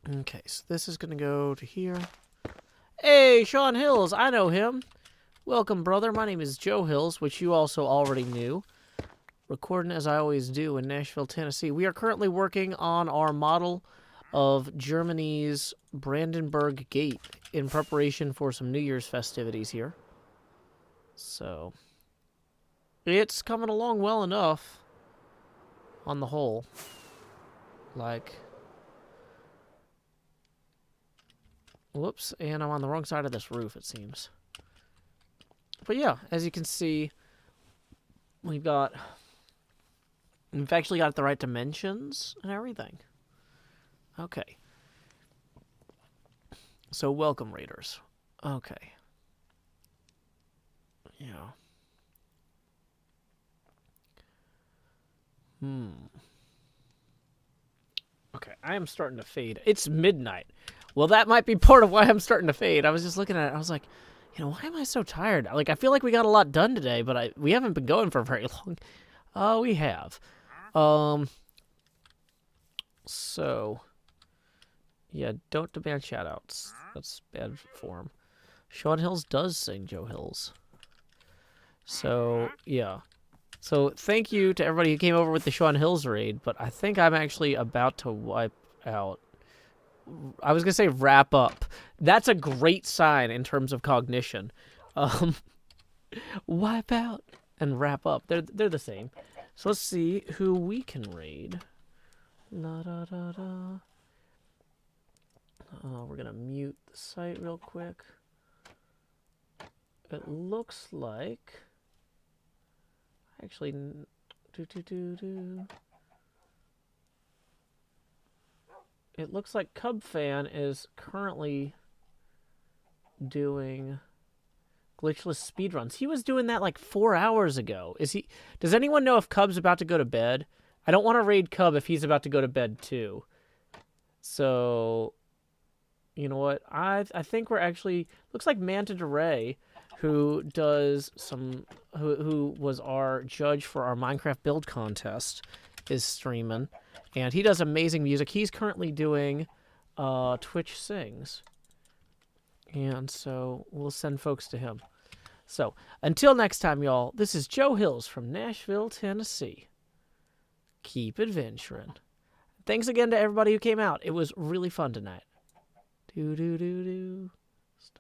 Okay, so this is gonna go to here. Hey, Sean Hills, I know him. Welcome, brother. My name is Joe Hills, which you also already knew. Recording as I always do in Nashville, Tennessee. We are currently working on our model of Germany's Brandenburg Gate in preparation for some New Year's festivities here. So, it's coming along well enough on the whole. Like, whoops, and I'm on the wrong side of this roof, it seems. But yeah, as you can see, we've actually got the right dimensions and everything. Okay. So welcome, raiders. Okay. Yeah. Okay, I am starting to fade. It's midnight. Well, that might be part of why I'm starting to fade. I was just looking at it. I was like, you know, why am I so tired? Like, I feel like we got a lot done today, but we haven't been going for very long. Oh, we have. So, yeah, don't demand shoutouts. That's bad form. Sean Hills does sing Joe Hills. So, yeah. So, thank you to everybody who came over with the Sean Hills raid, but I think I'm actually about to wipe out. I was going to say wrap up. That's a great sign in terms of cognition. Wipe out and wrap up. They're the same. So, let's see who we can raid. La da da da. We're going to mute the site real quick. It looks like... Actually, it looks like Cub Fan is currently doing glitchless speedruns. He was doing that like 4 hours ago. Is he? Does anyone know if Cub's about to go to bed? I don't want to raid Cub if he's about to go to bed too. So, you know what? I think we're actually... Looks like Manta DeRay, who does some... Who was our judge for our Minecraft build contest, is streaming. And he does amazing music. He's currently doing Twitch Sings. And so we'll send folks to him. So, until next time, y'all, this is Joe Hills from Nashville, Tennessee. Keep adventuring. Thanks again to everybody who came out. It was really fun tonight. Do-do-do-do.